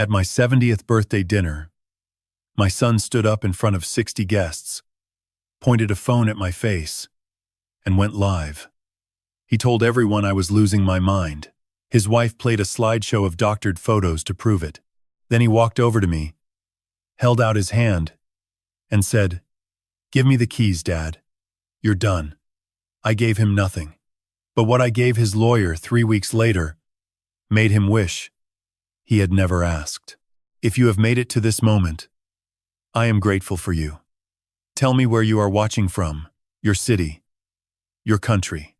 At my 70th birthday dinner, my son stood up in front of 60 guests, pointed a phone at my face, and went live. He told everyone I was losing my mind. His wife played a slideshow of doctored photos to prove it. Then he walked over to me, held out his hand, and said, "Give me the keys, Dad. You're done." I gave him nothing. But what I gave his lawyer 3 weeks later made him wish he had never asked. If you have made it to this moment, I am grateful for you. Tell me where you are watching from, your city, your country.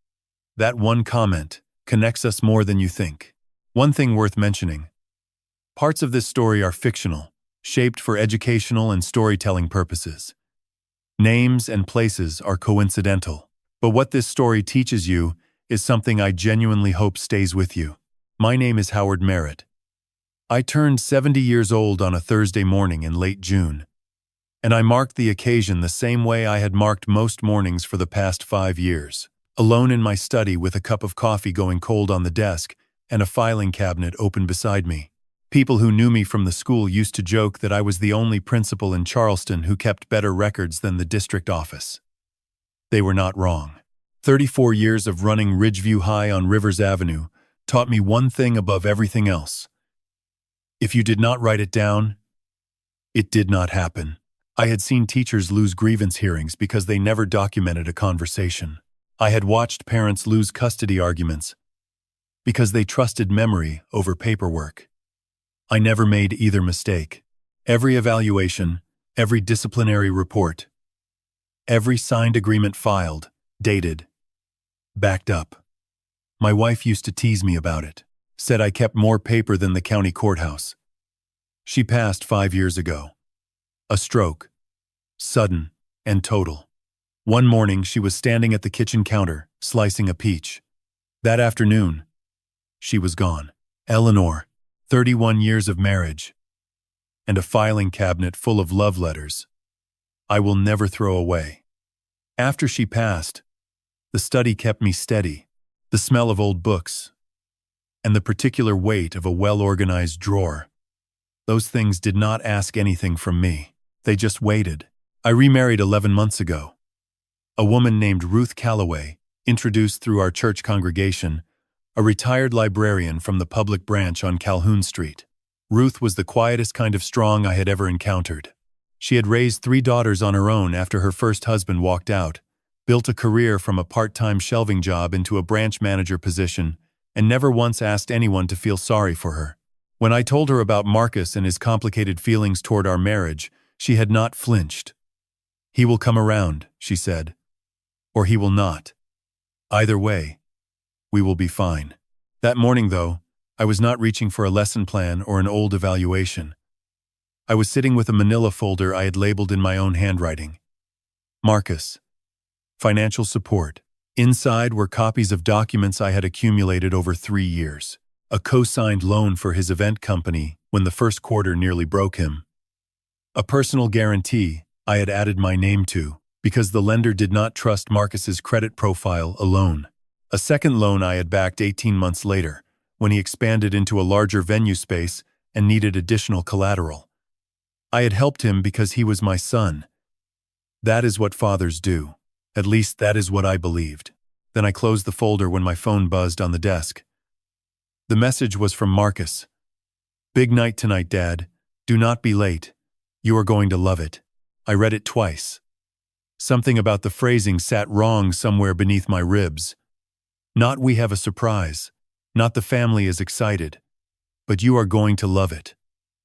That one comment connects us more than you think. One thing worth mentioning: parts of this story are fictional, shaped for educational and storytelling purposes. Names and places are coincidental. But what this story teaches you is something I genuinely hope stays with you. My name is Howard Merritt. I turned 70 years old on a Thursday morning in late June, and I marked the occasion the same way I had marked most mornings for the past 5 years, alone in my study with a cup of coffee going cold on the desk and a filing cabinet open beside me. People who knew me from the school used to joke that I was the only principal in Charleston who kept better records than the district office. They were not wrong. 34 years of running Ridgeview High on Rivers Avenue taught me one thing above everything else: if you did not write it down, it did not happen. I had seen teachers lose grievance hearings because they never documented a conversation. I had watched parents lose custody arguments because they trusted memory over paperwork. I never made either mistake. Every evaluation, every disciplinary report, every signed agreement filed, dated, backed up. My wife used to tease me about it, said I kept more paper than the county courthouse. She passed 5 years ago. A stroke, sudden and total. One morning she was standing at the kitchen counter, slicing a peach. That afternoon, she was gone. Eleanor, 31 years of marriage, and a filing cabinet full of love letters I will never throw away. After she passed, the study kept me steady, the smell of old books, and the particular weight of a well-organized drawer. Those things did not ask anything from me. They just waited. I remarried 11 months ago. A woman named Ruth Calloway, introduced through our church congregation, a retired librarian from the public branch on Calhoun Street. Ruth was the quietest kind of strong I had ever encountered. She had raised 3 daughters on her own after her first husband walked out, built a career from a part-time shelving job into a branch manager position, and never once asked anyone to feel sorry for her. When I told her about Marcus and his complicated feelings toward our marriage, she had not flinched. "He will come around," she said, "or he will not. Either way, we will be fine." That morning, though, I was not reaching for a lesson plan or an old evaluation. I was sitting with a manila folder I had labeled in my own handwriting. Marcus. Financial support. Inside were copies of documents I had accumulated over 3 years. A co-signed loan for his event company when the first quarter nearly broke him. A personal guarantee I had added my name to because the lender did not trust Marcus's credit profile alone. A second loan I had backed 18 months later when he expanded into a larger venue space and needed additional collateral. I had helped him because he was my son. That is what fathers do. At least that is what I believed. Then I closed the folder when my phone buzzed on the desk. The message was from Marcus. "Big night tonight, Dad. Do not be late. You are going to love it." I read it twice. Something about the phrasing sat wrong somewhere beneath my ribs. Not "we have a surprise," not "the family is excited," but "you are going to love it."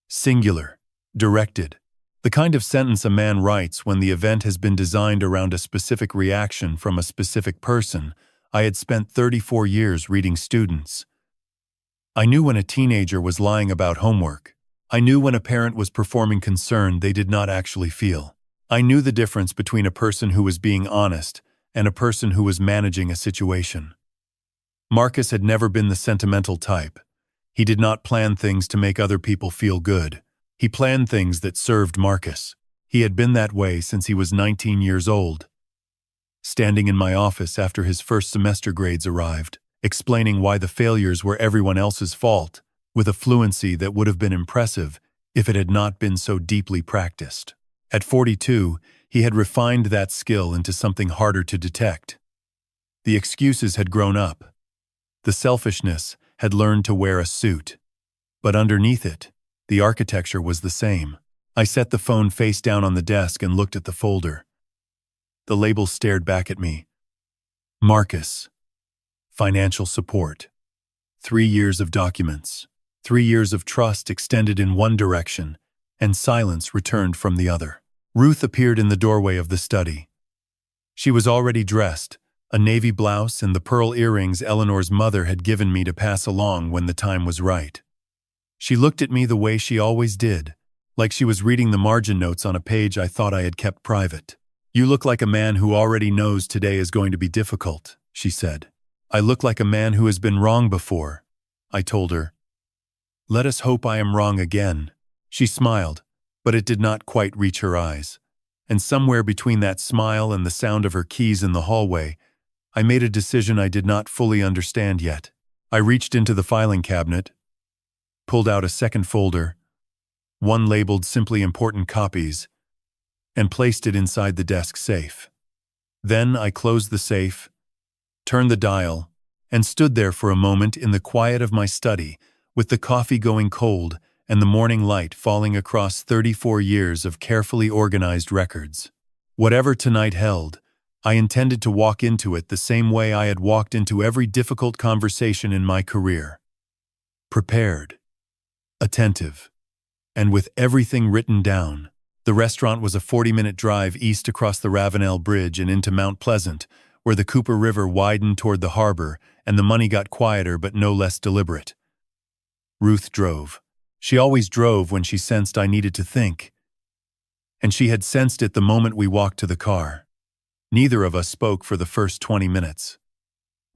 Singular, directed. The kind of sentence a man writes when the event has been designed around a specific reaction from a specific person. I had spent 34 years reading students. I knew when a teenager was lying about homework. I knew when a parent was performing concern they did not actually feel. I knew the difference between a person who was being honest and a person who was managing a situation. Marcus had never been the sentimental type. He did not plan things to make other people feel good. He planned things that served Marcus. He had been that way since he was 19 years old. Standing in my office after his first semester grades arrived, explaining why the failures were everyone else's fault, with a fluency that would have been impressive if it had not been so deeply practiced. At 42, he had refined that skill into something harder to detect. The excuses had grown up. The selfishness had learned to wear a suit. But underneath it, the architecture was the same. I set the phone face down on the desk and looked at the folder. The label stared back at me. Marcus. Financial support. 3 years of documents. 3 years of trust extended in one direction, and silence returned from the other. Ruth appeared in the doorway of the study. She was already dressed, a navy blouse and the pearl earrings Eleanor's mother had given me to pass along when the time was right. She looked at me the way she always did, like she was reading the margin notes on a page I thought I had kept private. "You look like a man who already knows today is going to be difficult," she said. "I look like a man who has been wrong before," I told her. "Let us hope I am wrong again." She smiled, but it did not quite reach her eyes. And somewhere between that smile and the sound of her keys in the hallway, I made a decision I did not fully understand yet. I reached into the filing cabinet, pulled out a second folder, one labeled simply important copies, and placed it inside the desk safe. Then I closed the safe, turned the dial, and stood there for a moment in the quiet of my study, with the coffee going cold and the morning light falling across 34 years of carefully organized records. Whatever tonight held, I intended to walk into it the same way I had walked into every difficult conversation in my career. Prepared, attentive, and with everything written down. The restaurant was a 40-minute drive east across the Ravenel Bridge and into Mount Pleasant, where the Cooper River widened toward the harbor and the money got quieter but no less deliberate. Ruth drove. She always drove when she sensed I needed to think. And she had sensed it the moment we walked to the car. Neither of us spoke for the first 20 minutes.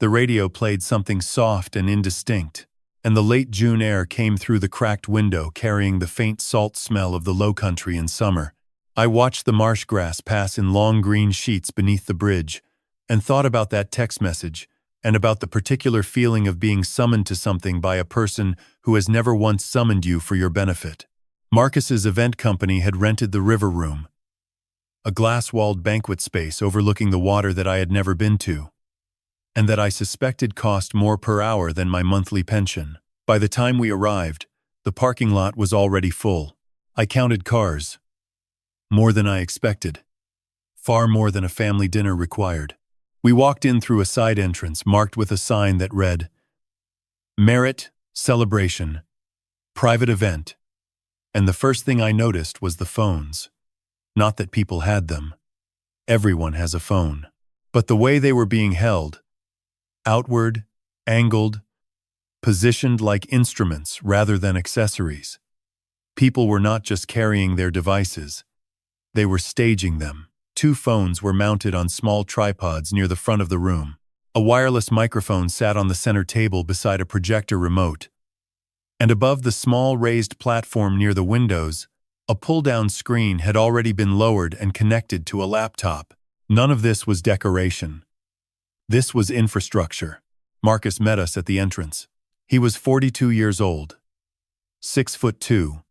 The radio played something soft and indistinct, and the late June air came through the cracked window carrying the faint salt smell of the low country in summer. I watched the marsh grass pass in long green sheets beneath the bridge, and thought about that text message, and about the particular feeling of being summoned to something by a person who has never once summoned you for your benefit. Marcus's event company had rented the River Room, a glass-walled banquet space overlooking the water that I had never been to, and that I suspected cost more per hour than my monthly pension. By the time we arrived, the parking lot was already full. I counted cars. More than I expected. Far more than a family dinner required. We walked in through a side entrance marked with a sign that read, "Merit, Celebration, Private Event," and the first thing I noticed was the phones. Not that people had them. Everyone has a phone. But the way they were being held, outward, angled, positioned like instruments rather than accessories. People were not just carrying their devices, they were staging them. 2 phones were mounted on small tripods near the front of the room. A wireless microphone sat on the center table beside a projector remote. And above the small raised platform near the windows, a pull-down screen had already been lowered and connected to a laptop. None of this was decoration. This was infrastructure. Marcus met us at the entrance. He was 42 years old, 6'2",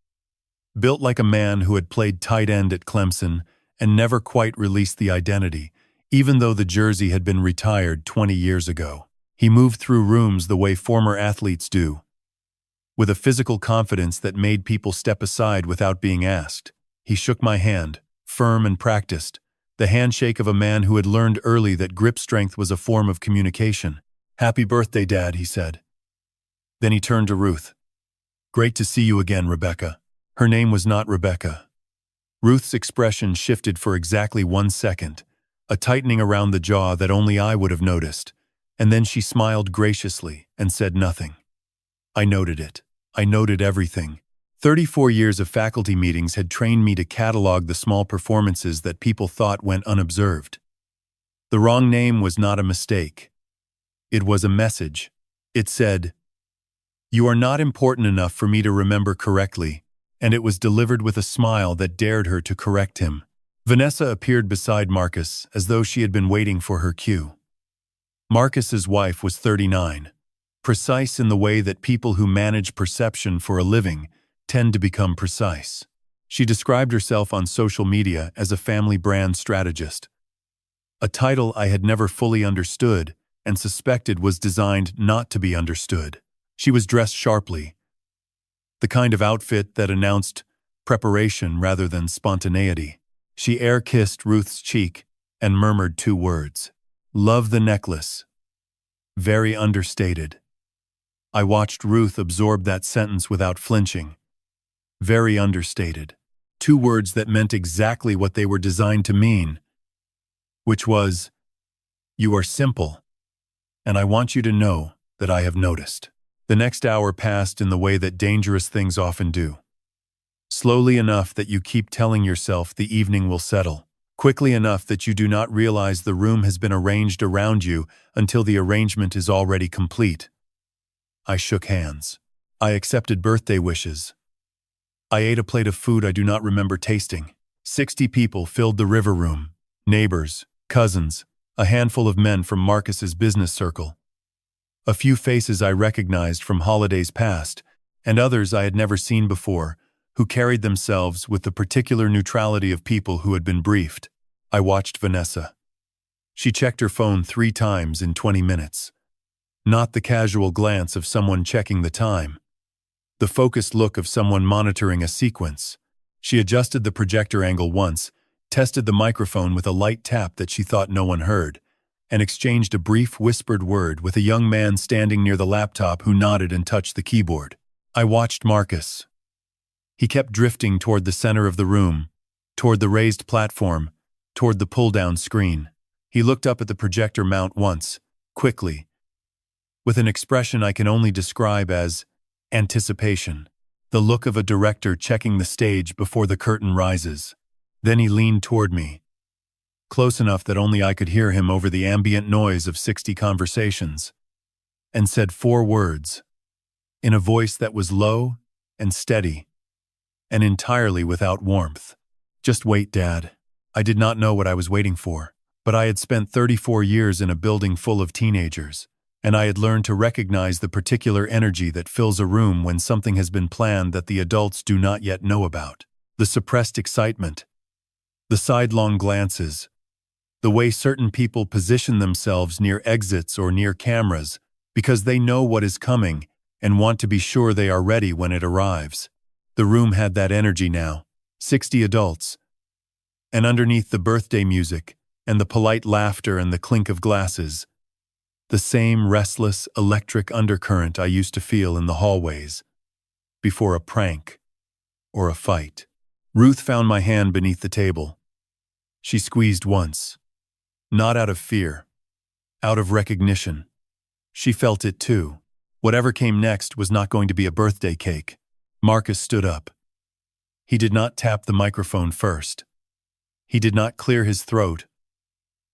built like a man who had played tight end at Clemson and never quite released the identity, even though the jersey had been retired 20 years ago. He moved through rooms the way former athletes do, with a physical confidence that made people step aside without being asked. He shook my hand, firm and practiced, the handshake of a man who had learned early that grip strength was a form of communication. "Happy birthday, Dad," he said. Then he turned to Ruth. "Great to see you again, Rebecca." Her name was not Rebecca. Ruth's expression shifted for exactly 1 second, a tightening around the jaw that only I would have noticed, and then she smiled graciously and said nothing. I noted it. I noted everything. 34 years of faculty meetings had trained me to catalog the small performances that people thought went unobserved. The wrong name was not a mistake. It was a message. It said, "You are not important enough for me to remember correctly," and it was delivered with a smile that dared her to correct him. Vanessa appeared beside Marcus as though she had been waiting for her cue. Marcus's wife was 39, Precise in the way that people who manage perception for a living tend to become precise. She described herself on social media as a family brand strategist, a title I had never fully understood and suspected was designed not to be understood. She was dressed sharply, the kind of outfit that announced preparation rather than spontaneity. She air-kissed Ruth's cheek and murmured 2 words. "Love the necklace." Very understated. I watched Ruth absorb that sentence without flinching. Very understated. 2 words that meant exactly what they were designed to mean, which was, "You are simple, and I want you to know that I have noticed." The next hour passed in the way that dangerous things often do. Slowly enough that you keep telling yourself the evening will settle. Quickly enough that you do not realize the room has been arranged around you until the arrangement is already complete. I shook hands. I accepted birthday wishes. I ate a plate of food I do not remember tasting. 60 people filled the river room. Neighbors, cousins, a handful of men from Marcus's business circle. A few faces I recognized from holidays past, and others I had never seen before, who carried themselves with the particular neutrality of people who had been briefed. I watched Vanessa. She checked her phone 3 times in 20 minutes. Not the casual glance of someone checking the time. The focused look of someone monitoring a sequence. She adjusted the projector angle once, tested the microphone with a light tap that she thought no one heard, and exchanged a brief whispered word with a young man standing near the laptop who nodded and touched the keyboard. I watched Marcus. He kept drifting toward the center of the room, toward the raised platform, toward the pull-down screen. He looked up at the projector mount once, quickly, with an expression I can only describe as anticipation, the look of a director checking the stage before the curtain rises. Then he leaned toward me, close enough that only I could hear him over the ambient noise of 60 conversations, and said 4 words, in a voice that was low and steady, and entirely without warmth. "Just wait, Dad." I did not know what I was waiting for, but I had spent 34 years in a building full of teenagers, and I had learned to recognize the particular energy that fills a room when something has been planned that the adults do not yet know about. The suppressed excitement, the sidelong glances, the way certain people position themselves near exits or near cameras because they know what is coming and want to be sure they are ready when it arrives. The room had that energy now, 60 adults, and underneath the birthday music and the polite laughter and the clink of glasses, the same restless, electric undercurrent I used to feel in the hallways before a prank or a fight. Ruth found my hand beneath the table. She squeezed once. Not out of fear, out of recognition. She felt it too. Whatever came next was not going to be a birthday cake. Marcus stood up. He did not tap the microphone first. He did not clear his throat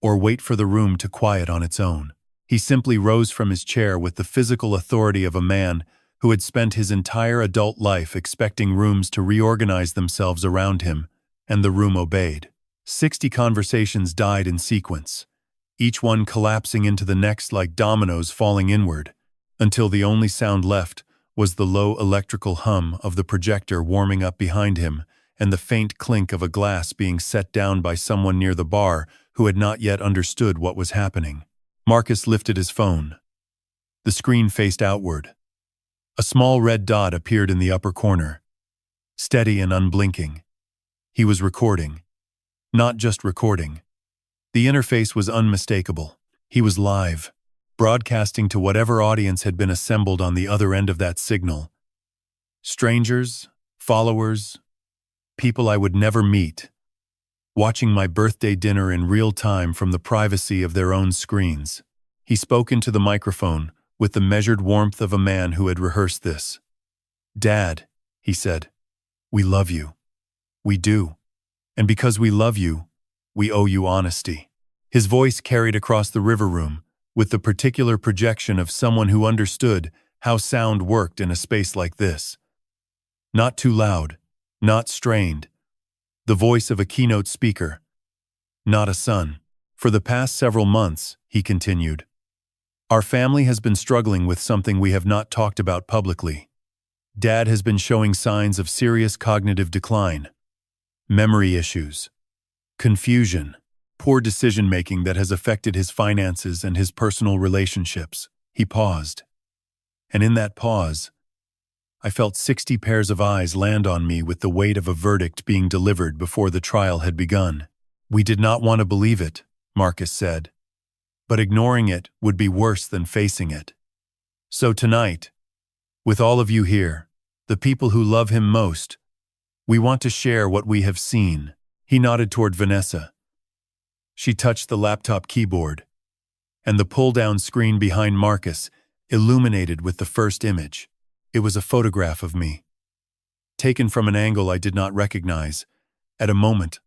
or wait for the room to quiet on its own. He simply rose from his chair with the physical authority of a man who had spent his entire adult life expecting rooms to reorganize themselves around him, and the room obeyed. 60 conversations died in sequence, each one collapsing into the next like dominoes falling inward, until the only sound left was the low electrical hum of the projector warming up behind him and the faint clink of a glass being set down by someone near the bar who had not yet understood what was happening. Marcus lifted his phone. The screen faced outward. A small red dot appeared in the upper corner, steady and unblinking. He was recording. Not just recording. The interface was unmistakable. He was live, broadcasting to whatever audience had been assembled on the other end of that signal. Strangers, followers, people I would never meet, watching my birthday dinner in real time from the privacy of their own screens. He spoke into the microphone with the measured warmth of a man who had rehearsed this. "Dad," he said, "we love you. We do. And because we love you, we owe you honesty." His voice carried across the river room with the particular projection of someone who understood how sound worked in a space like this. Not too loud, not strained. The voice of a keynote speaker, not a son. "For the past several months," he continued, Our family has been struggling with something we have not talked about publicly. Dad has been showing signs of serious cognitive decline, memory issues, confusion, poor decision-making that has affected his finances and his personal relationships. He paused. And in that pause, I felt 60 pairs of eyes land on me with the weight of a verdict being delivered before the trial had begun. We did not want to believe it, Marcus said. But ignoring it would be worse than facing it. So tonight, with all of you here, the people who love him most, we want to share what we have seen. He nodded toward Vanessa. She touched the laptop keyboard, and the pull-down screen behind Marcus illuminated with the first image. It was a photograph of me, taken from an angle I did not recognize, at a moment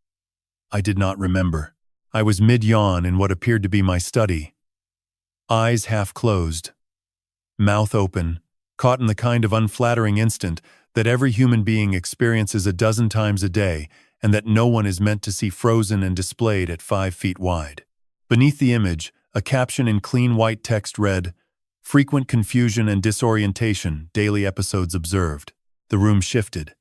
I did not remember. I was mid-yawn in what appeared to be my study, eyes half closed, mouth open, caught in the kind of unflattering instant that every human being experiences a dozen times a day and that no one is meant to see frozen and displayed at 5 feet wide. Beneath the image, a caption in clean white text read, "Frequent confusion and disorientation, daily episodes observed." The room shifted.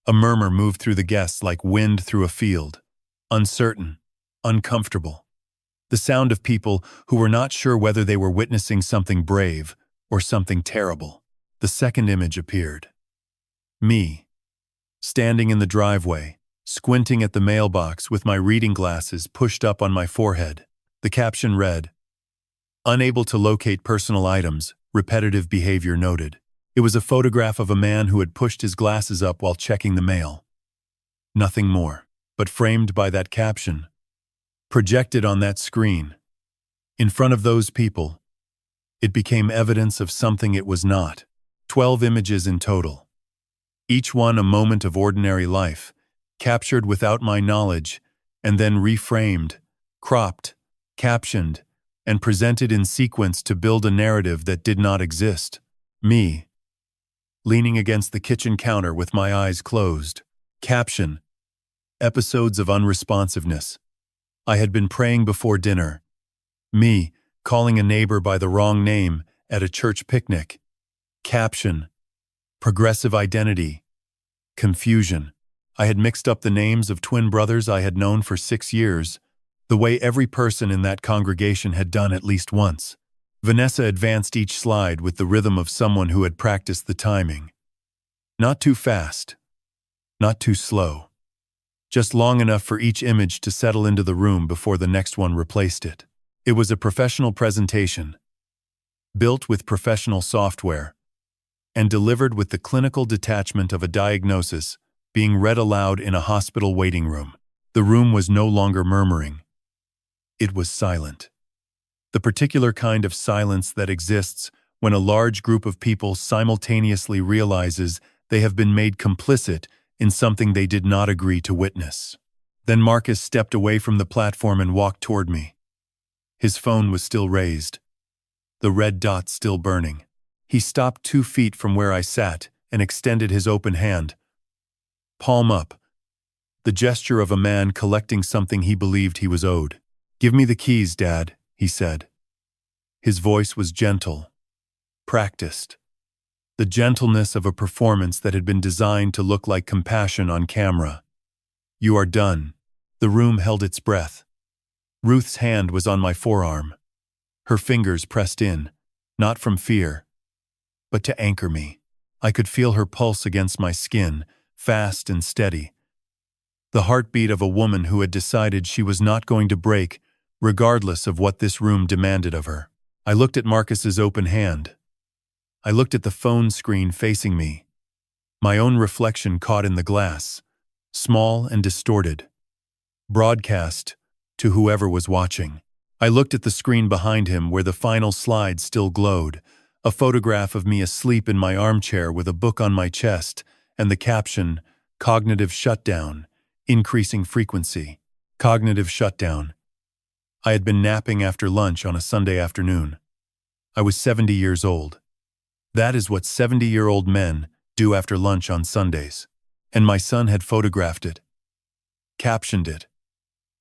A murmur moved through the guests like wind through a field. Uncertain, uncomfortable. The sound of people who were not sure whether they were witnessing something brave or something terrible. The second image appeared. Me, standing in the driveway, squinting at the mailbox with my reading glasses pushed up on my forehead. The caption read, "Unable to locate personal items, repetitive behavior noted." It was a photograph of a man who had pushed his glasses up while checking the mail. Nothing more. But framed by that caption, projected on that screen, in front of those people, it became evidence of something it was not. 12 images in total. Each one a moment of ordinary life, captured without my knowledge, and then reframed, cropped, captioned, and presented in sequence to build a narrative that did not exist. Me, leaning against the kitchen counter with my eyes closed. Caption, "Episodes of unresponsiveness. I had been praying before dinner." Me, calling a neighbor by the wrong name at a church picnic. Caption, "Progressive identity. Confusion." I had mixed up the names of twin brothers I had known for 6 years, the way every person in that congregation had done at least once. Vanessa advanced each slide with the rhythm of someone who had practiced the timing. Not too fast, not too slow. Just long enough for each image to settle into the room before the next one replaced it. It was a professional presentation, built with professional software, and delivered with the clinical detachment of a diagnosis being read aloud in a hospital waiting room. The room was no longer murmuring. It was silent. The particular kind of silence that exists when a large group of people simultaneously realizes they have been made complicit in something they did not agree to witness. Then Marcus stepped away from the platform and walked toward me. His phone was still raised, the red dot still burning. He stopped 2 feet from where I sat and extended his open hand, palm up, the gesture of a man collecting something he believed he was owed. "Give me the keys, Dad," he said. His voice was gentle, practiced. The gentleness of a performance that had been designed to look like compassion on camera. "You are done." The room held its breath. Ruth's hand was on my forearm. Her fingers pressed in, not from fear, but to anchor me. I could feel her pulse against my skin, fast and steady. The heartbeat of a woman who had decided she was not going to break, regardless of what this room demanded of her. I looked at Marcus's open hand. I looked at the phone screen facing me, my own reflection caught in the glass, small and distorted, broadcast to whoever was watching. I looked at the screen behind him where the final slide still glowed, a photograph of me asleep in my armchair with a book on my chest, and the caption, "Cognitive shutdown, increasing frequency." Cognitive shutdown. I had been napping after lunch on a Sunday afternoon. I was 70 years old. That is what 70-year-old men do after lunch on Sundays. And my son had photographed it, captioned it,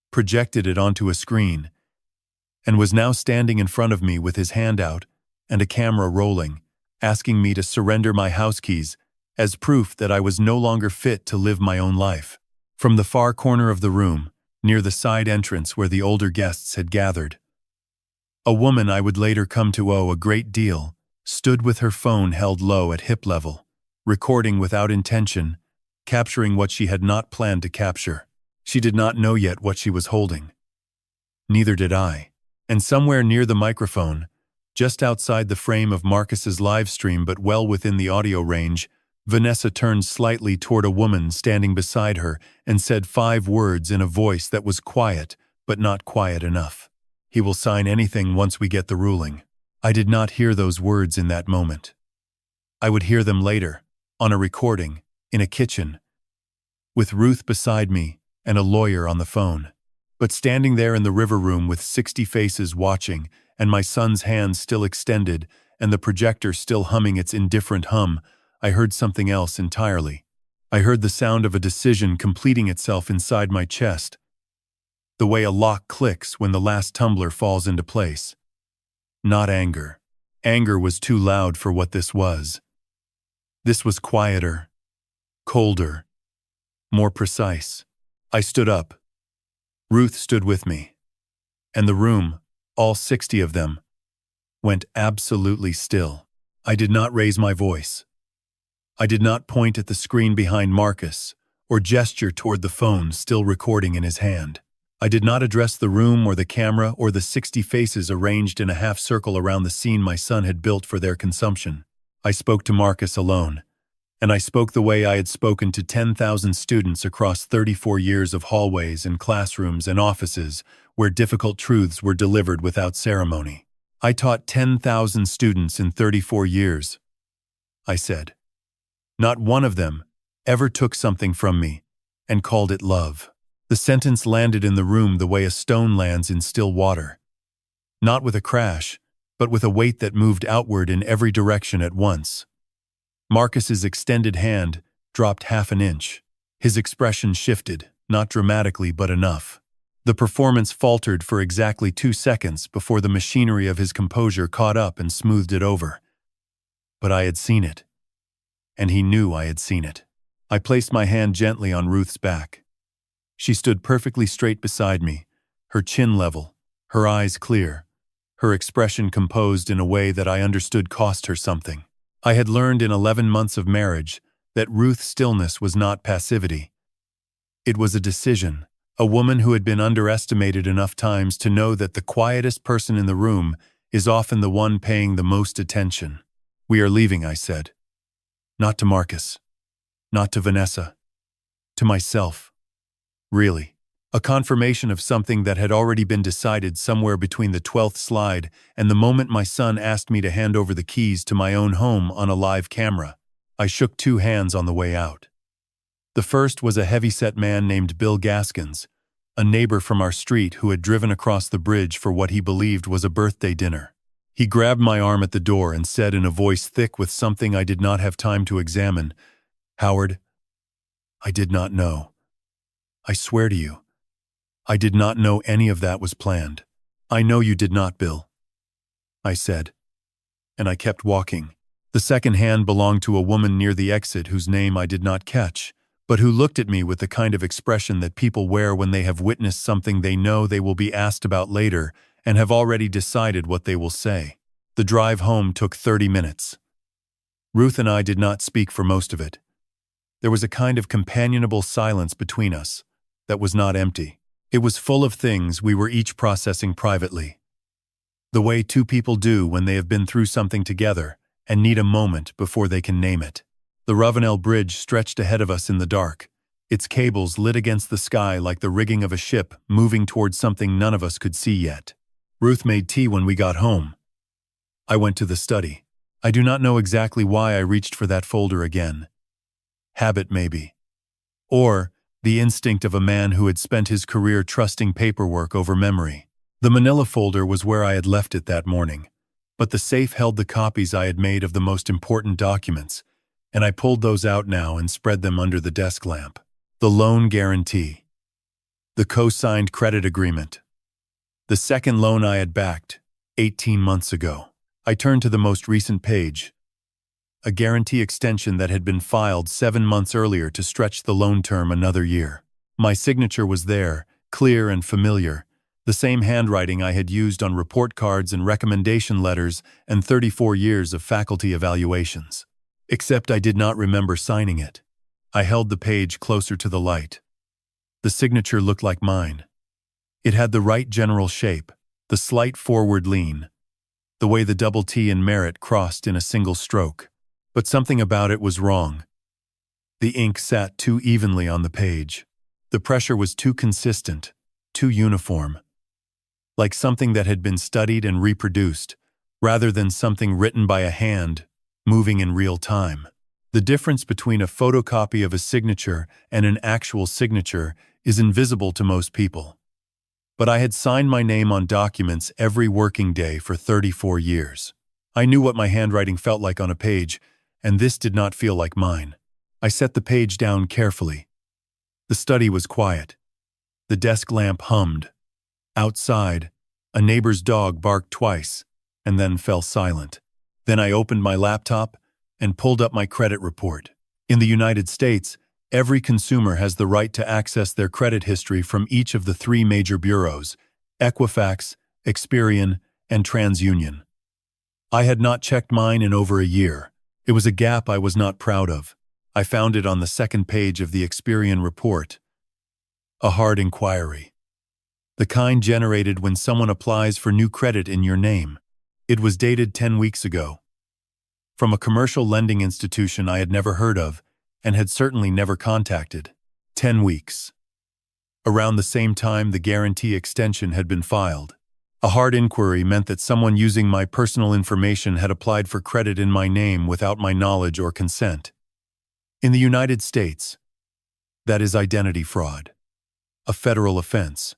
projected it onto a screen, and was now standing in front of me with his hand out and a camera rolling, asking me to surrender my house keys as proof that I was no longer fit to live my own life. From the far corner of the room, near the side entrance where the older guests had gathered, a woman I would later come to owe a great deal stood with her phone held low at hip level, recording without intention, capturing what she had not planned to capture. She did not know yet what she was holding. Neither did I. And somewhere near the microphone, just outside the frame of Marcus's live stream but well within the audio range, Vanessa turned slightly toward a woman standing beside her and said 5 words in a voice that was quiet, but not quiet enough. "He will sign anything once we get the ruling." I did not hear those words in that moment. I would hear them later, on a recording, in a kitchen, with Ruth beside me and a lawyer on the phone. But standing there in the river room with 60 faces watching, and my son's hands still extended, and the projector still humming its indifferent hum, I heard something else entirely. I heard the sound of a decision completing itself inside my chest, the way a lock clicks when the last tumbler falls into place. Not anger. Anger was too loud for what this was. This was quieter, colder, more precise. I stood up. Ruth stood with me. And the room, all 60 of them, went absolutely still. I did not raise my voice. I did not point at the screen behind Marcus or gesture toward the phone still recording in his hand. I did not address the room or the camera or the 60 faces arranged in a half circle around the scene my son had built for their consumption. I spoke to Marcus alone, and I spoke the way I had spoken to 10,000 students across 34 years of hallways and classrooms and offices where difficult truths were delivered without ceremony. I taught 10,000 students in 34 years, I said. Not one of them ever took something from me and called it love. The sentence landed in the room the way a stone lands in still water. Not with a crash, but with a weight that moved outward in every direction at once. Marcus's extended hand dropped half an inch. His expression shifted, not dramatically but enough. The performance faltered for exactly 2 seconds before the machinery of his composure caught up and smoothed it over. But I had seen it. And he knew I had seen it. I placed my hand gently on Ruth's back. She stood perfectly straight beside me, her chin level, her eyes clear, her expression composed in a way that I understood cost her something. I had learned in 11 months of marriage that Ruth's stillness was not passivity. It was a decision, a woman who had been underestimated enough times to know that the quietest person in the room is often the one paying the most attention. "We are leaving," I said. Not to Marcus, not to Vanessa, to myself. Really, a confirmation of something that had already been decided somewhere between the 12th slide and the moment my son asked me to hand over the keys to my own home on a live camera. I shook 2 hands on the way out. The first was a heavy-set man named Bill Gaskins, a neighbor from our street who had driven across the bridge for what he believed was a birthday dinner. He grabbed my arm at the door and said in a voice thick with something I did not have time to examine, "Howard, I did not know. I swear to you, I did not know any of that was planned." "I know you did not, Bill," I said, and I kept walking. The second hand belonged to a woman near the exit whose name I did not catch, but who looked at me with the kind of expression that people wear when they have witnessed something they know they will be asked about later and have already decided what they will say. The drive home took 30 minutes. Ruth and I did not speak for most of it. There was a kind of companionable silence between us that was not empty. It was full of things we were each processing privately. The way 2 people do when they have been through something together and need a moment before they can name it. The Ravenel Bridge stretched ahead of us in the dark, its cables lit against the sky like the rigging of a ship moving towards something none of us could see yet. Ruth made tea when we got home. I went to the study. I do not know exactly why I reached for that folder again. Habit, maybe. Or the instinct of a man who had spent his career trusting paperwork over memory. The manila folder was where I had left it that morning, but the safe held the copies I had made of the most important documents, and I pulled those out now and spread them under the desk lamp. The loan guarantee. The co-signed credit agreement. The second loan I had backed, 18 months ago. I turned to the most recent page, a guarantee extension that had been filed 7 months earlier to stretch the loan term another year. My signature was there, clear and familiar, the same handwriting I had used on report cards and recommendation letters and 34 years of faculty evaluations. Except I did not remember signing it. I held the page closer to the light. The signature looked like mine. It had the right general shape, the slight forward lean, the way the double T in merit crossed in a single stroke. But something about it was wrong. The ink sat too evenly on the page. The pressure was too consistent, too uniform. Like something that had been studied and reproduced, rather than something written by a hand, moving in real time. The difference between a photocopy of a signature and an actual signature is invisible to most people. But I had signed my name on documents every working day for 34 years. I knew what my handwriting felt like on a page, and this did not feel like mine. I set the page down carefully. The study was quiet. The desk lamp hummed. Outside, a neighbor's dog barked twice, and then fell silent. Then I opened my laptop and pulled up my credit report. In the United States, every consumer has the right to access their credit history from each of the 3 major bureaus, Equifax, Experian, and TransUnion. I had not checked mine in over a year. It was a gap I was not proud of. I found it on the second page of the Experian report. A hard inquiry. The kind generated when someone applies for new credit in your name. It was dated 10 weeks ago. From a commercial lending institution I had never heard of, and had certainly never contacted. 10 weeks. Around the same time the guarantee extension had been filed. A hard inquiry meant that someone using my personal information had applied for credit in my name without my knowledge or consent. In the United States, that is identity fraud. A federal offense.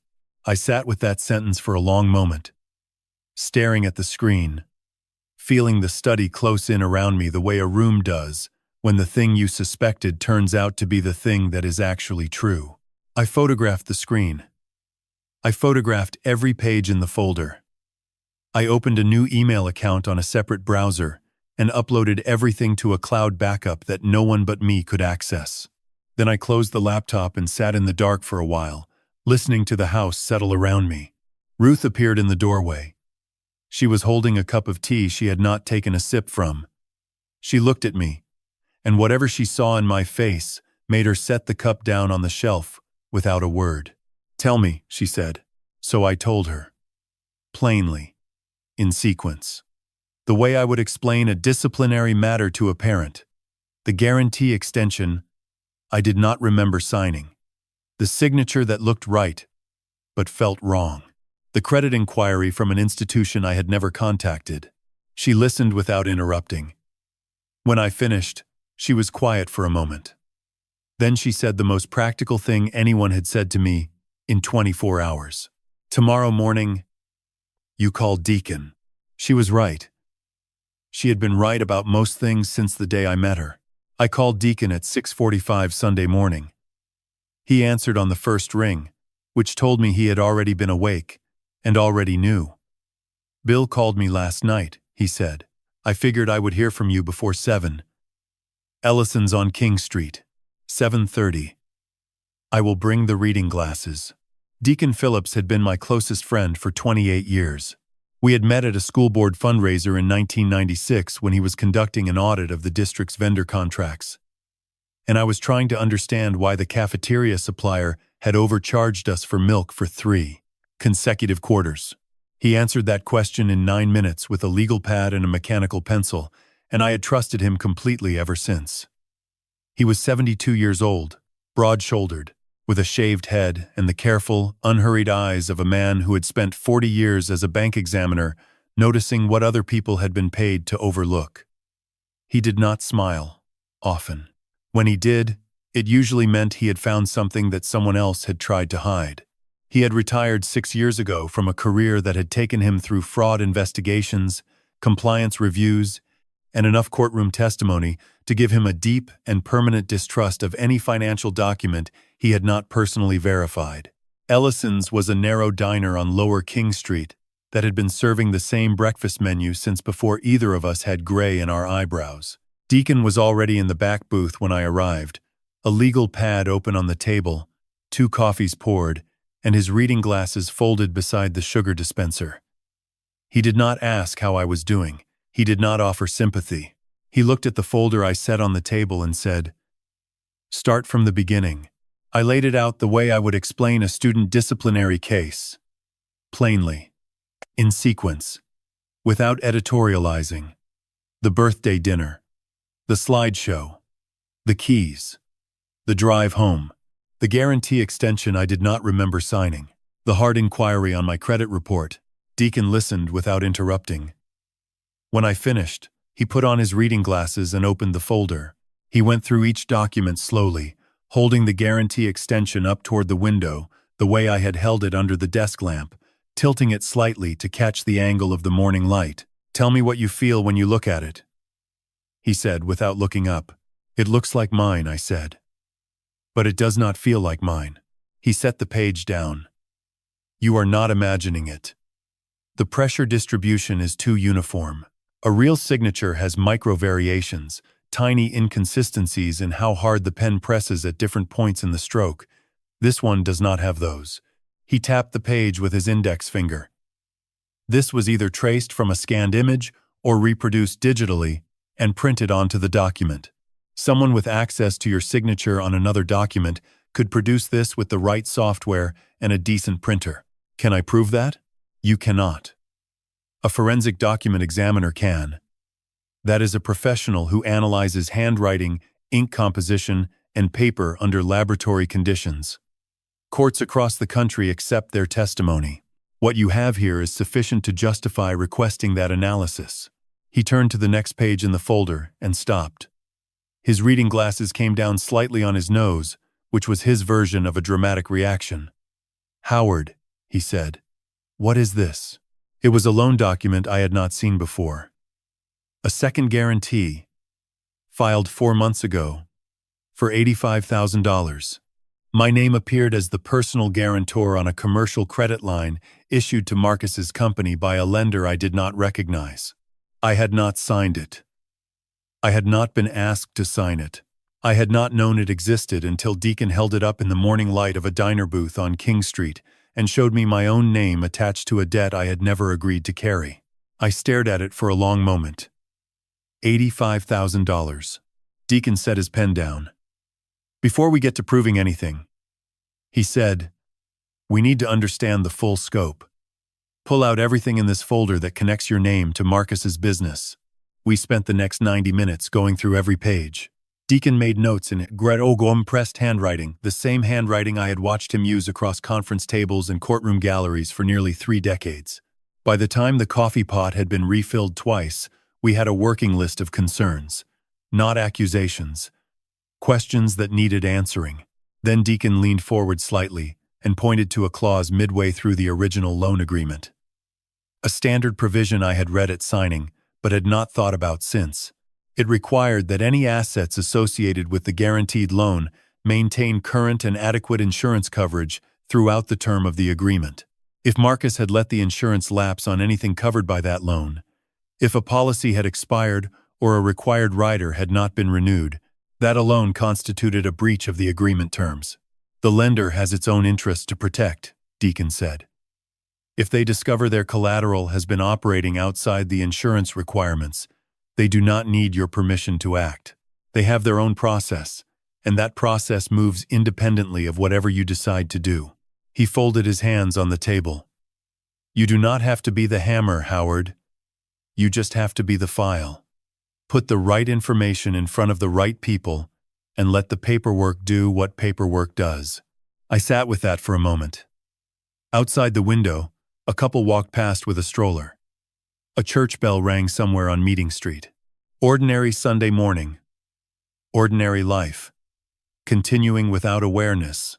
I sat with that sentence for a long moment, staring at the screen, feeling the study close in around me the way a room does when the thing you suspected turns out to be the thing that is actually true. I photographed the screen. I photographed every page in the folder. I opened a new email account on a separate browser and uploaded everything to a cloud backup that no one but me could access. Then I closed the laptop and sat in the dark for a while, listening to the house settle around me. Ruth appeared in the doorway. She was holding a cup of tea she had not taken a sip from. She looked at me, and whatever she saw in my face made her set the cup down on the shelf without a word. "Tell me," she said. So I told her. Plainly. In sequence. The way I would explain a disciplinary matter to a parent. The guarantee extension I did not remember signing. The signature that looked right, but felt wrong. The credit inquiry from an institution I had never contacted. She listened without interrupting. When I finished, she was quiet for a moment. Then she said the most practical thing anyone had said to me in 24 hours. "Tomorrow morning, you call Deacon." She was right. She had been right about most things since the day I met her. I called Deacon at 6:45 Sunday morning. He answered on the first ring, which told me he had already been awake and already knew. "Bill called me last night," he said. "I figured I would hear from you before 7. Ellison's on King Street, 7:30. I will bring the reading glasses." Deacon Phillips had been my closest friend for 28 years. We had met at a school board fundraiser in 1996 when he was conducting an audit of the district's vendor contracts. And I was trying to understand why the cafeteria supplier had overcharged us for milk for 3 consecutive quarters. He answered that question in 9 minutes with a legal pad and a mechanical pencil, and I had trusted him completely ever since. He was 72 years old, broad-shouldered, with a shaved head and the careful, unhurried eyes of a man who had spent 40 years as a bank examiner, noticing what other people had been paid to overlook. He did not smile, often. When he did, it usually meant he had found something that someone else had tried to hide. He had retired 6 years ago from a career that had taken him through fraud investigations, compliance reviews, and enough courtroom testimony to give him a deep and permanent distrust of any financial document he had not personally verified. Ellison's was a narrow diner on Lower King Street that had been serving the same breakfast menu since before either of us had gray in our eyebrows. Deacon was already in the back booth when I arrived, a legal pad open on the table, 2 coffees poured, and his reading glasses folded beside the sugar dispenser. He did not ask how I was doing. He did not offer sympathy. He looked at the folder I set on the table and said, "Start from the beginning." I laid it out the way I would explain a student disciplinary case. Plainly. In sequence. Without editorializing. The birthday dinner. The slideshow. The keys. The drive home. The guarantee extension I did not remember signing. The hard inquiry on my credit report. Deacon listened without interrupting. When I finished, he put on his reading glasses and opened the folder. He went through each document slowly, holding the guarantee extension up toward the window, the way I had held it under the desk lamp, tilting it slightly to catch the angle of the morning light. "Tell me what you feel when you look at it," he said without looking up. "It looks like mine," I said. "But it does not feel like mine." He set the page down. "You are not imagining it. The pressure distribution is too uniform. A real signature has micro-variations, tiny inconsistencies in how hard the pen presses at different points in the stroke. This one does not have those." He tapped the page with his index finger. "This was either traced from a scanned image or reproduced digitally and printed onto the document. Someone with access to your signature on another document could produce this with the right software and a decent printer. Can I prove that? You cannot. A forensic document examiner can. That is a professional who analyzes handwriting, ink composition, and paper under laboratory conditions. Courts across the country accept their testimony. What you have here is sufficient to justify requesting that analysis." He turned to the next page in the folder and stopped. His reading glasses came down slightly on his nose, which was his version of a dramatic reaction. "Howard," he said, "what is this?" It was a loan document I had not seen before. A second guarantee, filed 4 months ago, for $85,000. My name appeared as the personal guarantor on a commercial credit line issued to Marcus's company by a lender I did not recognize. I had not signed it. I had not been asked to sign it. I had not known it existed until Deacon held it up in the morning light of a diner booth on King Street and showed me my own name attached to a debt I had never agreed to carry. I stared at it for a long moment. $85,000. Deacon set his pen down. "Before we get to proving anything," he said, "we need to understand the full scope. Pull out everything in this folder that connects your name to Marcus's business." We spent the next 90 minutes going through every page. Deacon made notes in pressed handwriting, the same handwriting I had watched him use across conference tables and courtroom galleries for nearly 3 decades. By the time the coffee pot had been refilled twice, we had a working list of concerns, not accusations, questions that needed answering. Then Deacon leaned forward slightly and pointed to a clause midway through the original loan agreement. A standard provision I had read at signing, but had not thought about since. It required that any assets associated with the guaranteed loan maintain current and adequate insurance coverage throughout the term of the agreement. If Marcus had let the insurance lapse on anything covered by that loan, if a policy had expired or a required rider had not been renewed, that alone constituted a breach of the agreement terms. The lender has its own interests to protect, Deacon said. If they discover their collateral has been operating outside the insurance requirements, they do not need your permission to act. They have their own process, and that process moves independently of whatever you decide to do. He folded his hands on the table. You do not have to be the hammer, Howard. You just have to be the file. Put the right information in front of the right people, and let the paperwork do what paperwork does. I sat with that for a moment. Outside the window, a couple walked past with a stroller. A church bell rang somewhere on Meeting Street. Ordinary Sunday morning. Ordinary life. Continuing without awareness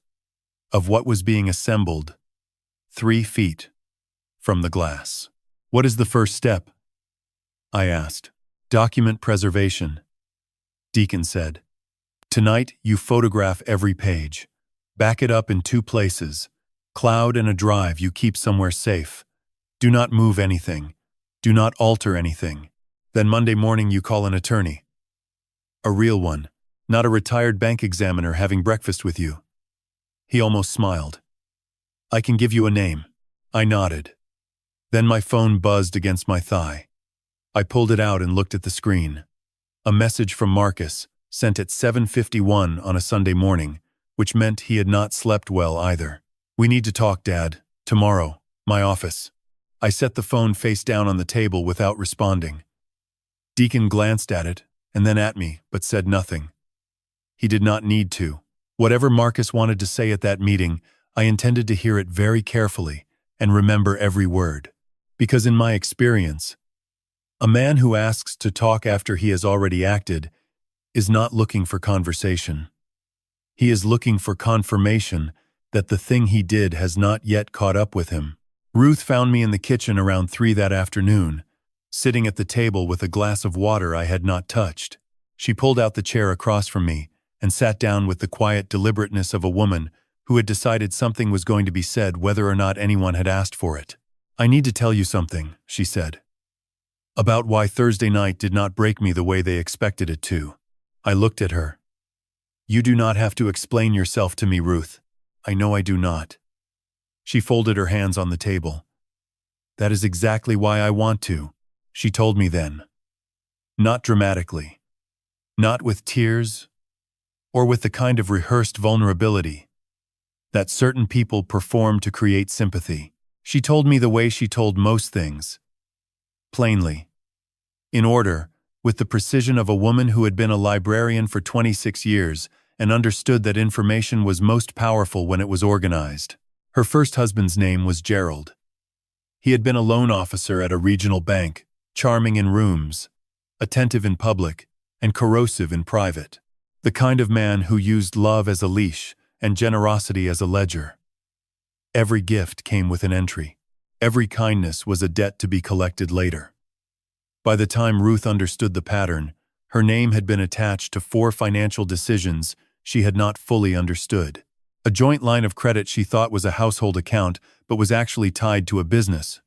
of what was being assembled 3 feet from the glass. What is the first step? I asked. Document preservation. Deacon said. Tonight, you photograph every page. Back it up in 2 places. Cloud and a drive you keep somewhere safe. Do not move anything. Do not alter anything. Then Monday morning you call an attorney. A real one, not a retired bank examiner having breakfast with you. He almost smiled. I can give you a name. I nodded. Then my phone buzzed against my thigh. I pulled it out and looked at the screen. A message from Marcus, sent at 7:51 on a Sunday morning, which meant he had not slept well either. We need to talk, Dad. Tomorrow. My office. I set the phone face down on the table without responding. Deacon glanced at it, and then at me, but said nothing. He did not need to. Whatever Marcus wanted to say at that meeting, I intended to hear it very carefully and remember every word. Because in my experience, a man who asks to talk after he has already acted is not looking for conversation. He is looking for confirmation that the thing he did has not yet caught up with him. Ruth found me in the kitchen around 3 that afternoon, sitting at the table with a glass of water I had not touched. She pulled out the chair across from me and sat down with the quiet deliberateness of a woman who had decided something was going to be said whether or not anyone had asked for it. I need to tell you something, she said, about why Thursday night did not break me the way they expected it to. I looked at her. You do not have to explain yourself to me, Ruth. I know I do not. She folded her hands on the table. That is exactly why I want to, she told me then. Not dramatically. Not with tears, or with the kind of rehearsed vulnerability that certain people perform to create sympathy. She told me the way she told most things. Plainly. In order, with the precision of a woman who had been a librarian for 26 years and understood that information was most powerful when it was organized. Her first husband's name was Gerald. He had been a loan officer at a regional bank, charming in rooms, attentive in public, and corrosive in private. The kind of man who used love as a leash and generosity as a ledger. Every gift came with an entry. Every kindness was a debt to be collected later. By the time Ruth understood the pattern, her name had been attached to 4 financial decisions she had not fully understood. A joint line of credit she thought was a household account, but was actually tied to a business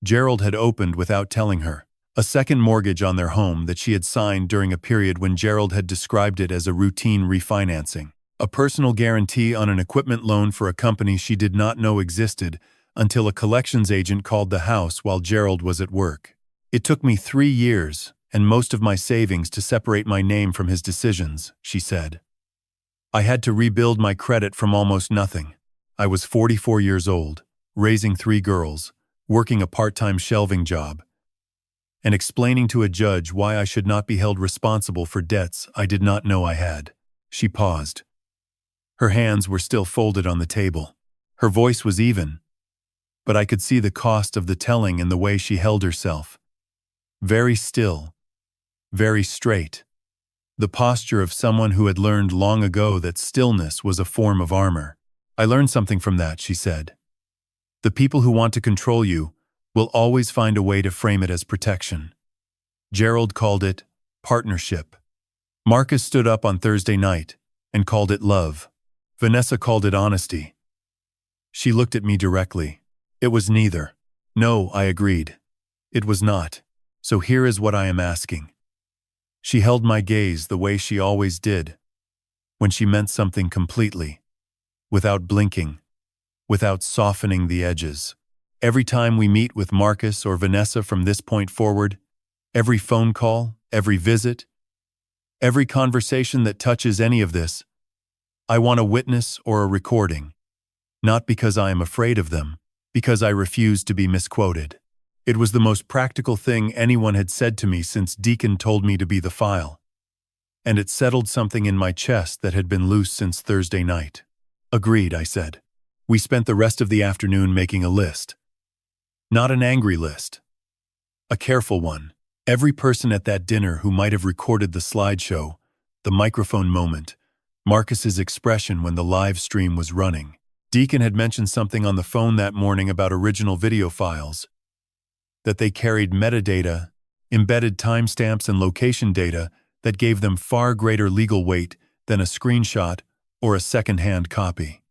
Gerald had opened without telling her. A second mortgage on their home that she had signed during a period when Gerald had described it as a routine refinancing. A personal guarantee on an equipment loan for a company she did not know existed until a collections agent called the house while Gerald was at work. It took me 3 years and most of my savings to separate my name from his decisions, she said. I had to rebuild my credit from almost nothing. I was 44 years old, raising 3 girls, working a part-time shelving job, and explaining to a judge why I should not be held responsible for debts I did not know I had. She paused. Her hands were still folded on the table. Her voice was even, but I could see the cost of the telling in the way she held herself. Very still, very straight. The posture of someone who had learned long ago that stillness was a form of armor. I learned something from that, she said. The people who want to control you will always find a way to frame it as protection. Gerald called it partnership. Marcus stood up on Thursday night and called it love. Vanessa called it honesty. She looked at me directly. It was neither. No, I agreed. It was not. So here is what I am asking. She held my gaze the way she always did, when she meant something completely, without blinking, without softening the edges. Every time we meet with Marcus or Vanessa from this point forward, every phone call, every visit, every conversation that touches any of this, I want a witness or a recording, not because I am afraid of them, because I refuse to be misquoted. It was the most practical thing anyone had said to me since Deacon told me to be the file. And it settled something in my chest that had been loose since Thursday night. Agreed, I said. We spent the rest of the afternoon making a list. Not an angry list. A careful one. Every person at that dinner who might have recorded the slideshow, the microphone moment, Marcus's expression when the live stream was running. Deacon had mentioned something on the phone that morning about original video files, that they carried metadata, embedded timestamps and location data that gave them far greater legal weight than a screenshot or a second-hand copy.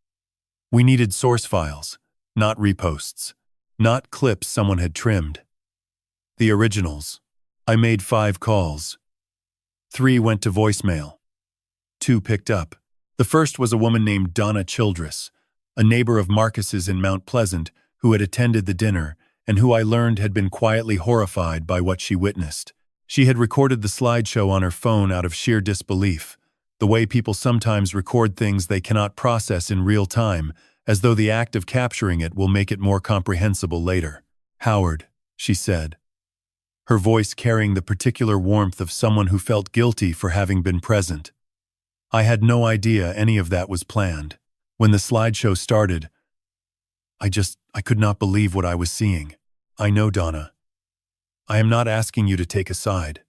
We needed source files, not reposts, not clips someone had trimmed. The originals. I made 5 calls. 3 went to voicemail. 2 picked up. The first was a woman named Donna Childress, a neighbor of Marcus's in Mount Pleasant who had attended the dinner and who I learned had been quietly horrified by what she witnessed. She had recorded the slideshow on her phone out of sheer disbelief, the way people sometimes record things they cannot process in real time, as though the act of capturing it will make it more comprehensible later. "Howard," she said, her voice carrying the particular warmth of someone who felt guilty for having been present. I had no idea any of that was planned. When the slideshow started, I could not believe what I was seeing. "I know, Donna. I am not asking you to take a side.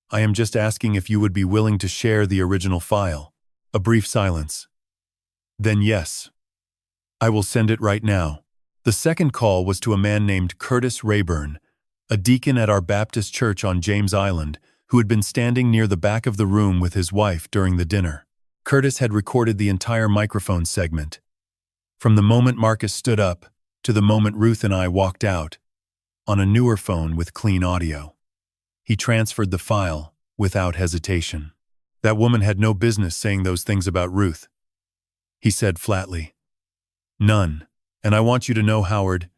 I am just asking if you would be willing to share the original file." A brief silence. "Then yes. I will send it right now." The second call was to a man named Curtis Rayburn, a deacon at our Baptist church on James Island, who had been standing near the back of the room with his wife during the dinner. Curtis had recorded the entire microphone segment, from the moment Marcus stood up to the moment Ruth and I walked out, on a newer phone with clean audio. He transferred the file without hesitation. "That woman had no business saying those things about Ruth," he said flatly. "None. And I want you to know, Howard,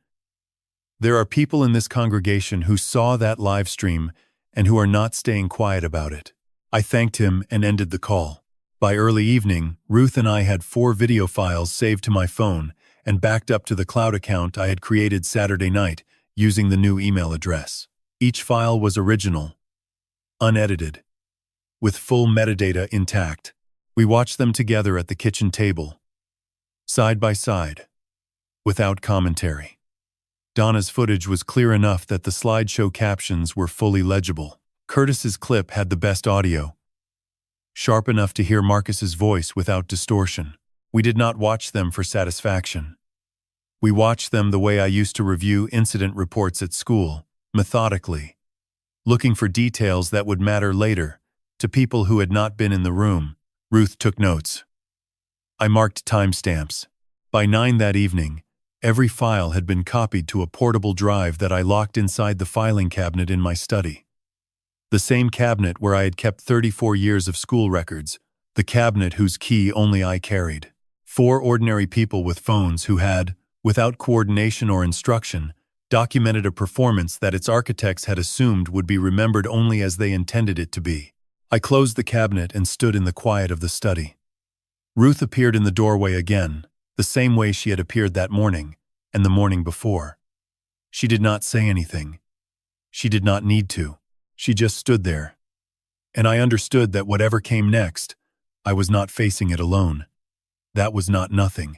there are people in this congregation who saw that live stream and who are not staying quiet about it." I thanked him and ended the call. By early evening, Ruth and I had 4 video files saved to my phone and backed up to the cloud account I had created Saturday night using the new email address. Each file was original, unedited, with full metadata intact. We watched them together at the kitchen table, side by side, without commentary. Donna's footage was clear enough that the slideshow captions were fully legible. Curtis's clip had the best audio, sharp enough to hear Marcus's voice without distortion. We did not watch them for satisfaction. We watched them the way I used to review incident reports at school, methodically, looking for details that would matter later to people who had not been in the room. Ruth took notes. I marked timestamps. By 9 that evening, every file had been copied to a portable drive that I locked inside the filing cabinet in my study. The same cabinet where I had kept 34 years of school records, the cabinet whose key only I carried. 4 ordinary people with phones who had, without coordination or instruction, documented a performance that its architects had assumed would be remembered only as they intended it to be. I closed the cabinet and stood in the quiet of the study. Ruth appeared in the doorway again, the same way she had appeared that morning and the morning before. She did not say anything. She did not need to. She just stood there. And I understood that whatever came next, I was not facing it alone. That was not nothing.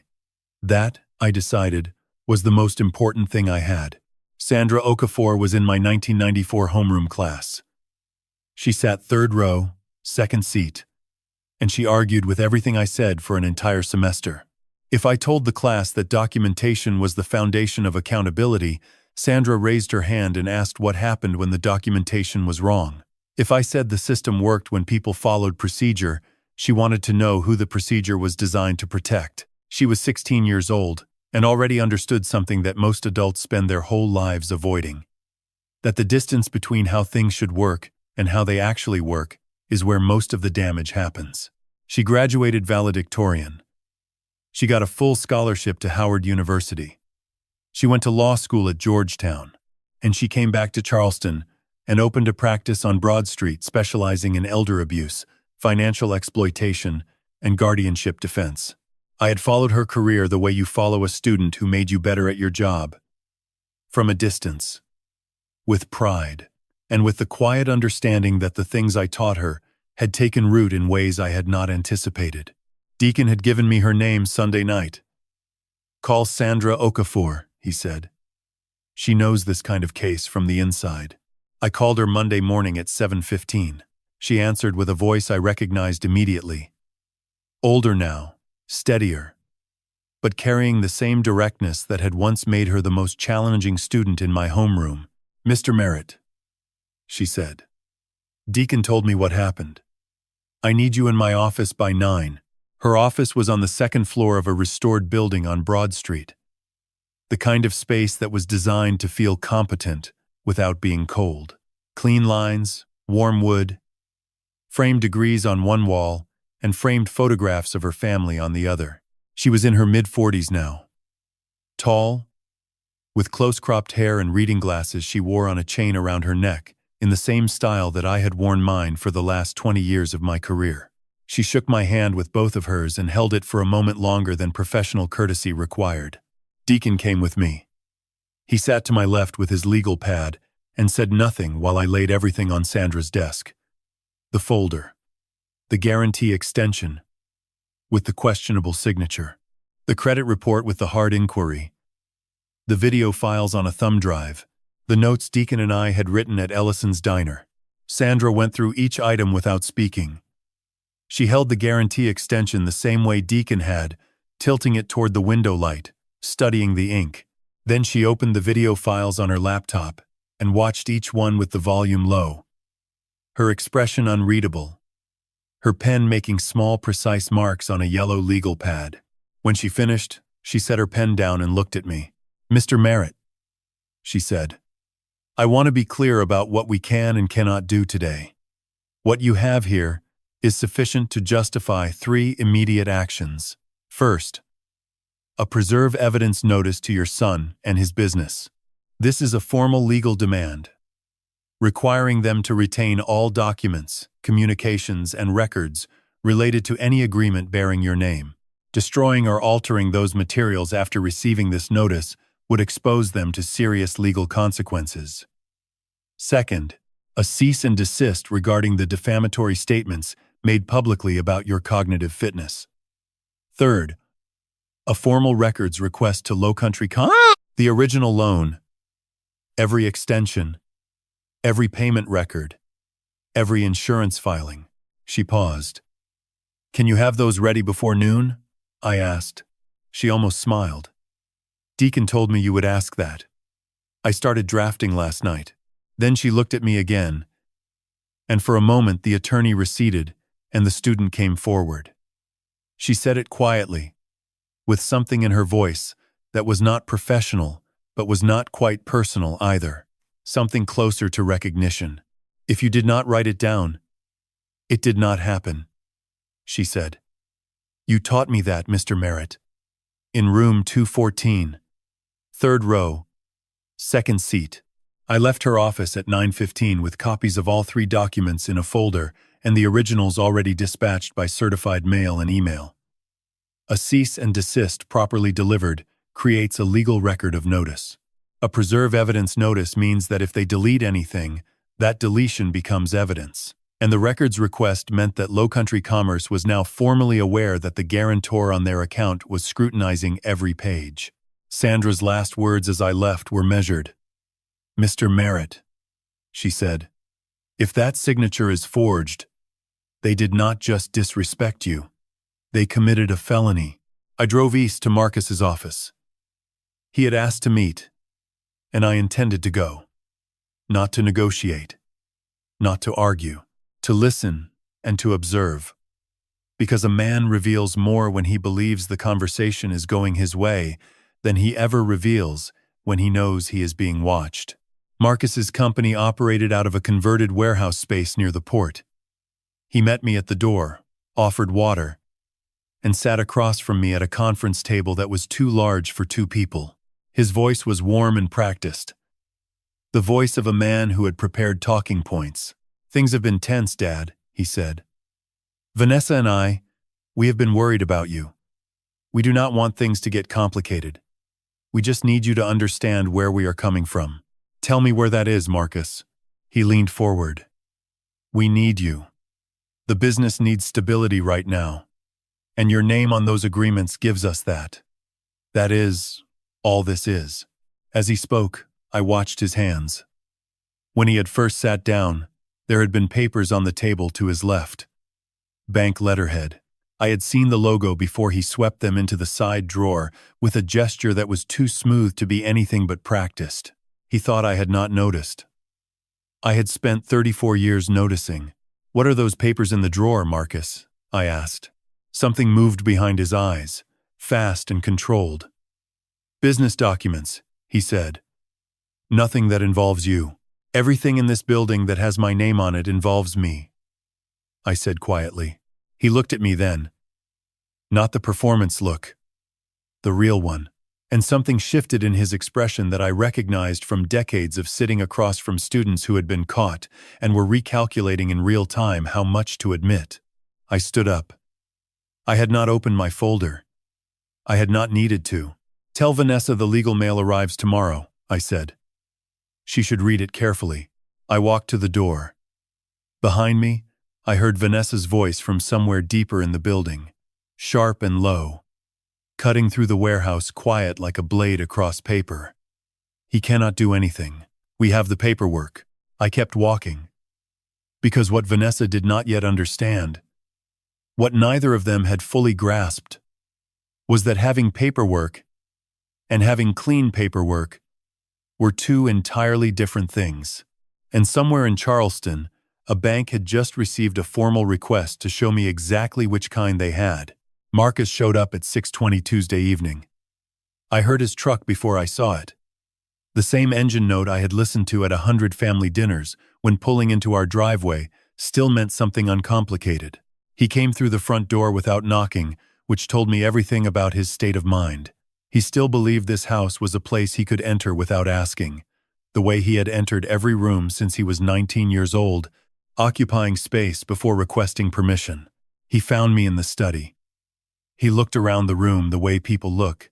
That, I decided, was the most important thing I had. Sandra Okafor was in my 1994 homeroom class. She sat 3rd row, 2nd seat, and she argued with everything I said for an entire semester. If I told the class that documentation was the foundation of accountability, Sandra raised her hand and asked what happened when the documentation was wrong. If I said the system worked when people followed procedure, she wanted to know who the procedure was designed to protect. She was 16 years old and already understood something that most adults spend their whole lives avoiding. That the distance between how things should work and how they actually work is where most of the damage happens. She graduated valedictorian. She got a full scholarship to Howard University. She went to law school at Georgetown, and she came back to Charleston and opened a practice on Broad Street specializing in elder abuse, financial exploitation, and guardianship defense. I had followed her career the way you follow a student who made you better at your job. From a distance. With pride, and with the quiet understanding that the things I taught her had taken root in ways I had not anticipated. Deacon had given me her name Sunday night. "Call Sandra Okafor," he said. "She knows this kind of case from the inside." I called her Monday morning at 7:15. She answered with a voice I recognized immediately. Older now, steadier, but carrying the same directness that had once made her the most challenging student in my homeroom. "Mr. Merritt," she said. "Deacon told me what happened. I need you in my office by 9. Her office was on the second floor of a restored building on Broad Street, the kind of space that was designed to feel competent without being cold. Clean lines, warm wood, framed degrees on one wall, and framed photographs of her family on the other. She was in her mid-40s now. Tall, with close-cropped hair and reading glasses she wore on a chain around her neck, in the same style that I had worn mine for the last 20 years of my career. She shook my hand with both of hers and held it for a moment longer than professional courtesy required. Deacon came with me. He sat to my left with his legal pad and said nothing while I laid everything on Sandra's desk. The folder, the guarantee extension, with the questionable signature, the credit report with the hard inquiry, the video files on a thumb drive, the notes Deacon and I had written at Ellison's diner. Sandra went through each item without speaking. She held the guarantee extension the same way Deacon had, tilting it toward the window light, studying the ink. Then she opened the video files on her laptop and watched each one with the volume low. Her expression unreadable, her pen making small, precise marks on a yellow legal pad. When she finished, she set her pen down and looked at me. "Mr. Merritt," she said, "I want to be clear about what we can and cannot do today. What you have here is sufficient to justify 3 immediate actions. First, a preserve evidence notice to your son and his business. This is a formal legal demand, requiring them to retain all documents, communications, and records related to any agreement bearing your name. Destroying or altering those materials after receiving this notice would expose them to serious legal consequences. Second, a cease and desist regarding the defamatory statements made publicly about your cognitive fitness. Third, a formal records request to Lowcountry the original loan, every extension, every payment record, every insurance filing." She paused. "Can you have those ready before noon?" I asked. She almost smiled. "Deacon told me you would ask that. I started drafting last night." Then she looked at me again, and for a moment the attorney receded and the student came forward. She said it quietly, with something in her voice that was not professional but was not quite personal either, something closer to recognition. "If you did not write it down, it did not happen," she said. "You taught me that, Mr. Merritt. In room 214, 3rd row, 2nd seat." I left her office at 9:15 with copies of all 3 documents in a folder and the originals already dispatched by certified mail and email. A cease and desist properly delivered creates a legal record of notice. A preserve evidence notice means that if they delete anything, that deletion becomes evidence. And the records request meant that Lowcountry Commerce was now formally aware that the guarantor on their account was scrutinizing every page. Sandra's last words as I left were measured. "Mr. Merritt," she said, "if that signature is forged, they did not just disrespect you. They committed a felony." I drove east to Marcus's office. He had asked to meet, and I intended to go. Not to negotiate, not to argue, to listen and to observe. Because a man reveals more when he believes the conversation is going his way than he ever reveals when he knows he is being watched. Marcus's company operated out of a converted warehouse space near the port. He met me at the door, offered water, and sat across from me at a conference table that was too large for 2 people. His voice was warm and practiced, the voice of a man who had prepared talking points. "Things have been tense, Dad," he said. "Vanessa and I, we have been worried about you. We do not want things to get complicated. We just need you to understand where we are coming from." "Tell me where that is, Marcus." He leaned forward. "We need you. The business needs stability right now, and your name on those agreements gives us that. That is all this is." As he spoke, I watched his hands. When he had first sat down, there had been papers on the table to his left. Bank letterhead. I had seen the logo before he swept them into the side drawer with a gesture that was too smooth to be anything but practiced. He thought I had not noticed. I had spent 34 years noticing. "What are those papers in the drawer, Marcus?" I asked. Something moved behind his eyes, fast and controlled. "Business documents," he said. "Nothing that involves you. Everything in this building that has my name on it involves me," I said quietly. He looked at me then. Not the performance look, the real one. And something shifted in his expression that I recognized from decades of sitting across from students who had been caught and were recalculating in real time how much to admit. I stood up. I had not opened my folder. I had not needed to. "Tell Vanessa the legal mail arrives tomorrow," I said. "She should read it carefully." I walked to the door. Behind me, I heard Vanessa's voice from somewhere deeper in the building, sharp and low, cutting through the warehouse quiet like a blade across paper. "He cannot do anything. We have the paperwork." I kept walking. Because what Vanessa did not yet understand, what neither of them had fully grasped, was that having paperwork and having clean paperwork were two entirely different things. And somewhere in Charleston, a bank had just received a formal request to show me exactly which kind they had. Marcus showed up at 6:20 Tuesday evening. I heard his truck before I saw it. The same engine note I had listened to at 100 family dinners when pulling into our driveway still meant something uncomplicated. He came through the front door without knocking, which told me everything about his state of mind. He still believed this house was a place he could enter without asking, the way he had entered every room since he was 19 years old, occupying space before requesting permission. He found me in the study. He looked around the room the way people look,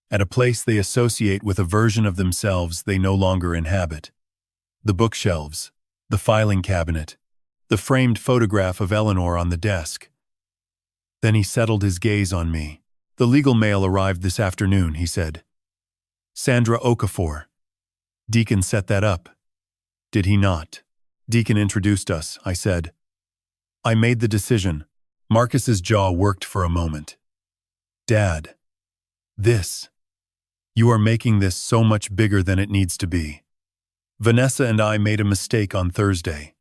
at a place they associate with a version of themselves they no longer inhabit. The bookshelves, the filing cabinet, the framed photograph of Eleanor on the desk. Then he settled his gaze on me. "The legal mail arrived this afternoon," he said. "Sandra Okafor. Deacon set that up." "Did he not?" "Deacon introduced us," I said. "I made the decision." Marcus's jaw worked for a moment. "Dad, you are making this so much bigger than it needs to be. Vanessa and I made a mistake on Thursday.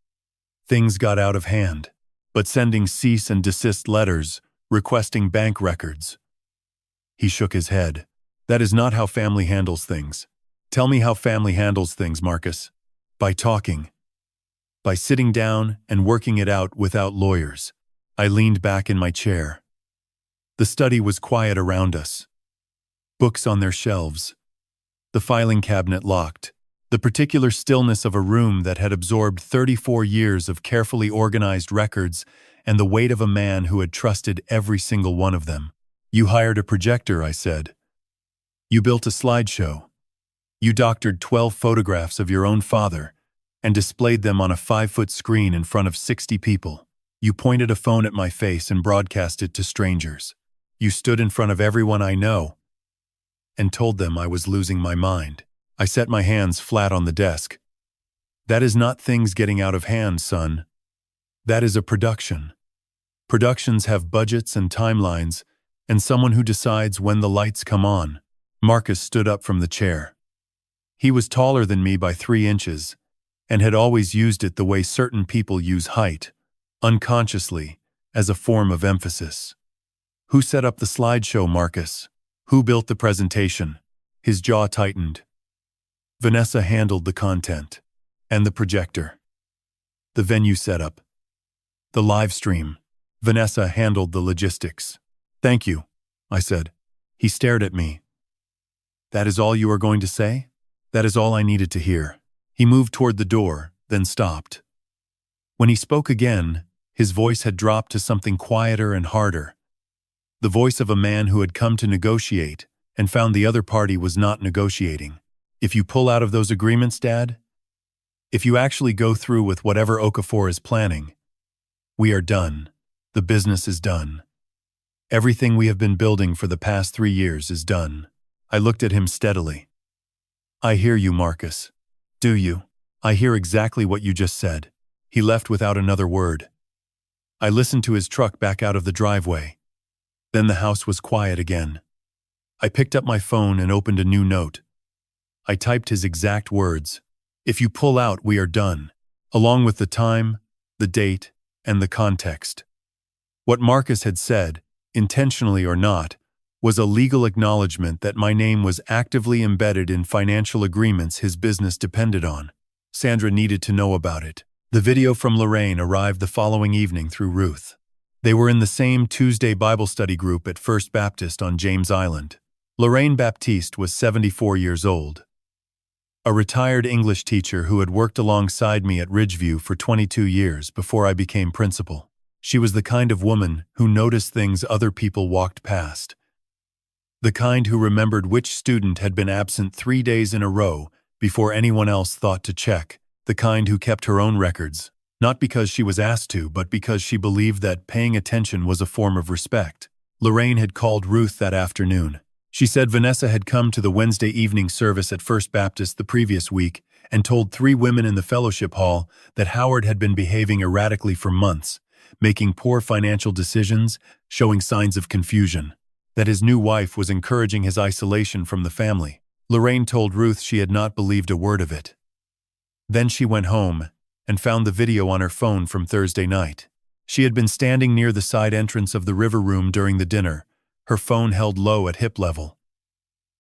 Things got out of hand, but sending cease and desist letters, requesting bank records." He shook his head. "That is not how family handles things." "Tell me how family handles things, Marcus." "By talking. By sitting down and working it out without lawyers." I leaned back in my chair. The study was quiet around us. Books on their shelves. The filing cabinet locked. The particular stillness of a room that had absorbed 34 years of carefully organized records and the weight of a man who had trusted every single one of them. "You hired a projector," I said. "You built a slideshow. You doctored 12 photographs of your own father and displayed them on a 5-foot screen in front of 60 people. You pointed a phone at my face and broadcast it to strangers. You stood in front of everyone I know and told them I was losing my mind." I set my hands flat on the desk. "That is not things getting out of hand, son. That is a production. Productions have budgets and timelines, and someone who decides when the lights come on." Marcus stood up from the chair. He was taller than me by 3 inches, and had always used it the way certain people use height, unconsciously, as a form of emphasis. "Who set up the slideshow, Marcus? Who built the presentation?" His jaw tightened. "Vanessa handled the content. And the projector. The venue setup. The live stream. Vanessa handled the logistics." "Thank you," I said. He stared at me. "That is all you are going to say?" "That is all I needed to hear." He moved toward the door, then stopped. When he spoke again, his voice had dropped to something quieter and harder. The voice of a man who had come to negotiate and found the other party was not negotiating. "If you pull out of those agreements, Dad, if you actually go through with whatever Okafor is planning, we are done. The business is done. Everything we have been building for the past 3 years is done." I looked at him steadily. "I hear you, Marcus." "Do you?" "I hear exactly what you just said." He left without another word. I listened to his truck back out of the driveway. Then the house was quiet again. I picked up my phone and opened a new note. I typed his exact words. "If you pull out, we are done," along with the time, the date, and the context. What Marcus had said, intentionally or not, was a legal acknowledgement that my name was actively embedded in financial agreements his business depended on. Sandra needed to know about it. The video from Lorraine arrived the following evening through Ruth. They were in the same Tuesday Bible study group at First Baptist on James Island. Lorraine Baptiste was 74 years old. A retired English teacher who had worked alongside me at Ridgeview for 22 years before I became principal. She was the kind of woman who noticed things other people walked past. The kind who remembered which student had been absent 3 days in a row before anyone else thought to check. The kind who kept her own records, not because she was asked to, but because she believed that paying attention was a form of respect. Lorraine had called Ruth that afternoon. She said Vanessa had come to the Wednesday evening service at First Baptist the previous week and told 3 women in the fellowship hall that Howard had been behaving erratically for months, making poor financial decisions, showing signs of confusion, that his new wife was encouraging his isolation from the family. Lorraine told Ruth she had not believed a word of it. Then she went home and found the video on her phone from Thursday night. She had been standing near the side entrance of the river room during the dinner, her phone held low at hip level.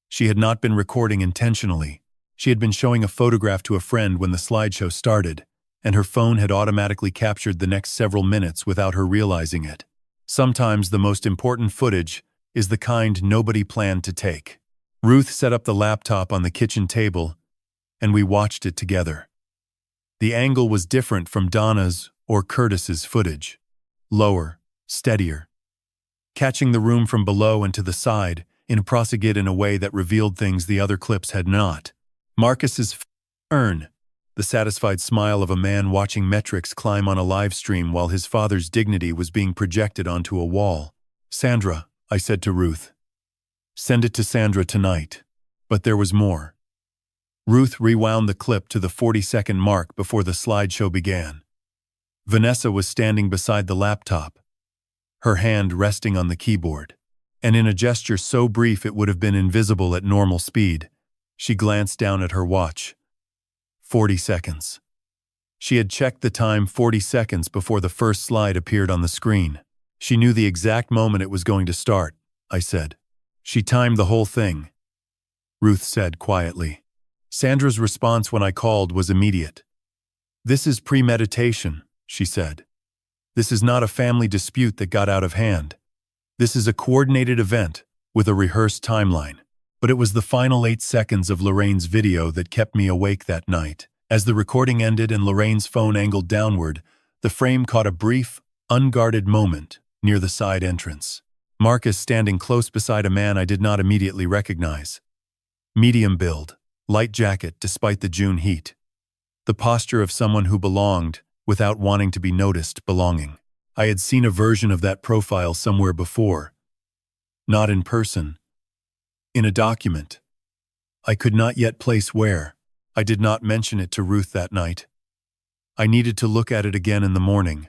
She had not been recording intentionally. She had been showing a photograph to a friend when the slideshow started, and her phone had automatically captured the next several minutes without her realizing it. Sometimes the most important footage is the kind nobody planned to take. Ruth set up the laptop on the kitchen table, and we watched it together. The angle was different from Donna's or Curtis's footage. Lower, steadier. Catching the room from below and to the side, in prosegit in a way that revealed things the other clips had not. Marcus's earn, the satisfied smile of a man watching metrics climb on a live stream while his father's dignity was being projected onto a wall. Sandra, I said to Ruth. Send it to Sandra tonight. But there was more. Ruth rewound the clip to the 40-second mark before the slideshow began. Vanessa was standing beside the laptop, her hand resting on the keyboard, and in a gesture so brief it would have been invisible at normal speed, she glanced down at her watch. 40 seconds. She had checked the time 40 seconds before the first slide appeared on the screen. She knew the exact moment it was going to start, I said. She timed the whole thing, Ruth said quietly. Sandra's response when I called was immediate. This is premeditation, she said. This is not a family dispute that got out of hand. This is a coordinated event with a rehearsed timeline. But it was the final 8 seconds of Lorraine's video that kept me awake that night. As the recording ended and Lorraine's phone angled downward, the frame caught a brief, unguarded moment near the side entrance. Marcus standing close beside a man I did not immediately recognize. Medium build, light jacket despite the June heat. The posture of someone who belonged, without wanting to be noticed, belonging. I had seen a version of that profile somewhere before. Not in person. In a document. I could not yet place where. I did not mention it to Ruth that night. I needed to look at it again in the morning,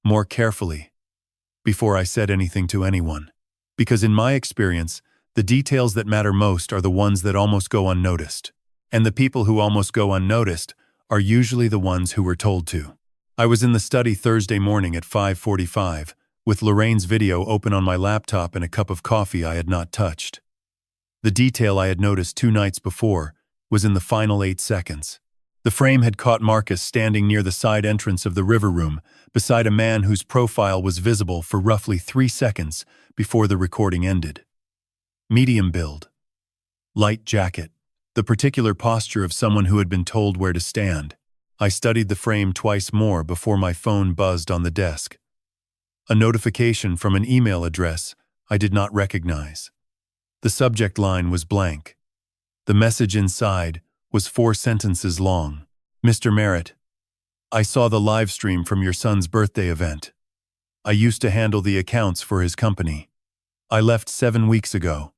more carefully, before I said anything to anyone. Because in my experience, the details that matter most are the ones that almost go unnoticed. And the people who almost go unnoticed are usually the ones who were told to. I was in the study Thursday morning at 5:45, with Lorraine's video open on my laptop and a cup of coffee I had not touched. The detail I had noticed 2 nights before was in the final 8 seconds. The frame had caught Marcus standing near the side entrance of the river room, beside a man whose profile was visible for roughly 3 seconds before the recording ended. Medium build. Light jacket. The particular posture of someone who had been told where to stand. I studied the frame twice more before my phone buzzed on the desk. A notification from an email address I did not recognize. The subject line was blank. The message inside was 4 sentences long. Mr. Merritt, I saw the live stream from your son's birthday event. I used to handle the accounts for his company. I left 7 weeks ago.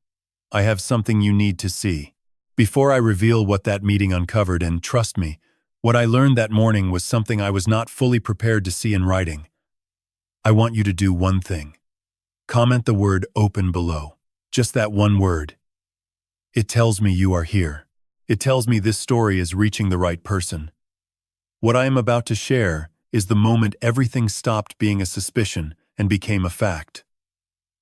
I have something you need to see. Before I reveal what that meeting uncovered, and trust me, what I learned that morning was something I was not fully prepared to see in writing. I want you to do one thing. Comment the word open below. Just that one word. It tells me you are here. It tells me this story is reaching the right person. What I am about to share is the moment everything stopped being a suspicion and became a fact.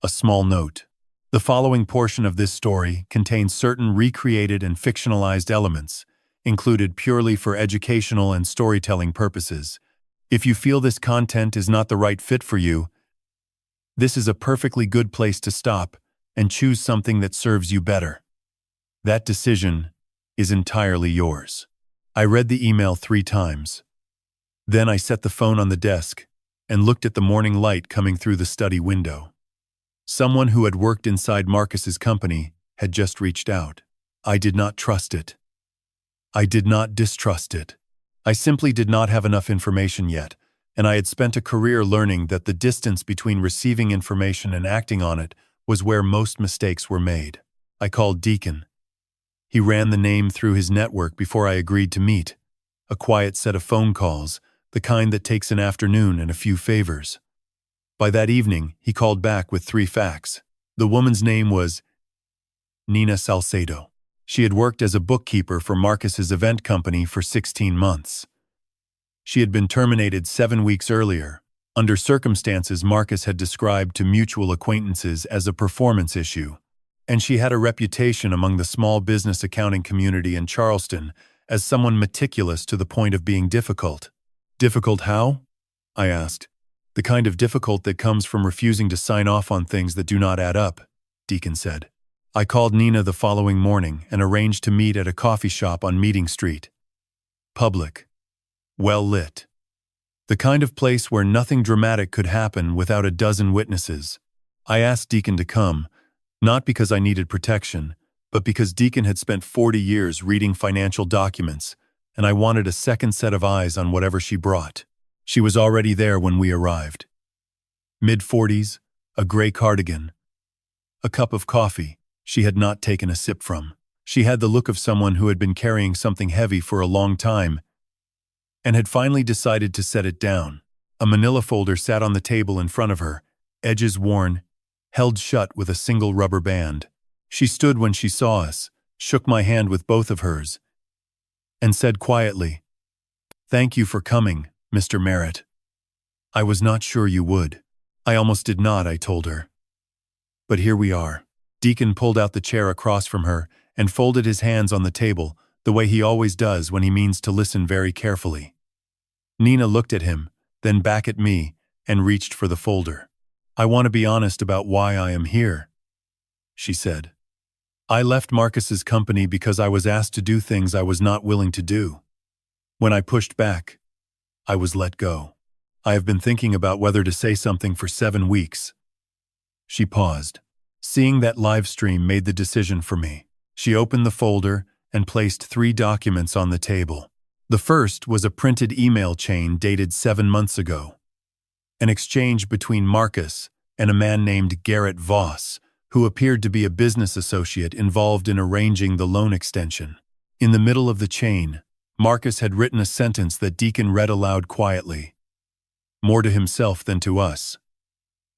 A small note. The following portion of this story contains certain recreated and fictionalized elements, included purely for educational and storytelling purposes. If you feel this content is not the right fit for you, this is a perfectly good place to stop and choose something that serves you better. That decision is entirely yours. I read the email 3 times. Then I set the phone on the desk and looked at the morning light coming through the study window. Someone who had worked inside Marcus's company had just reached out. I did not trust it. I did not distrust it. I simply did not have enough information yet, and I had spent a career learning that the distance between receiving information and acting on it was where most mistakes were made. I called Deacon. He ran the name through his network before I agreed to meet. A quiet set of phone calls, the kind that takes an afternoon and a few favors. By that evening, he called back with 3 facts. The woman's name was Nina Salcedo. She had worked as a bookkeeper for Marcus's event company for 16 months. She had been terminated 7 weeks earlier, under circumstances Marcus had described to mutual acquaintances as a performance issue, and she had a reputation among the small business accounting community in Charleston as someone meticulous to the point of being difficult. Difficult how? I asked. The kind of difficult that comes from refusing to sign off on things that do not add up, Deacon said. I called Nina the following morning and arranged to meet at a coffee shop on Meeting Street. Public. Well lit. The kind of place where nothing dramatic could happen without a dozen witnesses. I asked Deacon to come, not because I needed protection, but because Deacon had spent 40 years reading financial documents, and I wanted a second set of eyes on whatever she brought. She was already there when we arrived. Mid-40s, a gray cardigan, a cup of coffee she had not taken a sip from. She had the look of someone who had been carrying something heavy for a long time and had finally decided to set it down. A manila folder sat on the table in front of her, edges worn, held shut with a single rubber band. She stood when she saw us, shook my hand with both of hers, and said quietly, "Thank you for coming, Mr. Merritt. I was not sure you would. I almost did not," I told her. But here we are. Deacon pulled out the chair across from her and folded his hands on the table, the way he always does when he means to listen very carefully. Nina looked at him, then back at me, and reached for the folder. "I want to be honest about why I am here," she said. "I left Marcus's company because I was asked to do things I was not willing to do. When I pushed back, I was let go. I have been thinking about whether to say something for 7 weeks." She paused. Seeing that live stream made the decision for me. She opened the folder and placed 3 documents on the table. The first was a printed email chain dated 7 months ago. An exchange between Marcus and a man named Garrett Voss, who appeared to be a business associate involved in arranging the loan extension. In the middle of the chain, Marcus had written a sentence that Deacon read aloud quietly. More to himself than to us.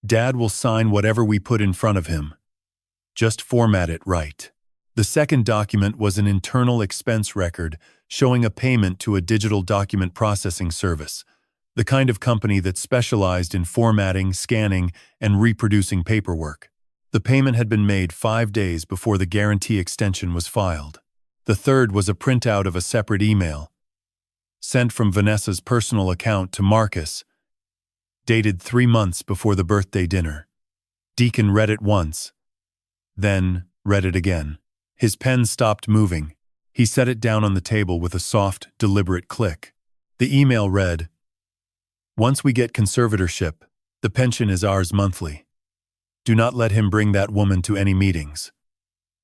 "Dad will sign whatever we put in front of him. Just format it right." The second document was an internal expense record showing a payment to a digital document processing service, the kind of company that specialized in formatting, scanning, and reproducing paperwork. The payment had been made 5 days before the guarantee extension was filed. The third was a printout of a separate email, sent from Vanessa's personal account to Marcus, dated 3 months before the birthday dinner. Deacon read it once, then read it again. His pen stopped moving. He set it down on the table with a soft, deliberate click. The email read, "Once we get conservatorship, the pension is ours monthly. Do not let him bring that woman to any meetings.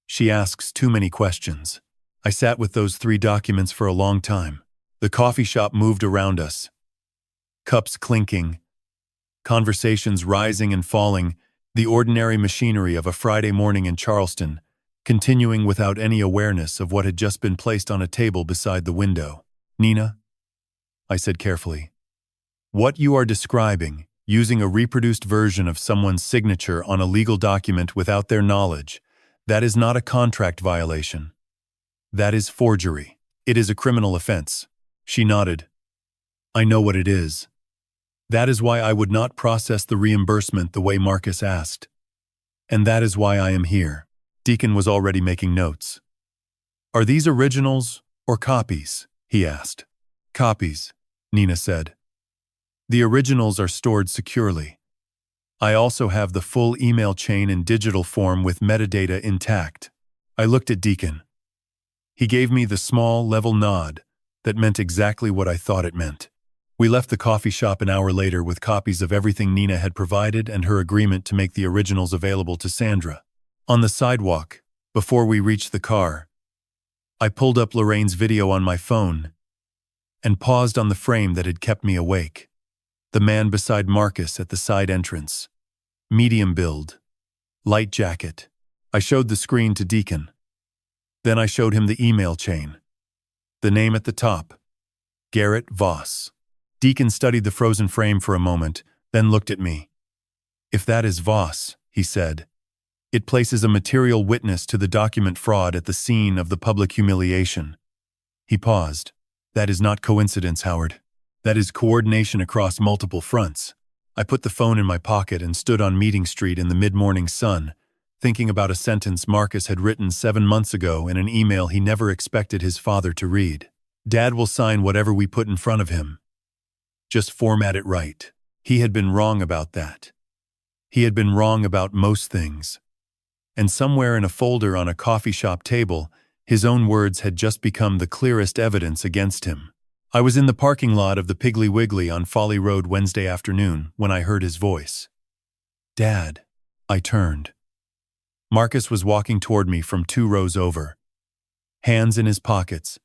She asks too many questions." I sat with those 3 documents for a long time. The coffee shop moved around us. Cups clinking, conversations rising and falling, the ordinary machinery of a Friday morning in Charleston, continuing without any awareness of what had just been placed on a table beside the window. "Nina," I said carefully, "what you are describing, using a reproduced version of someone's signature on a legal document without their knowledge, that is not a contract violation. That is forgery. It is a criminal offense." She nodded. "I know what it is. That is why I would not process the reimbursement the way Marcus asked. And that is why I am here. Deacon was already making notes. Are these originals or copies? He asked. Copies, Nina said. The originals are stored securely. I also have the full email chain in digital form with metadata intact. I looked at Deacon. He gave me the small, level nod that meant exactly what I thought it meant. We left the coffee shop an hour later with copies of everything Nina had provided and her agreement to make the originals available to Sandra. On the sidewalk, before we reached the car, I pulled up Lorraine's video on my phone and paused on the frame that had kept me awake. The man beside Marcus at the side entrance. Medium build. Light jacket. I showed the screen to Deacon. Then I showed him the email chain. The name at the top. Garrett Voss. Deacon studied the frozen frame for a moment, then looked at me. If that is Voss, he said, it places a material witness to the document fraud at the scene of the public humiliation. He paused. That is not coincidence, Howard. That is coordination across multiple fronts. I put the phone in my pocket and stood on Meeting Street in the mid-morning sun, thinking about a sentence Marcus had written 7 months ago in an email he never expected his father to read. Dad will sign whatever we put in front of him. Just format it right. He had been wrong about that. He had been wrong about most things. And somewhere in a folder on a coffee shop table, his own words had just become the clearest evidence against him. I was in the parking lot of the Piggly Wiggly on Folly Road Wednesday afternoon when I heard his voice. Dad. I turned. Marcus was walking toward me from 2 rows over. Hands in his pockets,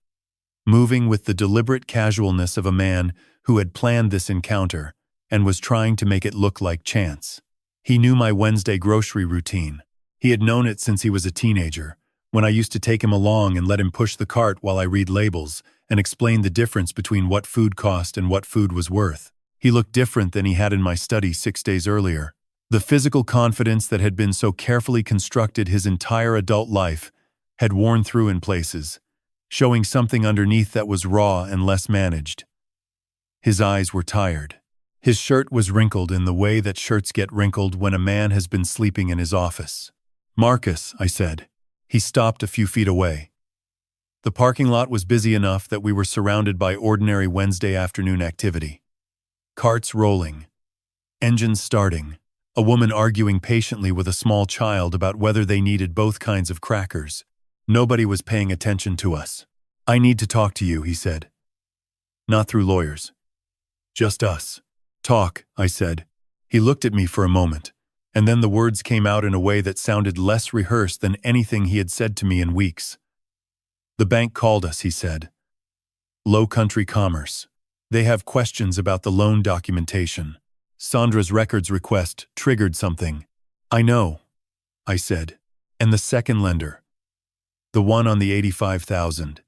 moving with the deliberate casualness of a man who had planned this encounter and was trying to make it look like chance. He knew my Wednesday grocery routine. He had known it since he was a teenager, when I used to take him along and let him push the cart while I read labels and explain the difference between what food cost and what food was worth. He looked different than he had in my study 6 days earlier. The physical confidence that had been so carefully constructed his entire adult life had worn through in places, showing something underneath that was raw and less managed. His eyes were tired. His shirt was wrinkled in the way that shirts get wrinkled when a man has been sleeping in his office. Marcus, I said. He stopped a few feet away. The parking lot was busy enough that we were surrounded by ordinary Wednesday afternoon activity. Carts rolling. Engines starting. A woman arguing patiently with a small child about whether they needed both kinds of crackers. Nobody was paying attention to us. I need to talk to you, he said. Not through lawyers. Just us. Talk, I said. He looked at me for a moment, and then the words came out in a way that sounded less rehearsed than anything he had said to me in weeks. The bank called us, he said. Low Country Commerce. They have questions about the loan documentation. Sandra's records request triggered something. I know, I said. And the second lender. The one on the $85,000.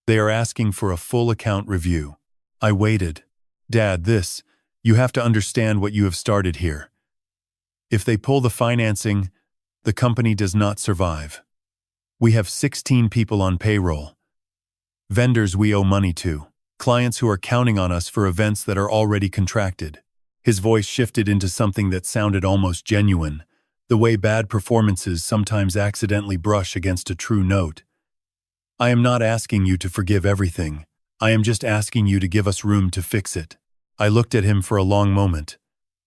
They are asking for a full account review. I waited. Dad, you have to understand what you have started here. If they pull the financing, the company does not survive. We have 16 people on payroll. Vendors we owe money to. Clients who are counting on us for events that are already contracted. His voice shifted into something that sounded almost genuine, the way bad performances sometimes accidentally brush against a true note. I am not asking you to forgive everything. I am just asking you to give us room to fix it. I looked at him for a long moment.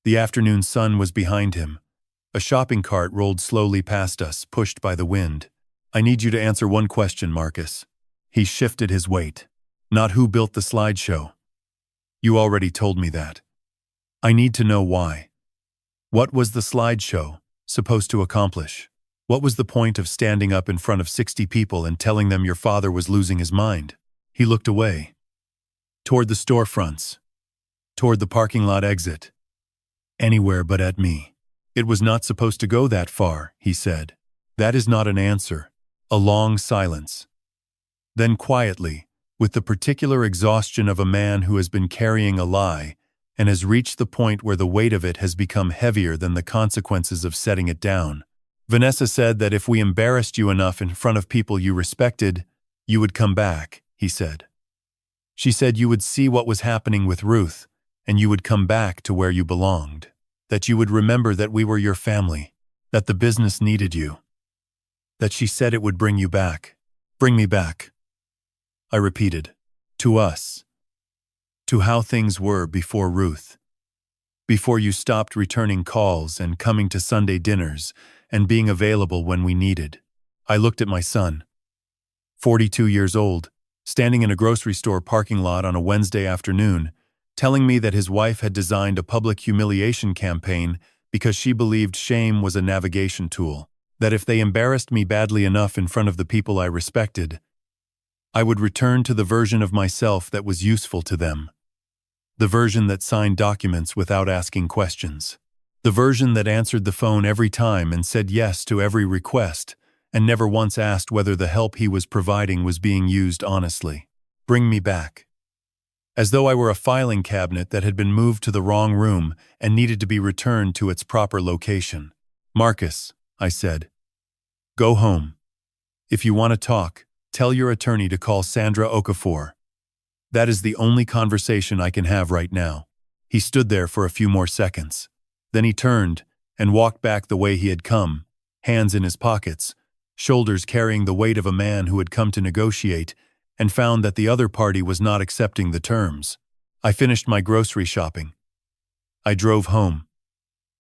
The afternoon sun was behind him. A shopping cart rolled slowly past us, pushed by the wind. I need you to answer one question, Marcus. He shifted his weight. Not who built the slideshow. You already told me that. I need to know why. What was the slideshow supposed to accomplish? What was the point of standing up in front of 60 people and telling them your father was losing his mind? He looked away. Toward the storefronts. Toward the parking lot exit. Anywhere but at me. It was not supposed to go that far, he said. That is not an answer. A long silence. Then quietly, with the particular exhaustion of a man who has been carrying a lie and has reached the point where the weight of it has become heavier than the consequences of setting it down. Vanessa said that if we embarrassed you enough in front of people you respected, you would come back, he said. She said you would see what was happening with Ruth, and you would come back to where you belonged. That you would remember that we were your family. That the business needed you. That she said it would bring you back. Bring me back. I repeated. To us. To how things were before Ruth. Before you stopped returning calls and coming to Sunday dinners and being available when we needed. I looked at my son, 42 years old, standing in a grocery store parking lot on a Wednesday afternoon, telling me that his wife had designed a public humiliation campaign because she believed shame was a navigation tool, that if they embarrassed me badly enough in front of the people I respected, I would return to the version of myself that was useful to them. The version that signed documents without asking questions. The version that answered the phone every time and said yes to every request, and never once asked whether the help he was providing was being used honestly. Bring me back. As though I were a filing cabinet that had been moved to the wrong room and needed to be returned to its proper location. Marcus, I said. Go home. If you want to talk, tell your attorney to call Sandra Okafor. That is the only conversation I can have right now. He stood there for a few more seconds. Then he turned and walked back the way he had come, hands in his pockets, shoulders carrying the weight of a man who had come to negotiate and found that the other party was not accepting the terms. I finished my grocery shopping. I drove home.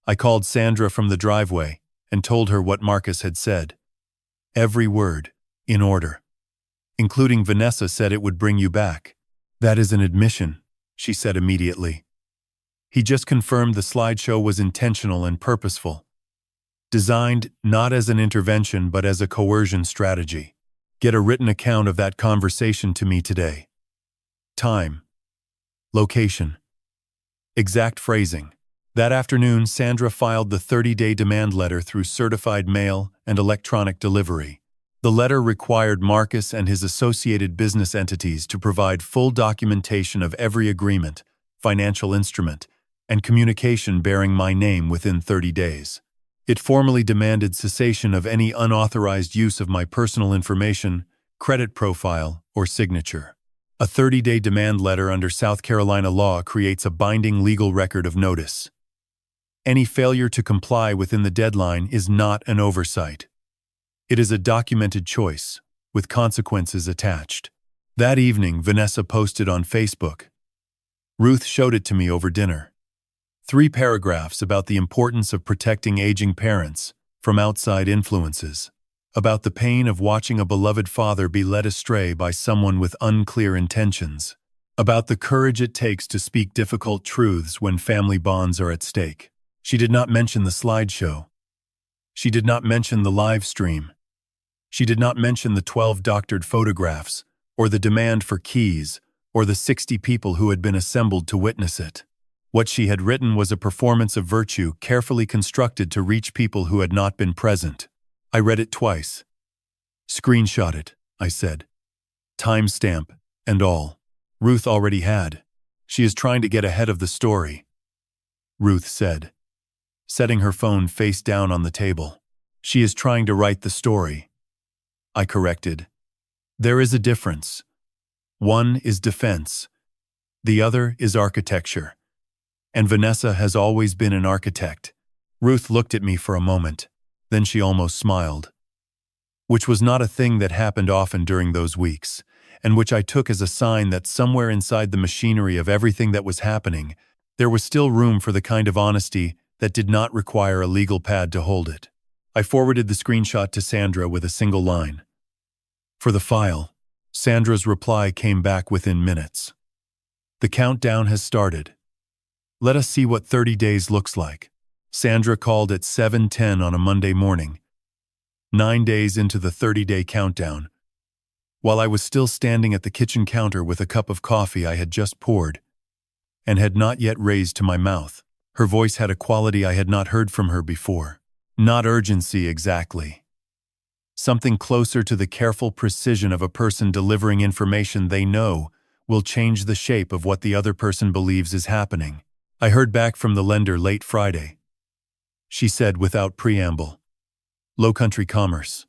I called Sandra from the driveway and told her what Marcus had said. Every word, in order. Including Vanessa said it would bring you back. That is an admission, she said immediately. He just confirmed the slideshow was intentional and purposeful. Designed not as an intervention but as a coercion strategy. Get a written account of that conversation to me today. Time. Location. Exact phrasing. That afternoon, Sandra filed the 30-day demand letter through certified mail and electronic delivery. The letter required Marcus and his associated business entities to provide full documentation of every agreement, financial instrument, and communication bearing my name within 30 days. It formally demanded cessation of any unauthorized use of my personal information, credit profile, or signature. A 30-day demand letter under South Carolina law creates a binding legal record of notice. Any failure to comply within the deadline is not an oversight. It is a documented choice, with consequences attached. That evening, Vanessa posted on Facebook. Ruth showed it to me over dinner. 3 paragraphs about the importance of protecting aging parents from outside influences, about the pain of watching a beloved father be led astray by someone with unclear intentions, about the courage it takes to speak difficult truths when family bonds are at stake. She did not mention the slideshow. She did not mention the live stream. She did not mention the 12 doctored photographs, or the demand for keys, or the 60 people who had been assembled to witness it. What she had written was a performance of virtue carefully constructed to reach people who had not been present. I read it twice. Screenshot it, I said. Timestamp, and all. Ruth already had. She is trying to get ahead of the story. Ruth said, setting her phone face down on the table. She is trying to write the story. I corrected. There is a difference. One is defense. The other is architecture. And Vanessa has always been an architect. Ruth looked at me for a moment. Then she almost smiled. Which was not a thing that happened often during those weeks, and which I took as a sign that somewhere inside the machinery of everything that was happening, there was still room for the kind of honesty that did not require a legal pad to hold it. I forwarded the screenshot to Sandra with a single line. For the file, Sandra's reply came back within minutes. The countdown has started. Let us see what 30 days looks like. Sandra called at 7:10 on a Monday morning, 9 days into the 30-day countdown. While I was still standing at the kitchen counter with a cup of coffee I had just poured and had not yet raised to my mouth, her voice had a quality I had not heard from her before. Not urgency exactly. Something closer to the careful precision of a person delivering information they know will change the shape of what the other person believes is happening. I heard back from the lender late Friday. She said without preamble. Lowcountry Commerce.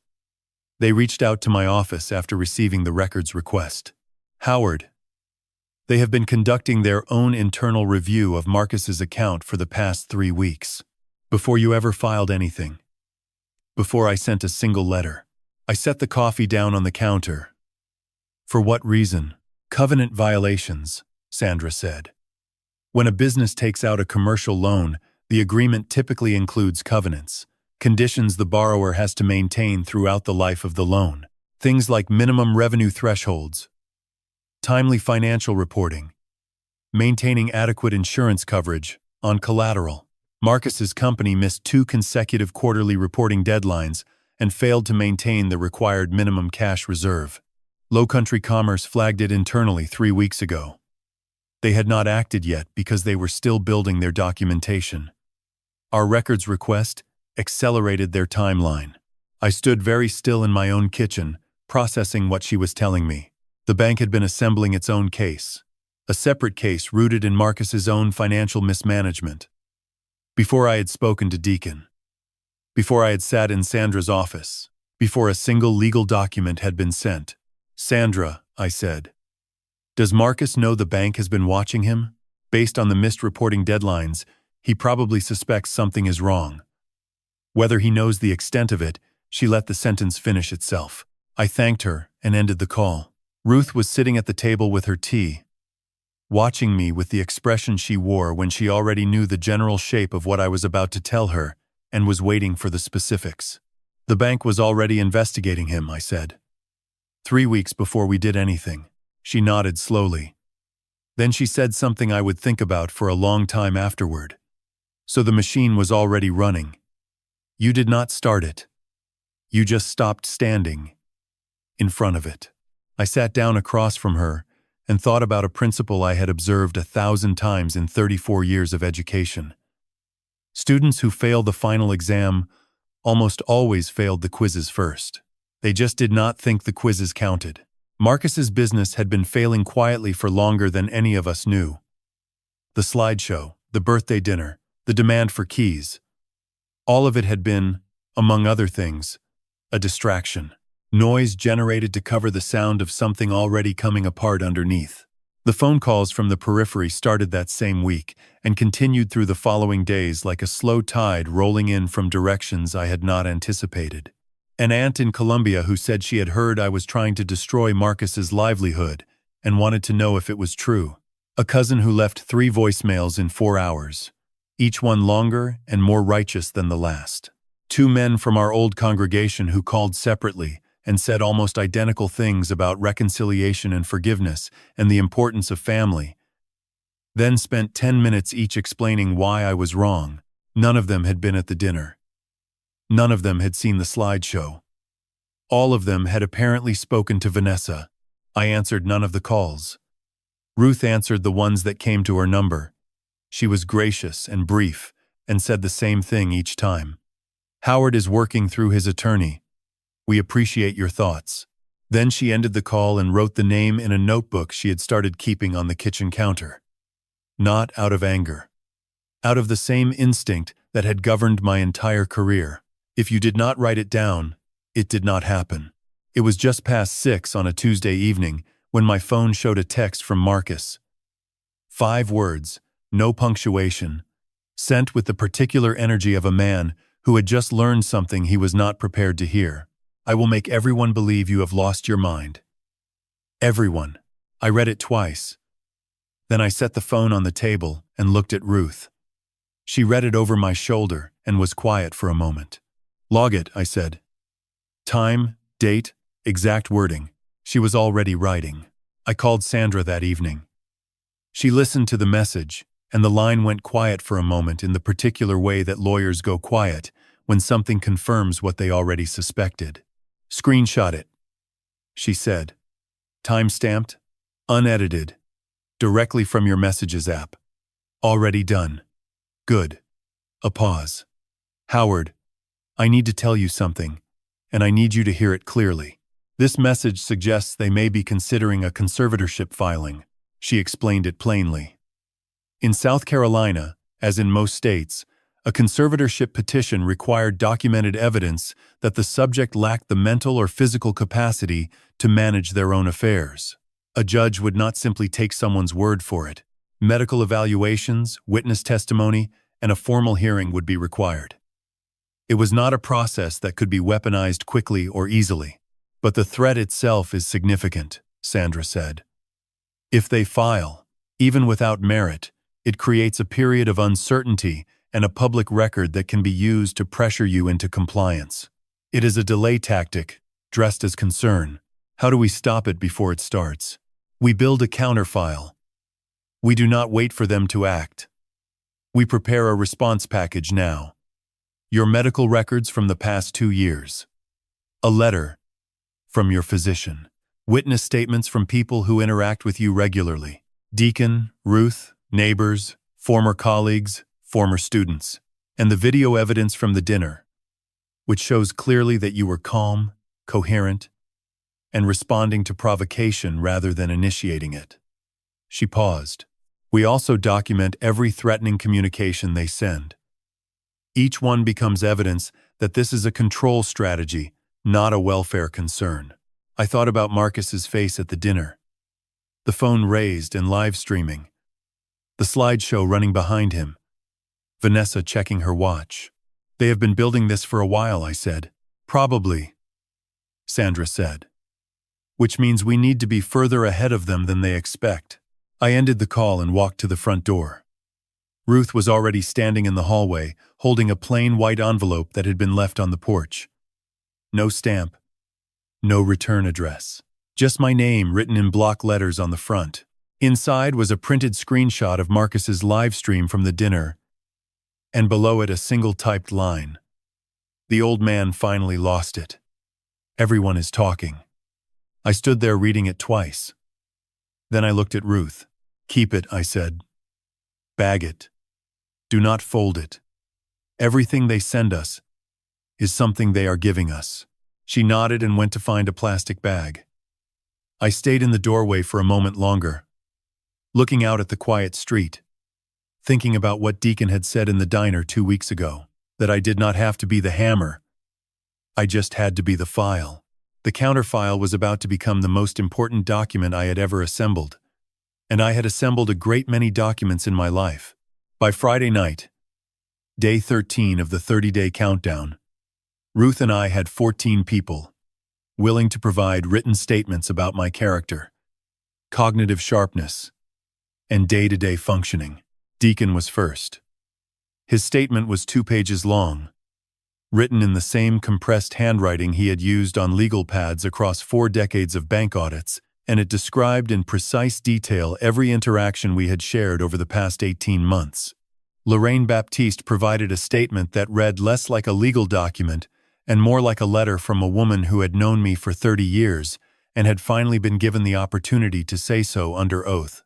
They reached out to my office after receiving the records request. Howard. They have been conducting their own internal review of Marcus's account for the past 3 weeks. Before you ever filed anything. before I sent a single letter. I set the coffee down on the counter. For what reason? Covenant violations, Sandra said. When a business takes out a commercial loan, the agreement typically includes covenants, conditions the borrower has to maintain throughout the life of the loan. Things like minimum revenue thresholds, timely financial reporting, maintaining adequate insurance coverage on collateral. Marcus's company missed 2 consecutive quarterly reporting deadlines and failed to maintain the required minimum cash reserve. Lowcountry Commerce flagged it internally 3 weeks ago. They had not acted yet because they were still building their documentation. Our records request accelerated their timeline. I stood very still in my own kitchen, processing what she was telling me. The bank had been assembling its own case, a separate case rooted in Marcus's own financial mismanagement. Before I had spoken to Deacon, before I had sat in Sandra's office, before a single legal document had been sent. Sandra, I said, does Marcus know the bank has been watching him? Based on the missed reporting deadlines, he probably suspects something is wrong. Whether he knows the extent of it, she let the sentence finish itself. I thanked her and ended the call. Ruth was sitting at the table with her tea, watching me with the expression she wore when she already knew the general shape of what I was about to tell her and was waiting for the specifics. The bank was already investigating him, I said. 3 weeks before we did anything. She nodded slowly. Then she said something I would think about for a long time afterward. So the machine was already running. You did not start it. You just stopped standing in front of it. I sat down across from her and thought about a principle I had observed 1,000 times in 34 years of education. Students who fail the final exam almost always failed the quizzes first. They just did not think the quizzes counted. Marcus's business had been failing quietly for longer than any of us knew. The slideshow, the birthday dinner, the demand for keys. All of it had been, among other things, a distraction. Noise generated to cover the sound of something already coming apart underneath. The phone calls from the periphery started that same week and continued through the following days like a slow tide rolling in from directions I had not anticipated. An aunt in Colombia who said she had heard I was trying to destroy Marcus's livelihood and wanted to know if it was true. A cousin who left 3 voicemails in 4 hours, each one longer and more righteous than the last. 2 men from our old congregation who called separately and said almost identical things about reconciliation and forgiveness and the importance of family, then spent 10 minutes each explaining why I was wrong. None of them had been at the dinner. None of them had seen the slideshow. All of them had apparently spoken to Vanessa. I answered none of the calls. Ruth answered the ones that came to her number. She was gracious and brief and said the same thing each time. Howard is working through his attorney. We appreciate your thoughts. Then she ended the call and wrote the name in a notebook she had started keeping on the kitchen counter. Not out of anger. Out of the same instinct that had governed my entire career. If you did not write it down, it did not happen. It was just past 6 on a Tuesday evening when my phone showed a text from Marcus. 5 words, no punctuation, sent with the particular energy of a man who had just learned something he was not prepared to hear. I will make everyone believe you have lost your mind. Everyone. I read it twice. Then I set the phone on the table and looked at Ruth. She read it over my shoulder and was quiet for a moment. Log it, I said. Time, date, exact wording. She was already writing. I called Sandra that evening. She listened to the message, and the line went quiet for a moment in the particular way that lawyers go quiet when something confirms what they already suspected. Screenshot it, she said. Time-stamped, unedited, directly from your Messages app. Already done. Good. A pause. Howard, I need to tell you something, and I need you to hear it clearly. This message suggests they may be considering a conservatorship filing. She explained it plainly. In South Carolina, as in most states, a conservatorship petition required documented evidence that the subject lacked the mental or physical capacity to manage their own affairs. A judge would not simply take someone's word for it. Medical evaluations, witness testimony, and a formal hearing would be required. It was not a process that could be weaponized quickly or easily. But the threat itself is significant, Sandra said. If they file, even without merit, it creates a period of uncertainty and a public record that can be used to pressure you into compliance. It is a delay tactic, dressed as concern. How do we stop it before it starts? We build a counterfile. We do not wait for them to act. We prepare a response package now. Your medical records from the past 2 years. A letter from your physician. Witness statements from people who interact with you regularly. Deacon, Ruth, neighbors, former colleagues, former students. And the video evidence from the dinner, which shows clearly that you were calm, coherent, and responding to provocation rather than initiating it. She paused. We also document every threatening communication they send. Each one becomes evidence that this is a control strategy, not a welfare concern. I thought about Marcus's face at the dinner. The phone raised and live streaming. The slideshow running behind him. Vanessa checking her watch. They have been building this for a while, I said. Probably, Sandra said. Which means we need to be further ahead of them than they expect. I ended the call and walked to the front door. Ruth was already standing in the hallway, holding a plain white envelope that had been left on the porch. No stamp. No return address. Just my name written in block letters on the front. Inside was a printed screenshot of Marcus's live stream from the dinner, and below it a single typed line. The old man finally lost it. Everyone is talking. I stood there reading it twice. Then I looked at Ruth. Keep it, I said. Bag it. Do not fold it. Everything they send us is something they are giving us. She nodded and went to find a plastic bag. I stayed in the doorway for a moment longer, looking out at the quiet street, thinking about what Deacon had said in the diner 2 weeks ago, that I did not have to be the hammer. I just had to be the file. The counterfile was about to become the most important document I had ever assembled, and I had assembled a great many documents in my life. By Friday night, day 13 of the 30-day countdown, Ruth and I had 14 people, willing to provide written statements about my character, cognitive sharpness, and day-to-day functioning. Deacon was first. His statement was 2 pages long, written in the same compressed handwriting he had used on legal pads across 4 decades of bank audits, and it described in precise detail every interaction we had shared over the past 18 months. Lorraine Baptiste provided a statement that read less like a legal document and more like a letter from a woman who had known me for 30 years and had finally been given the opportunity to say so under oath.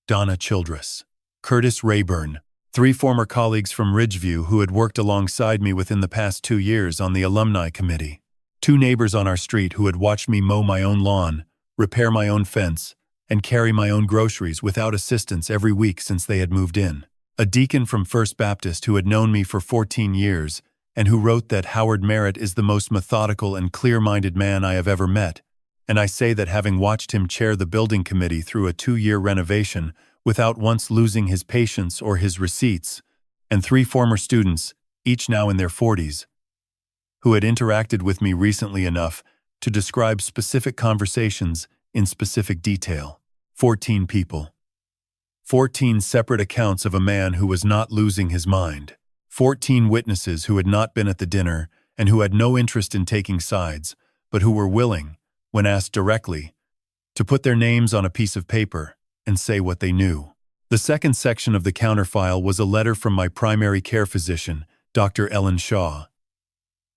Donna Childress, Curtis Rayburn, 3 former colleagues from Ridgeview who had worked alongside me within the past 2 years on the alumni committee. 2 neighbors on our street who had watched me mow my own lawn, repair my own fence, and carry my own groceries without assistance every week since they had moved in. A deacon from First Baptist who had known me for 14 years and who wrote that Howard Merritt is the most methodical and clear-minded man I have ever met, and I say that having watched him chair the building committee through a 2-year renovation without once losing his patience or his receipts, and 3 former students, each now in their 40s, who had interacted with me recently enough to describe specific conversations in specific detail. 14 people. 14 separate accounts of a man who was not losing his mind. 14 witnesses who had not been at the dinner and who had no interest in taking sides, but who were willing, when asked directly, to put their names on a piece of paper and say what they knew. The second section of the counterfile was a letter from my primary care physician, Dr. Ellen Shaw.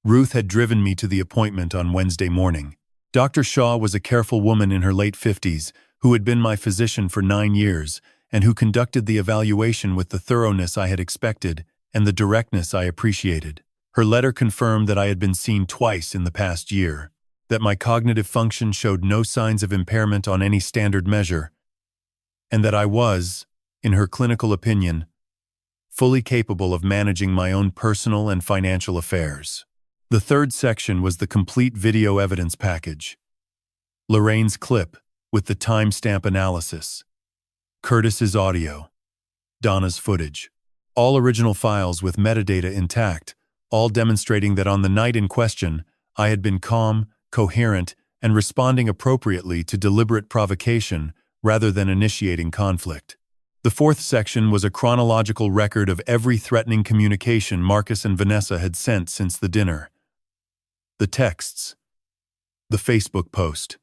Ruth had driven me to the appointment on Wednesday morning. Dr. Shaw was a careful woman in her late 50s who had been my physician for 9 years and who conducted the evaluation with the thoroughness I had expected and the directness I appreciated. Her letter confirmed that I had been seen twice in the past year, that my cognitive function showed no signs of impairment on any standard measure, and that I was, in her clinical opinion, fully capable of managing my own personal and financial affairs. The third section was the complete video evidence package. Lorraine's clip with the timestamp analysis, Curtis's audio, Donna's footage, all original files with metadata intact, all demonstrating that on the night in question, I had been calm, coherent, and responding appropriately to deliberate provocation rather than initiating conflict. The fourth section was a chronological record of every threatening communication Marcus and Vanessa had sent since the dinner. The texts, the Facebook post,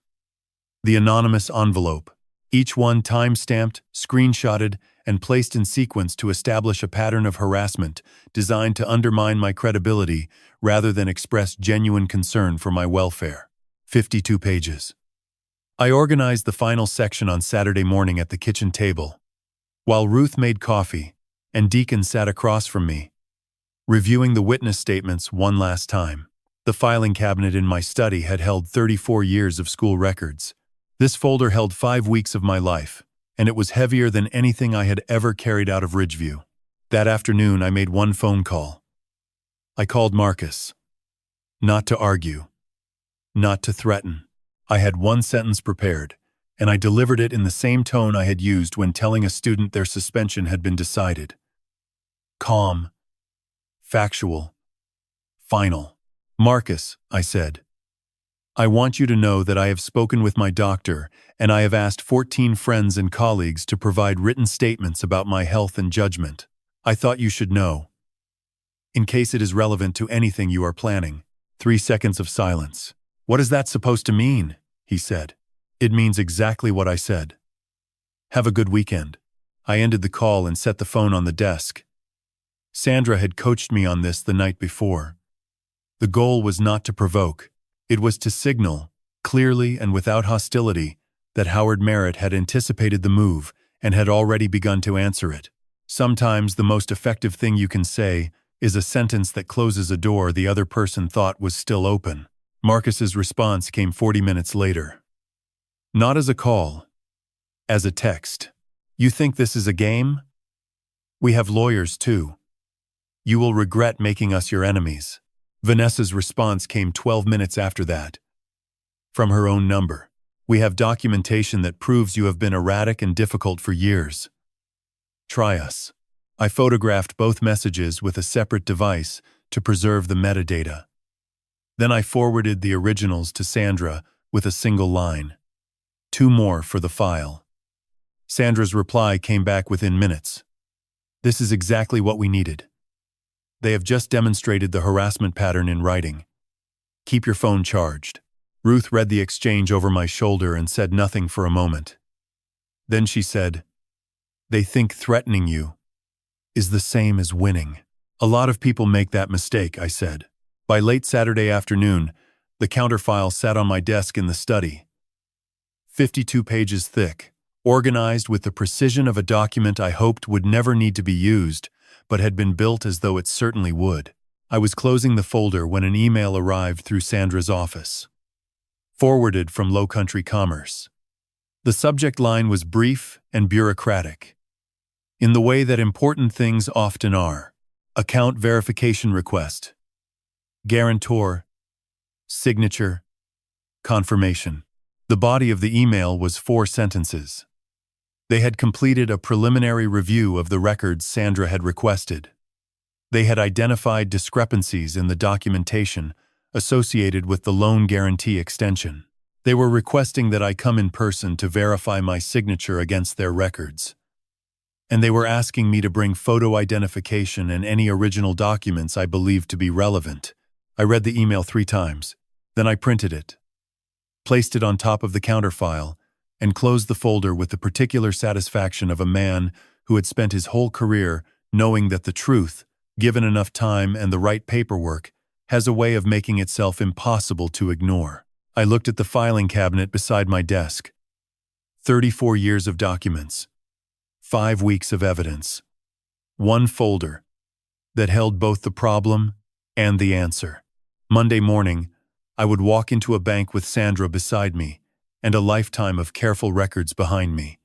the anonymous envelope, each one time-stamped, screenshotted, and placed in sequence to establish a pattern of harassment designed to undermine my credibility rather than express genuine concern for my welfare. 52 pages. I organized the final section on Saturday morning at the kitchen table, while Ruth made coffee and Deacon sat across from me, reviewing the witness statements one last time. The filing cabinet in my study had held 34 years of school records. This folder held 5 weeks of my life, and it was heavier than anything I had ever carried out of Ridgeview. That afternoon, I made one phone call. I called Marcus. Not to argue. Not to threaten. I had one sentence prepared, and I delivered it in the same tone I had used when telling a student their suspension had been decided. Calm. Factual. Final. Marcus, I said. I want you to know that I have spoken with my doctor, and I have asked 14 friends and colleagues to provide written statements about my health and judgment. I thought you should know. In case it is relevant to anything you are planning. 3 seconds of silence. What is that supposed to mean? He said. It means exactly what I said. Have a good weekend. I ended the call and set the phone on the desk. Sandra had coached me on this the night before. The goal was not to provoke. It was to signal, clearly and without hostility, that Howard Merritt had anticipated the move and had already begun to answer it. Sometimes the most effective thing you can say is a sentence that closes a door the other person thought was still open. Marcus's response came 40 minutes later. Not as a call, as a text. You think this is a game? We have lawyers too. You will regret making us your enemies. Vanessa's response came 12 minutes after that. From her own number. We have documentation that proves you have been erratic and difficult for years. Try us. I photographed both messages with a separate device to preserve the metadata. Then I forwarded the originals to Sandra with a single line. 2 more for the file. Sandra's reply came back within minutes. This is exactly what we needed. They have just demonstrated the harassment pattern in writing. Keep your phone charged. Ruth read the exchange over my shoulder and said nothing for a moment. Then she said, They think threatening you is the same as winning. A lot of people make that mistake, I said. By late Saturday afternoon, the counterfile sat on my desk in the study. 52 pages thick, organized with the precision of a document I hoped would never need to be used, but had been built as though it certainly would. I was closing the folder when an email arrived through Sandra's office. Forwarded from Low Country Commerce. The subject line was brief and bureaucratic, in the way that important things often are. Account verification request. Guarantor. Signature. Confirmation. The body of the email was 4 sentences. They had completed a preliminary review of the records Sandra had requested. They had identified discrepancies in the documentation associated with the loan guarantee extension. They were requesting that I come in person to verify my signature against their records. And they were asking me to bring photo identification and any original documents I believed to be relevant. I read the email 3 times. Then I printed it, placed it on top of the counterfile, and closed the folder with the particular satisfaction of a man who had spent his whole career knowing that the truth, given enough time and the right paperwork, has a way of making itself impossible to ignore. I looked at the filing cabinet beside my desk. 34 years of documents. 5 weeks of evidence. One folder that held both the problem and the answer. Monday morning, I would walk into a bank with Sandra beside me, and a lifetime of careful records behind me.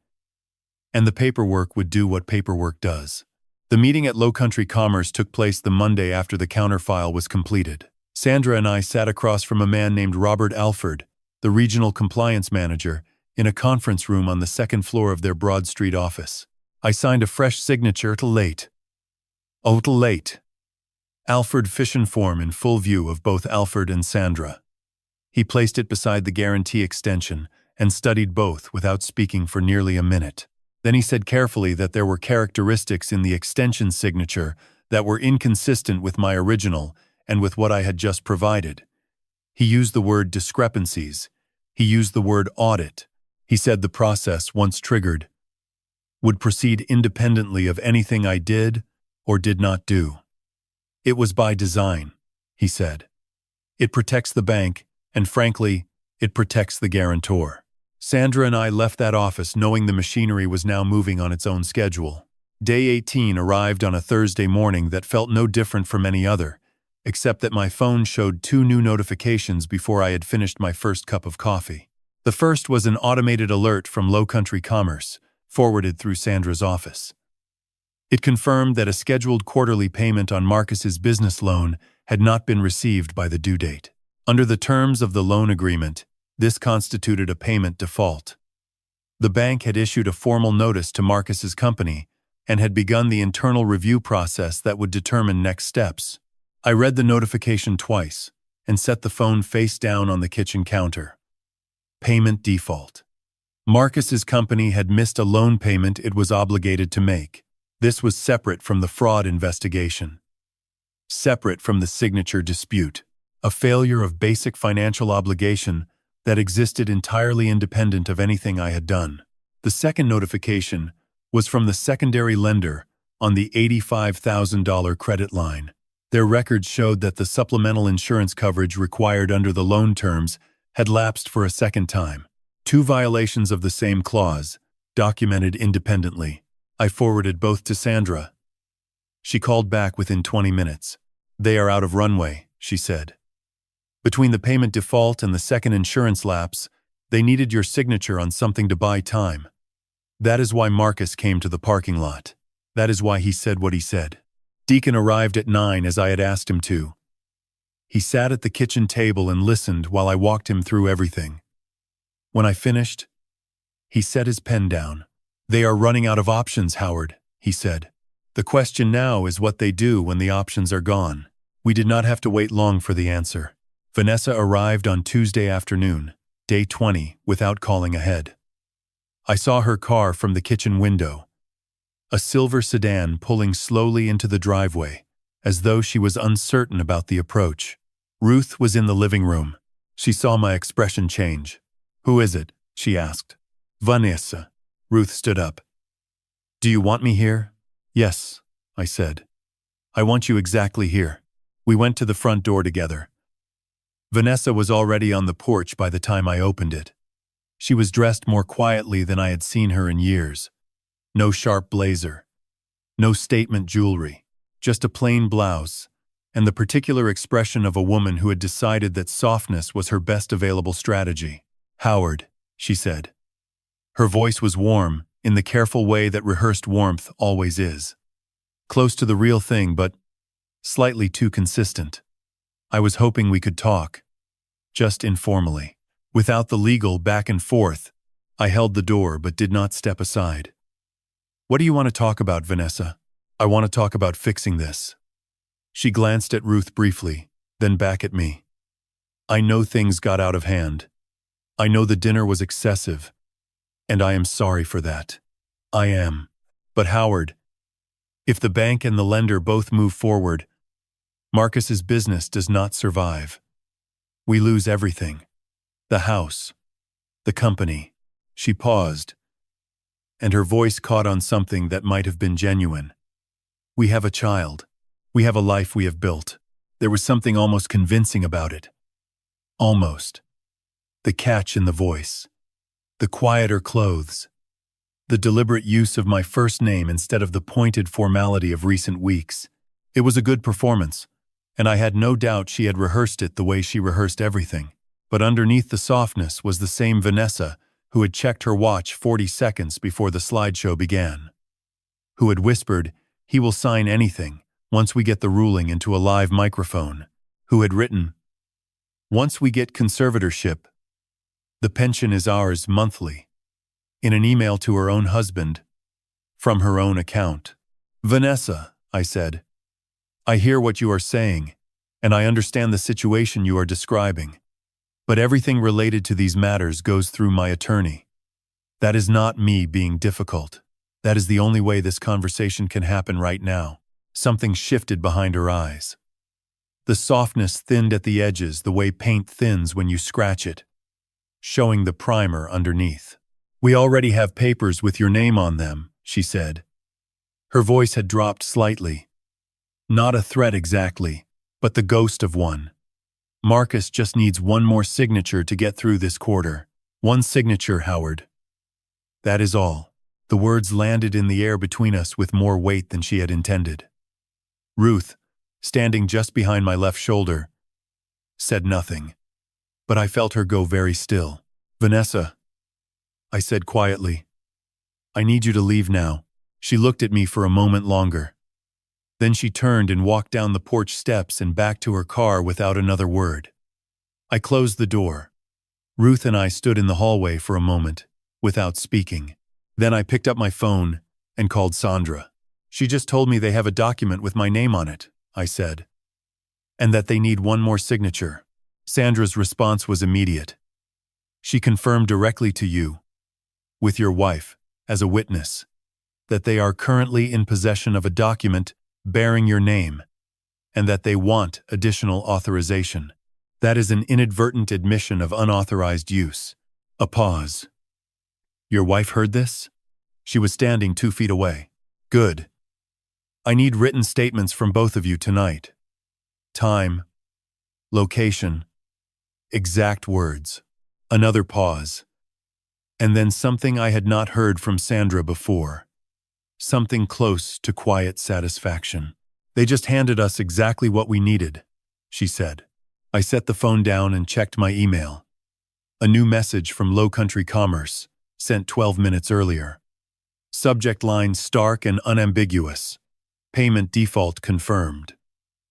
And the paperwork would do what paperwork does. The meeting at Low Country Commerce took place the Monday after the counterfile was completed. Sandra and I sat across from a man named Robert Alford, the regional compliance manager, in a conference room on the 2nd floor of their Broad Street office. I signed a fresh signature till late. Oh, till late. Alfred Fission form in full view of both Alfred and Sandra. He placed it beside the guarantee extension and studied both without speaking for nearly a minute. Then he said carefully that there were characteristics in the extension signature that were inconsistent with my original and with what I had just provided. He used the word discrepancies. He used the word audit. He said the process, once triggered, would proceed independently of anything I did or did not do. It was by design, he said. It protects the bank, and frankly, it protects the guarantor. Sandra and I left that office knowing the machinery was now moving on its own schedule. Day 18 arrived on a Thursday morning that felt no different from any other, except that my phone showed 2 new notifications before I had finished my first cup of coffee. The first was an automated alert from Low Country Commerce, forwarded through Sandra's office. It confirmed that a scheduled quarterly payment on Marcus's business loan had not been received by the due date. Under the terms of the loan agreement, this constituted a payment default. The bank had issued a formal notice to Marcus's company and had begun the internal review process that would determine next steps. I read the notification twice and set the phone face down on the kitchen counter. Payment default. Marcus's company had missed a loan payment it was obligated to make. This was separate from the fraud investigation. Separate from the signature dispute. A failure of basic financial obligation that existed entirely independent of anything I had done. The second notification was from the secondary lender on the $85,000 credit line. Their records showed that the supplemental insurance coverage required under the loan terms had lapsed for a second time. 2 violations of the same clause, documented independently. I forwarded both to Sandra. She called back within 20 minutes. "They are out of runway," she said. "Between the payment default and the second insurance lapse, they needed your signature on something to buy time. That is why Marcus came to the parking lot. That is why he said what he said." Deacon arrived at 9 as I had asked him to. He sat at the kitchen table and listened while I walked him through everything. When I finished, he set his pen down. "They are running out of options, Howard," he said. "The question now is what they do when the options are gone." We did not have to wait long for the answer. Vanessa arrived on Tuesday afternoon, day 20, without calling ahead. I saw her car from the kitchen window. A silver sedan pulling slowly into the driveway, as though she was uncertain about the approach. Ruth was in the living room. She saw my expression change. "Who is it?" she asked. "Vanessa." Ruth stood up. "Do you want me here?" "Yes," I said. "I want you exactly here." We went to the front door together. Vanessa was already on the porch by the time I opened it. She was dressed more quietly than I had seen her in years. No sharp blazer. No statement jewelry. Just a plain blouse, and the particular expression of a woman who had decided that softness was her best available strategy. "Howard," she said. Her voice was warm, in the careful way that rehearsed warmth always is. Close to the real thing, but slightly too consistent. I was hoping we could talk. Just informally. Without the legal back and forth, I held the door but did not step aside. "What do you want to talk about, Vanessa?" "I want to talk about fixing this." She glanced at Ruth briefly, then back at me. "I know things got out of hand. I know the dinner was excessive, and I am sorry for that. I am. But Howard, if the bank and the lender both move forward, Marcus's business does not survive. We lose everything. The house. The company." She paused, and her voice caught on something that might have been genuine. "We have a child. We have a life we have built." There was something almost convincing about it. Almost. The catch in the voice. The quieter clothes. The deliberate use of my first name instead of the pointed formality of recent weeks. It was a good performance, and I had no doubt she had rehearsed it the way she rehearsed everything. But underneath the softness was the same Vanessa who had checked her watch 40 seconds before the slideshow began. Who had whispered, "He will sign anything, once we get the ruling into a live microphone." Who had written, "Once we get conservatorship, the pension is ours monthly," in an email to her own husband, from her own account. "Vanessa," I said, I hear what you are saying, and I understand the situation you are describing. But everything related to these matters goes through my attorney. That is not me being difficult. That is the only way this conversation can happen right now. Something shifted behind her eyes. The softness thinned at the edges the way paint thins when you scratch it, showing the primer underneath. We already have papers with your name on them, she said. Her voice had dropped slightly. Not a threat exactly, but the ghost of one. Marcus just needs one more signature to get through this quarter. One signature, Howard. That is all. The words landed in the air between us with more weight than she had intended. Ruth, standing just behind my left shoulder, said nothing, but I felt her go very still. Vanessa, I said quietly, I need you to leave now. She looked at me for a moment longer. Then she turned and walked down the porch steps and back to her car without another word. I closed the door. Ruth and I stood in the hallway for a moment, without speaking. Then I picked up my phone and called Sandra. She just told me they have a document with my name on it, I said, and that they need one more signature. Sandra's response was immediate. She confirmed directly to you, with your wife, as a witness, that they are currently in possession of a document bearing your name, and that they want additional authorization. That is an inadvertent admission of unauthorized use. A pause. Your wife heard this? She was standing 2 feet away. Good. I need written statements from both of you tonight. Time, location, exact words. Another pause. And then something I had not heard from Sandra before. Something close to quiet satisfaction. They just handed us exactly what we needed, she said. I set the phone down and checked my email. A new message from Low Country Commerce, sent 12 minutes earlier. Subject line stark and unambiguous. Payment default confirmed.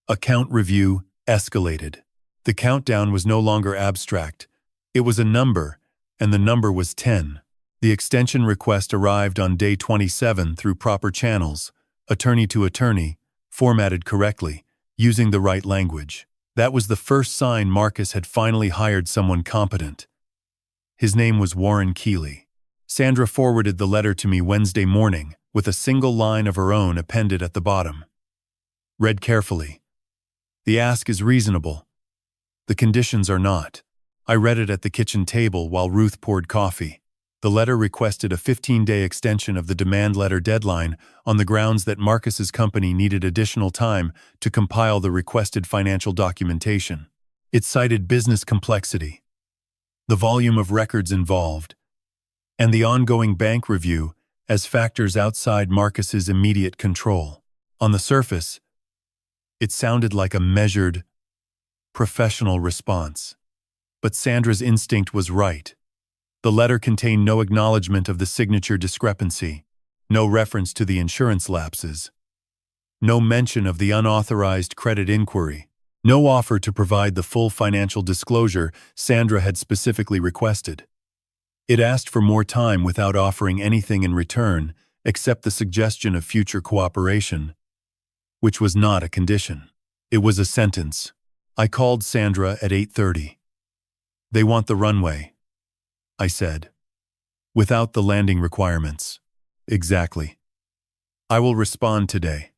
Account review escalated. The countdown was no longer abstract. It was a number, and the number was 10. The extension request arrived on day 27 through proper channels, attorney to attorney, formatted correctly, using the right language. That was the first sign Marcus had finally hired someone competent. His name was Warren Keeley. Sandra forwarded the letter to me Wednesday morning, with a single line of her own appended at the bottom. Read carefully. The ask is reasonable. The conditions are not. I read it at the kitchen table while Ruth poured coffee. The letter requested a 15-day extension of the demand letter deadline on the grounds that Marcus's company needed additional time to compile the requested financial documentation. It cited business complexity, the volume of records involved, and the ongoing bank review as factors outside Marcus's immediate control. On the surface, it sounded like a measured, professional response. But Sandra's instinct was right. The letter contained no acknowledgement of the signature discrepancy, no reference to the insurance lapses, no mention of the unauthorized credit inquiry, no offer to provide the full financial disclosure Sandra had specifically requested. It asked for more time without offering anything in return except the suggestion of future cooperation, which was not a condition. It was a sentence. I called Sandra at 8:30. They want the runway, I said. Without the landing requirements. Exactly. I will respond today.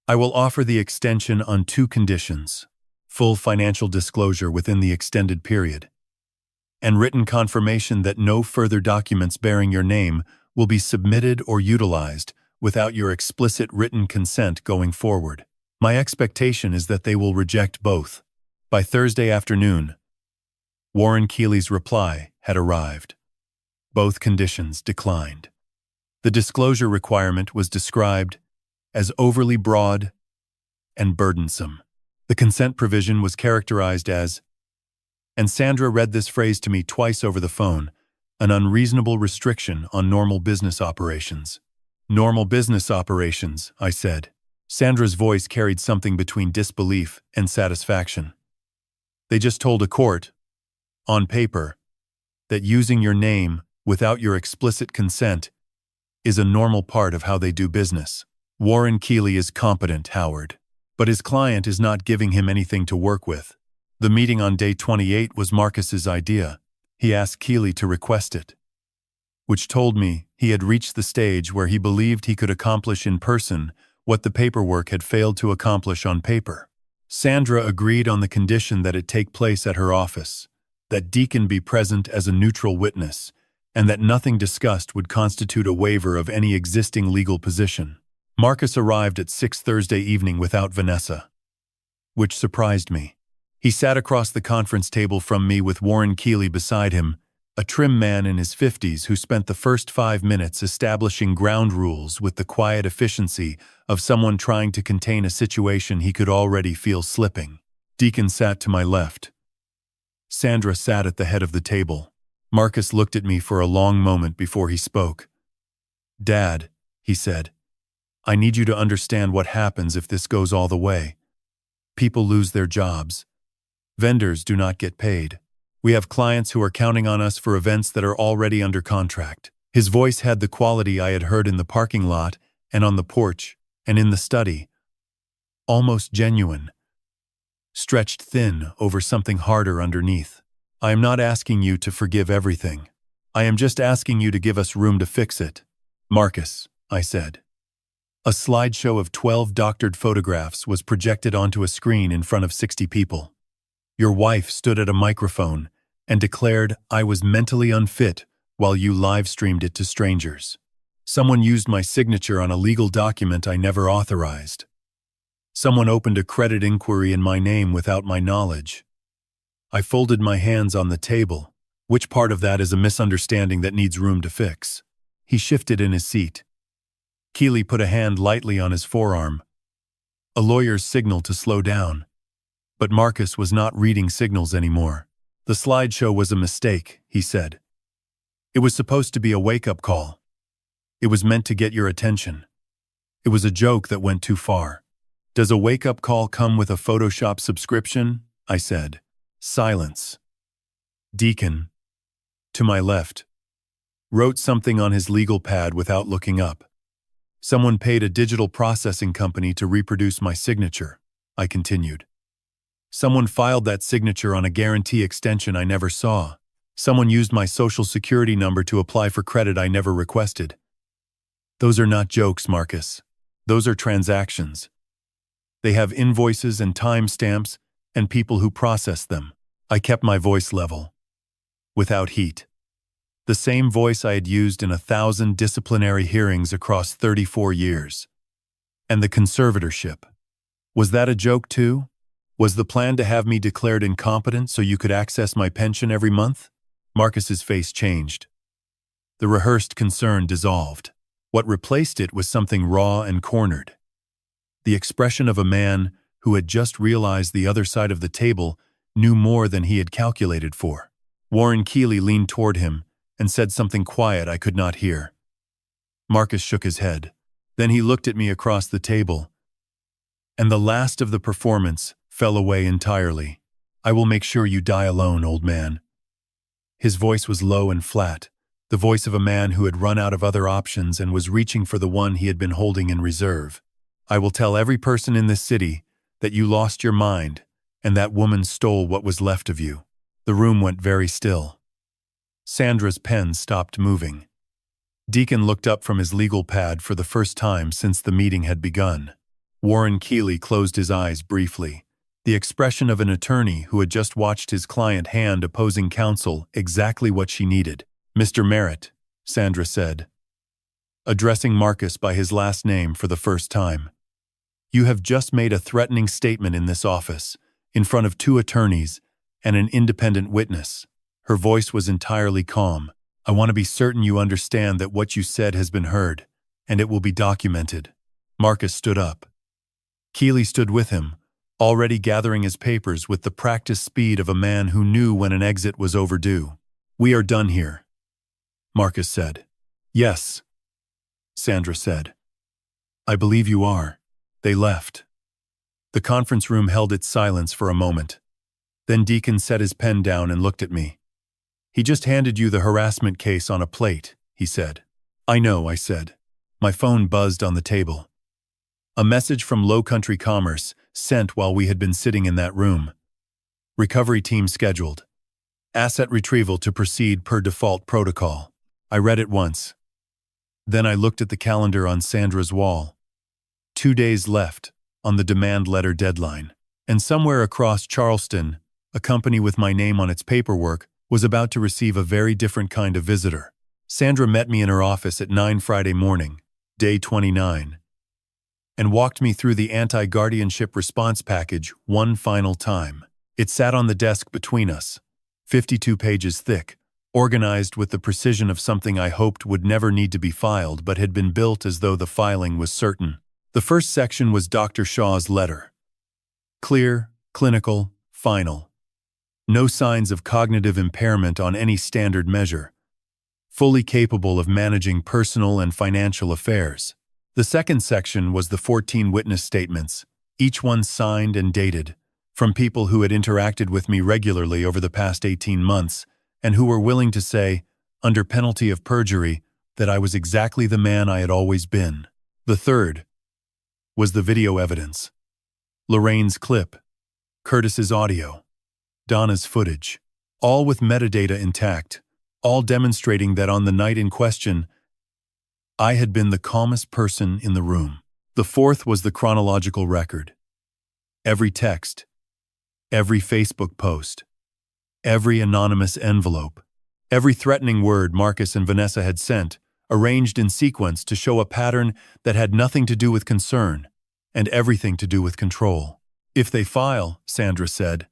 I will offer the extension on 2 conditions: full financial disclosure within the extended period, and written confirmation that no further documents bearing your name will be submitted or utilized without your explicit written consent going forward. My expectation is that they will reject both. By Thursday afternoon, Warren Keeley's reply had arrived. Both conditions declined. The disclosure requirement was described as overly broad and burdensome. The consent provision was characterized as, and Sandra read this phrase to me twice over the phone, an unreasonable restriction on normal business operations. Normal business operations, I said. Sandra's voice carried something between disbelief and satisfaction. They just told a court, on paper, that using your name without your explicit consent is a normal part of how they do business. Warren Keeley is competent, Howard. But his client is not giving him anything to work with. The meeting on day 28 was Marcus's idea. He asked Keely to request it, which told me he had reached the stage where he believed he could accomplish in person what the paperwork had failed to accomplish on paper. Sandra agreed on the condition that it take place at her office, that Deacon be present as a neutral witness, and that nothing discussed would constitute a waiver of any existing legal position. Marcus arrived at 6 Thursday evening without Vanessa, which surprised me. He sat across the conference table from me with Warren Keely beside him, a trim man in his 50s who spent the first 5 minutes establishing ground rules with the quiet efficiency of someone trying to contain a situation he could already feel slipping. Deacon sat to my left. Sandra sat at the head of the table. Marcus looked at me for a long moment before he spoke. "Dad," he said, "I need you to understand what happens if this goes all the way. People lose their jobs. Vendors do not get paid. We have clients who are counting on us for events that are already under contract." His voice had the quality I had heard in the parking lot and on the porch and in the study. Almost genuine. Stretched thin over something harder underneath. "I am not asking you to forgive everything. I am just asking you to give us room to fix it." "Marcus," I said. A slideshow of 12 doctored photographs was projected onto a screen in front of 60 people. Your wife stood at a microphone and declared I was mentally unfit while you live-streamed it to strangers. Someone used my signature on a legal document I never authorized. Someone opened a credit inquiry in my name without my knowledge. I folded my hands on the table. Which part of that is a misunderstanding that needs room to fix? He shifted in his seat. Keely put a hand lightly on his forearm. A lawyer's signal to slow down. But Marcus was not reading signals anymore. "The slideshow was a mistake," he said. "It was supposed to be a wake-up call. It was meant to get your attention. It was a joke that went too far." "Does a wake-up call come with a Photoshop subscription?" I said. Silence. Deacon, to my left, wrote something on his legal pad without looking up. "Someone paid a digital processing company to reproduce my signature," I continued. "Someone filed that signature on a guarantee extension I never saw. Someone used my social security number to apply for credit I never requested. Those are not jokes, Marcus. Those are transactions. They have invoices and timestamps and people who process them." I kept my voice level, without heat. The same voice I had used in 1,000 disciplinary hearings across 34 years. "And the conservatorship. Was that a joke too? Was the plan to have me declared incompetent so you could access my pension every month?" Marcus's face changed. The rehearsed concern dissolved. What replaced it was something raw and cornered. The expression of a man who had just realized the other side of the table knew more than he had calculated for. Warren Keely leaned toward him and said something quiet I could not hear. Marcus shook his head. Then he looked at me across the table, and the last of the performance fell away entirely. "I will make sure you die alone, old man." His voice was low and flat, the voice of a man who had run out of other options and was reaching for the one he had been holding in reserve. "I will tell every person in this city that you lost your mind and that woman stole what was left of you." The room went very still. Sandra's pen stopped moving. Deacon looked up from his legal pad for the first time since the meeting had begun. Warren Keely closed his eyes briefly, the expression of an attorney who had just watched his client hand opposing counsel exactly what she needed. "Mr. Merritt," Sandra said, addressing Marcus by his last name for the first time. "You have just made a threatening statement in this office, in front of 2 attorneys and an independent witness." Her voice was entirely calm. "I want to be certain you understand that what you said has been heard, and it will be documented." Marcus stood up. Keely stood with him, already gathering his papers with the practiced speed of a man who knew when an exit was overdue. "We are done here," Marcus said. "Yes," Sandra said. "I believe you are." They left. The conference room held its silence for a moment. Then Deacon set his pen down and looked at me. "He just handed you the harassment case on a plate," he said. "I know," I said. My phone buzzed on the table. A message from Low Country Commerce sent while we had been sitting in that room. Recovery team scheduled. Asset retrieval to proceed per default protocol. I read it once. Then I looked at the calendar on Sandra's wall. 2 days left on the demand letter deadline. And somewhere across Charleston, a company with my name on its paperwork was about to receive a very different kind of visitor. Sandra met me in her office at 9 Friday morning, day 29, and walked me through the anti-guardianship response package one final time. It sat on the desk between us, 52 pages thick, organized with the precision of something I hoped would never need to be filed but had been built as though the filing was certain. The first section was Dr. Shaw's letter. Clear, clinical, final. No signs of cognitive impairment on any standard measure. Fully capable of managing personal and financial affairs. The second section was the 14 witness statements, each one signed and dated, from people who had interacted with me regularly over the past 18 months and who were willing to say, under penalty of perjury, that I was exactly the man I had always been. The third was the video evidence. Lorraine's clip, Curtis's audio, Donna's footage, all with metadata intact, all demonstrating that on the night in question, I had been the calmest person in the room. The fourth was the chronological record. Every text, every Facebook post, every anonymous envelope, every threatening word Marcus and Vanessa had sent, arranged in sequence to show a pattern that had nothing to do with concern and everything to do with control. If they file, Sandra said,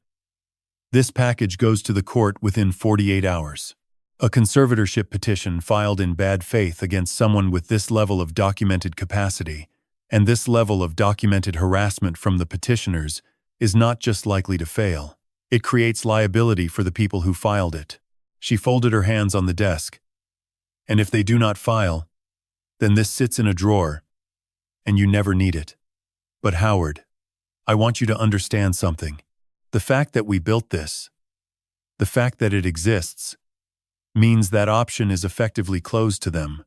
this package goes to the court within 48 hours. A conservatorship petition filed in bad faith against someone with this level of documented capacity and this level of documented harassment from the petitioners is not just likely to fail. It creates liability for the people who filed it. She folded her hands on the desk. And if they do not file, then this sits in a drawer, and you never need it. But Howard, I want you to understand something. The fact that we built this, the fact that it exists, means that option is effectively closed to them.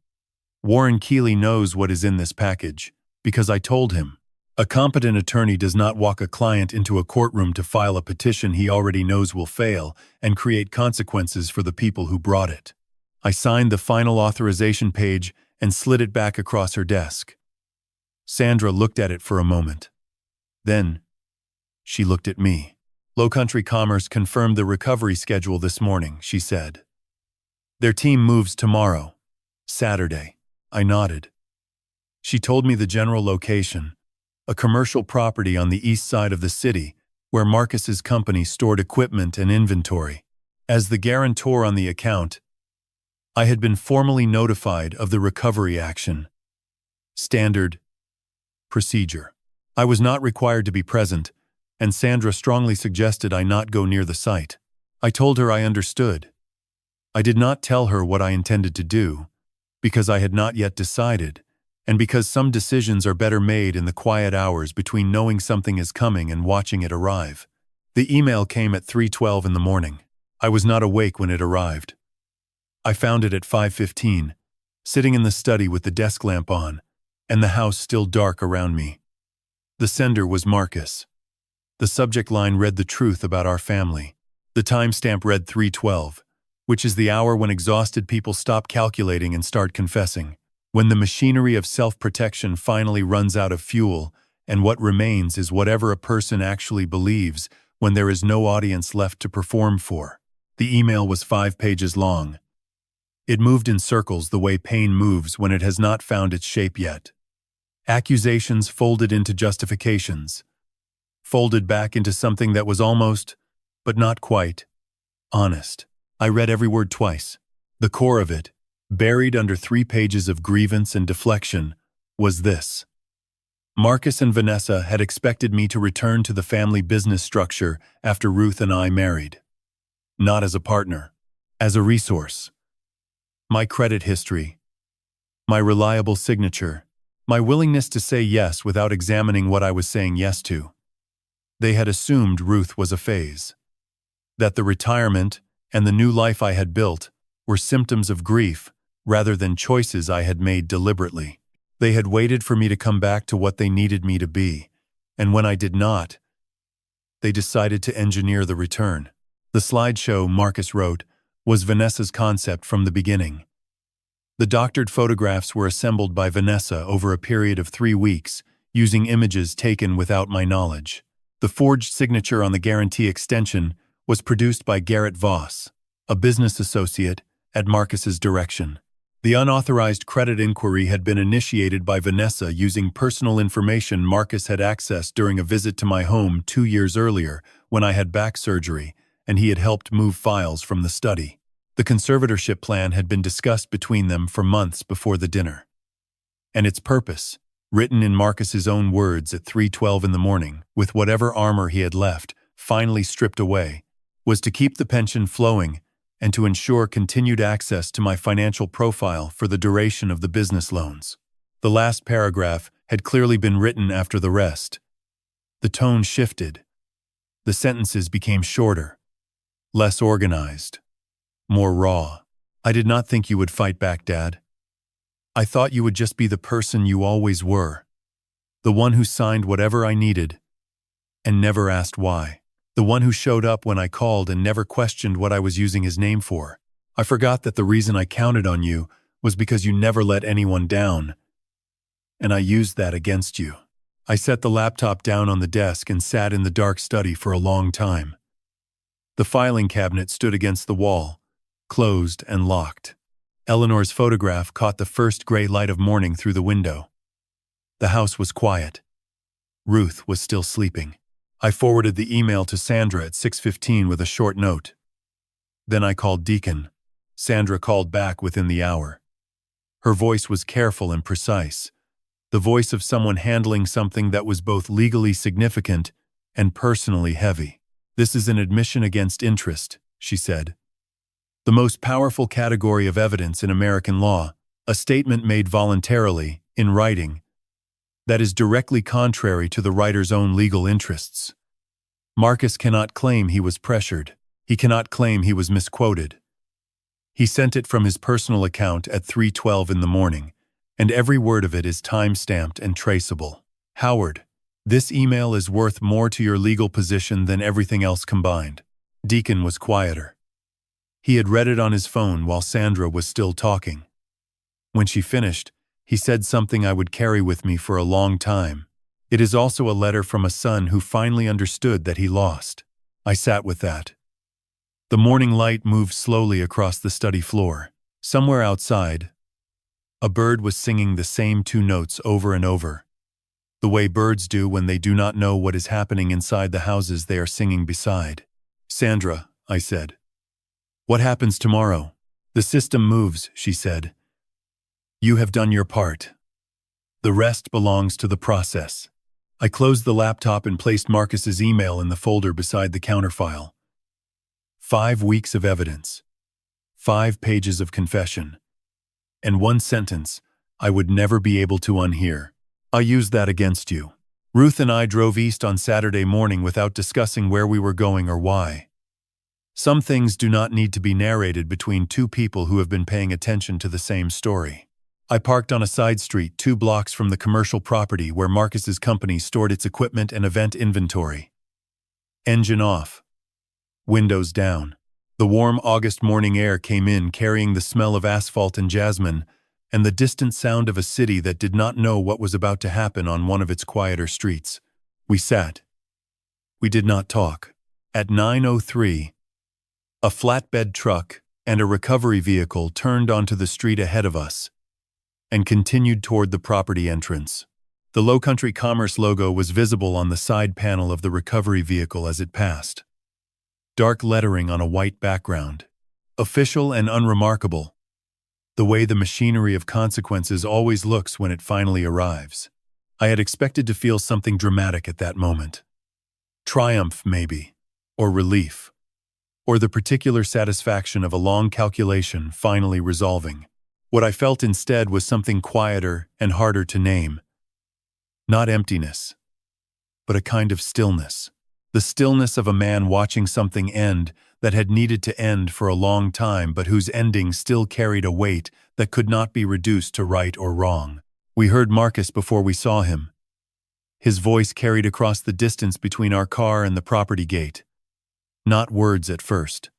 Warren Keeley knows what is in this package, because I told him. A competent attorney does not walk a client into a courtroom to file a petition he already knows will fail and create consequences for the people who brought it. I signed the final authorization page and slid it back across her desk. Sandra looked at it for a moment. Then, she looked at me. Lowcountry Commerce confirmed the recovery schedule this morning, she said. Their team moves tomorrow, Saturday. I nodded. She told me the general location, a commercial property on the east side of the city where Marcus's company stored equipment and inventory. As the guarantor on the account, I had been formally notified of the recovery action. Standard procedure. I was not required to be present, and Sandra strongly suggested I not go near the site. I told her I understood. I did not tell her what I intended to do, because I had not yet decided, and because some decisions are better made in the quiet hours between knowing something is coming and watching it arrive. The email came at 3:12 in the morning. I was not awake when it arrived. I found it at 5:15, sitting in the study with the desk lamp on, and the house still dark around me. The sender was Marcus. The subject line read the truth about our family. The timestamp read 3:12, which is the hour when exhausted people stop calculating and start confessing, when the machinery of self-protection finally runs out of fuel, and what remains is whatever a person actually believes when there is no audience left to perform for. The email was 5 pages long. It moved in circles the way pain moves when it has not found its shape yet. Accusations folded into justifications, folded back into something that was almost, but not quite, honest. I read every word twice. The core of it, buried under 3 pages of grievance and deflection, was this. Marcus and Vanessa had expected me to return to the family business structure after Ruth and I married. Not as a partner, as a resource. My credit history, my reliable signature, my willingness to say yes without examining what I was saying yes to. They had assumed Ruth was a phase. That the retirement and the new life I had built were symptoms of grief rather than choices I had made deliberately. They had waited for me to come back to what they needed me to be, And when I did not, they decided to engineer the return. The slideshow, Marcus wrote, was Vanessa's concept from the beginning. The doctored photographs were assembled by Vanessa over a period of 3 weeks, using images taken without my knowledge. The forged signature on the guarantee extension was produced by Garrett Voss, a business associate, at Marcus's direction. The unauthorized credit inquiry had been initiated by Vanessa using personal information Marcus had accessed during a visit to my home 2 years earlier when I had back surgery, and he had helped move files from the study. The conservatorship plan had been discussed between them for months before the dinner. And its purpose, written in Marcus's own words at 3:12 in the morning, with whatever armor he had left finally stripped away, was to keep the pension flowing and to ensure continued access to my financial profile for the duration of the business loans. The last paragraph had clearly been written after the rest. The tone shifted. The sentences became shorter, less organized, more raw. I did not think you would fight back, Dad. I thought you would just be the person you always were, the one who signed whatever I needed and never asked why. The one who showed up when I called and never questioned what I was using his name for. I forgot that the reason I counted on you was because you never let anyone down, and I used that against you. I set the laptop down on the desk and sat in the dark study for a long time. The filing cabinet stood against the wall, closed and locked. Eleanor's photograph caught the first gray light of morning through the window. The house was quiet. Ruth was still sleeping. I forwarded the email to Sandra at 6:15 with a short note. Then I called Deacon. Sandra called back within the hour. Her voice was careful and precise, the voice of someone handling something that was both legally significant and personally heavy. This is an admission against interest, she said. The most powerful category of evidence in American law, a statement made voluntarily, in writing, that is directly contrary to the writer's own legal interests. Marcus cannot claim he was pressured. He cannot claim he was misquoted. He sent it from his personal account at 3:12 in the morning, and every word of it is time-stamped and traceable. Howard, this email is worth more to your legal position than everything else combined. Deacon was quieter. He had read it on his phone while Sandra was still talking. When she finished, he said something I would carry with me for a long time. It is also a letter from a son who finally understood that he lost. I sat with that. The morning light moved slowly across the study floor. Somewhere outside, a bird was singing the same 2 notes over and over, the way birds do when they do not know what is happening inside the houses they are singing beside. Sandra, I said. What happens tomorrow? The system moves, she said. You have done your part. The rest belongs to the process. I closed the laptop and placed Marcus's email in the folder beside the counterfile. 5 weeks of evidence. 5 pages of confession. And 1 sentence I would never be able to unhear. I used that against you. Ruth and I drove east on Saturday morning without discussing where we were going or why. Some things do not need to be narrated between 2 people who have been paying attention to the same story. I parked on a side street 2 blocks from the commercial property where Marcus's company stored its equipment and event inventory. Engine off. Windows down. The warm August morning air came in carrying the smell of asphalt and jasmine and the distant sound of a city that did not know what was about to happen on one of its quieter streets. We sat. We did not talk. At 9:03, a flatbed truck and a recovery vehicle turned onto the street ahead of us and continued toward the property entrance. The Lowcountry Commerce logo was visible on the side panel of the recovery vehicle as it passed. Dark lettering on a white background. Official and unremarkable. The way the machinery of consequences always looks when it finally arrives. I had expected to feel something dramatic at that moment. Triumph, maybe. Or relief. Or the particular satisfaction of a long calculation finally resolving. What I felt instead was something quieter and harder to name. Not emptiness, but a kind of stillness. The stillness of a man watching something end that had needed to end for a long time but whose ending still carried a weight that could not be reduced to right or wrong. We heard Marcus before we saw him. His voice carried across the distance between our car and the property gate. Not words at first,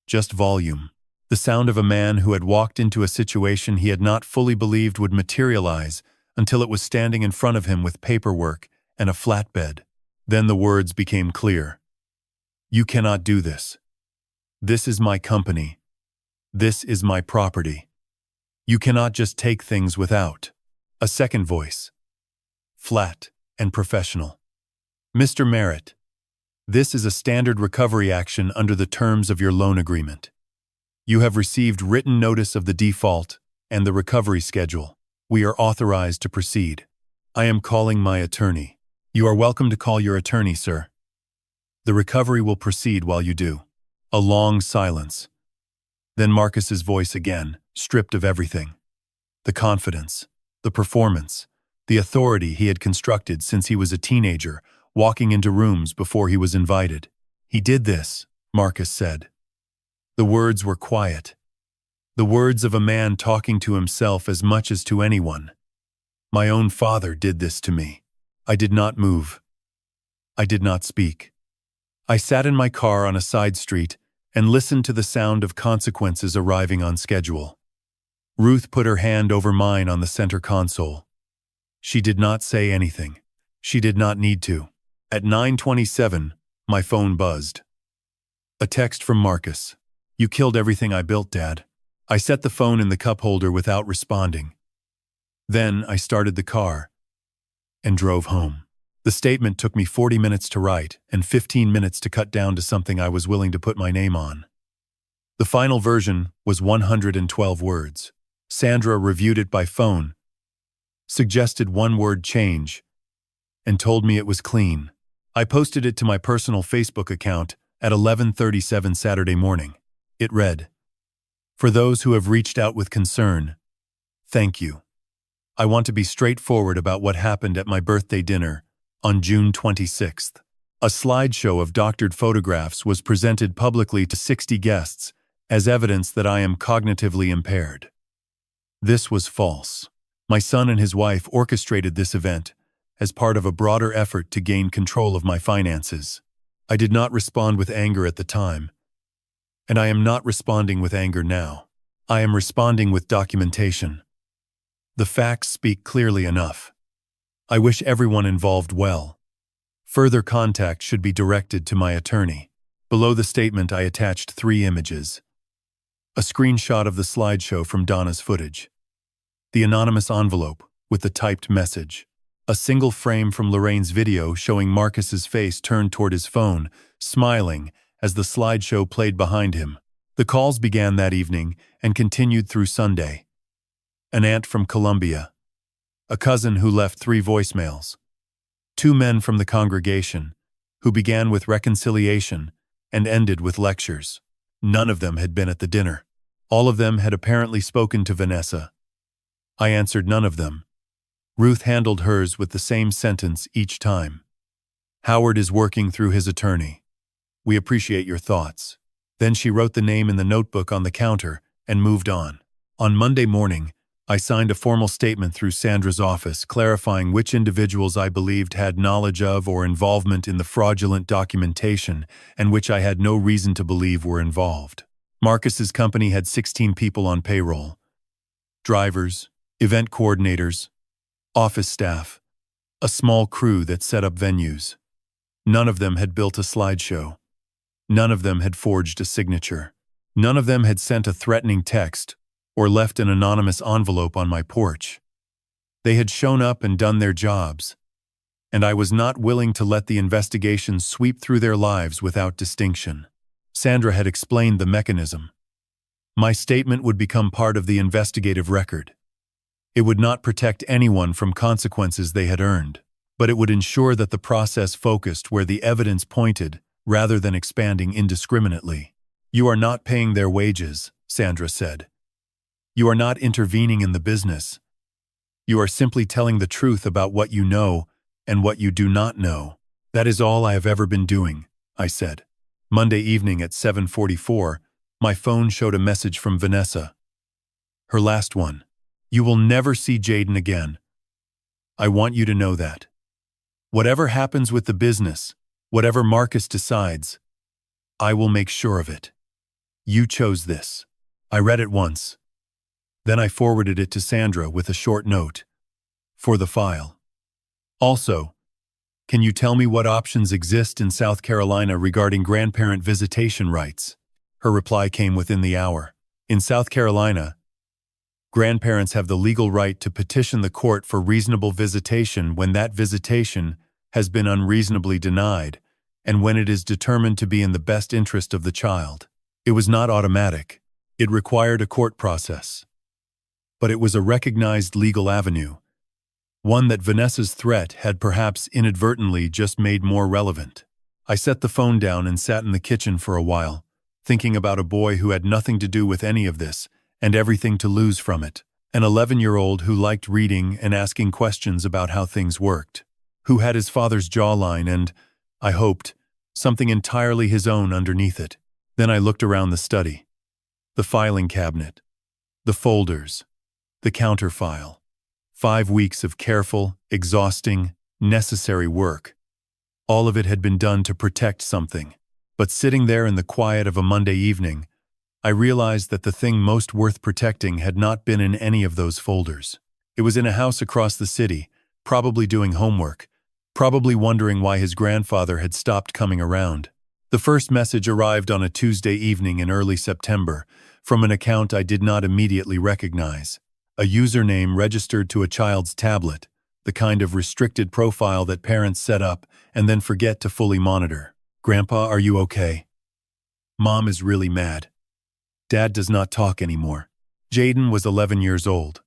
just volume. The sound of a man who had walked into a situation he had not fully believed would materialize until it was standing in front of him with paperwork and a flatbed. Then the words became clear. You cannot do this. This is my company. This is my property. You cannot just take things without. A second voice. Flat and professional. Mr. Merritt, this is a standard recovery action under the terms of your loan agreement. You have received written notice of the default and the recovery schedule. We are authorized to proceed. I am calling my attorney. You are welcome to call your attorney, sir. The recovery will proceed while you do. A long silence. Then Marcus's voice again, stripped of everything. The confidence, the performance, the authority he had constructed since he was a teenager, walking into rooms before he was invited. He did this, Marcus said. The words were quiet. The words of a man talking to himself as much as to anyone. My own father did this to me. I did not move. I did not speak. I sat in my car on a side street and listened to the sound of consequences arriving on schedule. Ruth put her hand over mine on the center console. She did not say anything. She did not need to. At 9:27, my phone buzzed. A text from Marcus. You killed everything I built, Dad. I set the phone in the cup holder without responding. Then I started the car and drove home. The statement took me 40 minutes to write and 15 minutes to cut down to something I was willing to put my name on. The final version was 112 words. Sandra reviewed it by phone, suggested one-word change, and told me it was clean. I posted it to my personal Facebook account at 11:37 Saturday morning. It read, For those who have reached out with concern, thank you. I want to be straightforward about what happened at my birthday dinner on June 26th. A slideshow of doctored photographs was presented publicly to 60 guests as evidence that I am cognitively impaired. This was false. My son and his wife orchestrated this event as part of a broader effort to gain control of my finances. I did not respond with anger at the time, and I am not responding with anger now. I am responding with documentation. The facts speak clearly enough. I wish everyone involved well. Further contact should be directed to my attorney. Below the statement, I attached 3 images. A screenshot of the slideshow from Donna's footage. The anonymous envelope with the typed message. A single frame from Lorraine's video showing Marcus's face turned toward his phone, smiling as the slideshow played behind him. The calls began that evening and continued through Sunday. An aunt from Colombia. A cousin who left 3 voicemails. 2 men from the congregation, who began with reconciliation and ended with lectures. None of them had been at the dinner. All of them had apparently spoken to Vanessa. I answered none of them. Ruth handled hers with the same sentence each time. Howard is working through his attorney. We appreciate your thoughts. Then she wrote the name in the notebook on the counter and moved on. On Monday morning, I signed a formal statement through Sandra's office clarifying which individuals I believed had knowledge of or involvement in the fraudulent documentation and which I had no reason to believe were involved. Marcus's company had 16 people on payroll. Drivers, event coordinators, office staff, a small crew that set up venues. None of them had built a slideshow. None of them had forged a signature. None of them had sent a threatening text or left an anonymous envelope on my porch. They had shown up and done their jobs, and I was not willing to let the investigation sweep through their lives without distinction. Sandra had explained the mechanism. My statement would become part of the investigative record. It would not protect anyone from consequences they had earned, but it would ensure that the process focused where the evidence pointed rather than expanding indiscriminately. You are not paying their wages, Sandra said. You are not intervening in the business. You are simply telling the truth about what you know and what you do not know. That is all I have ever been doing, I said. Monday evening at 7:44, my phone showed a message from Vanessa. Her last one. You will never see Jaden again. I want you to know that. Whatever happens with the business, whatever Marcus decides, I will make sure of it. You chose this. I read it once. Then I forwarded it to Sandra with a short note. For the file. Also, can you tell me what options exist in South Carolina regarding grandparent visitation rights? Her reply came within the hour. In South Carolina, grandparents have the legal right to petition the court for reasonable visitation when that visitation has been unreasonably denied and when it is determined to be in the best interest of the child. It was not automatic. It required a court process. But it was a recognized legal avenue, one that Vanessa's threat had perhaps inadvertently just made more relevant. I set the phone down and sat in the kitchen for a while, thinking about a boy who had nothing to do with any of this and everything to lose from it. An 11-year-old who liked reading and asking questions about how things worked, who had his father's jawline and, I hoped, something entirely his own underneath it. Then I looked around the study. The filing cabinet, the folders, the counterfile. 5 weeks of careful, exhausting, necessary work. All of it had been done to protect something. But sitting there in the quiet of a Monday evening, I realized that the thing most worth protecting had not been in any of those folders. It was in a house across the city, probably doing homework, probably wondering why his grandfather had stopped coming around. The first message arrived on a Tuesday evening in early September from an account I did not immediately recognize. A username registered to a child's tablet, the kind of restricted profile that parents set up and then forget to fully monitor. Grandpa, are you okay? Mom is really mad. Dad does not talk anymore. Jaden was 11 years old.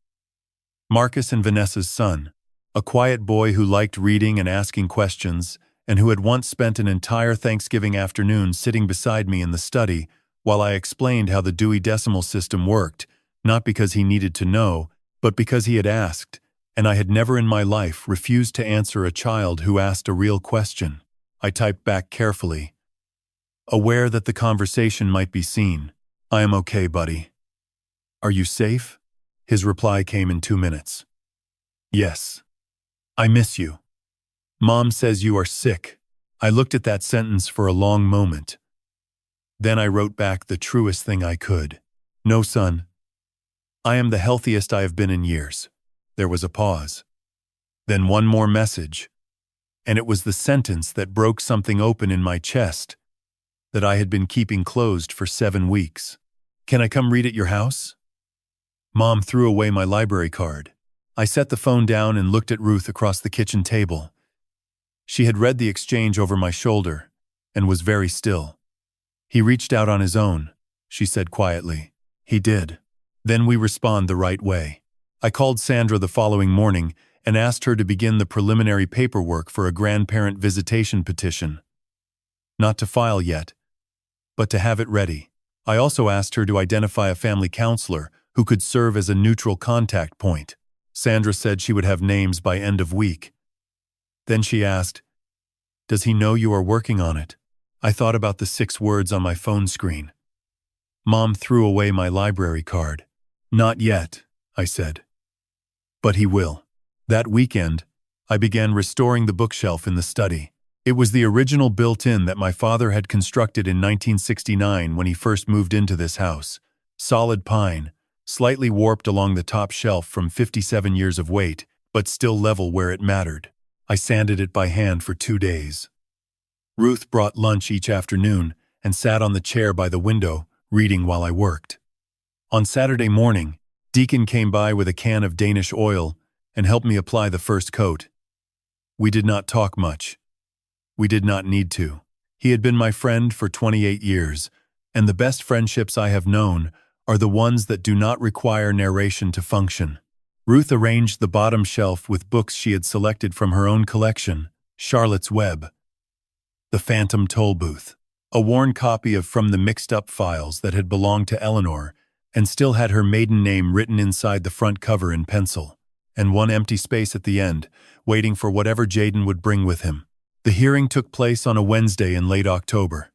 Marcus and Vanessa's son, a quiet boy who liked reading and asking questions, and who had once spent an entire Thanksgiving afternoon sitting beside me in the study while I explained how the Dewey Decimal System worked, not because he needed to know, but because he had asked, and I had never in my life refused to answer a child who asked a real question. I typed back carefully, aware that the conversation might be seen. I am okay, buddy. Are you safe? His reply came in 2 minutes. Yes. I miss you. Mom says you are sick. I looked at that sentence for a long moment. Then I wrote back the truest thing I could. No, son. I am the healthiest I have been in years. There was a pause. Then one more message. And it was the sentence that broke something open in my chest that I had been keeping closed for 7 weeks. Can I come read at your house? Mom threw away my library card. I set the phone down and looked at Ruth across the kitchen table. She had read the exchange over my shoulder and was very still. He reached out on his own, she said quietly. He did. Then we respond the right way. I called Sandra the following morning and asked her to begin the preliminary paperwork for a grandparent visitation petition. Not to file yet, but to have it ready. I also asked her to identify a family counselor who could serve as a neutral contact point. Sandra said she would have names by end of week. Then she asked, "Does he know you are working on it?" I thought about the 6 words on my phone screen. Mom threw away my library card. "Not yet," I said. "But he will." That weekend, I began restoring the bookshelf in the study. It was the original built-in that my father had constructed in 1969 when he first moved into this house. Solid pine, slightly warped along the top shelf from 57 years of weight, but still level where it mattered. I sanded it by hand for 2 days. Ruth brought lunch each afternoon and sat on the chair by the window, reading while I worked. On Saturday morning, Deacon came by with a can of Danish oil and helped me apply the first coat. We did not talk much. We did not need to. He had been my friend for 28 years, and the best friendships I have known are the ones that do not require narration to function. Ruth arranged the bottom shelf with books she had selected from her own collection, Charlotte's Web, The Phantom Tollbooth, a worn copy of From the Mixed Up Files that had belonged to Eleanor and still had her maiden name written inside the front cover in pencil, and one empty space at the end, waiting for whatever Jaden would bring with him. The hearing took place on a Wednesday in late October.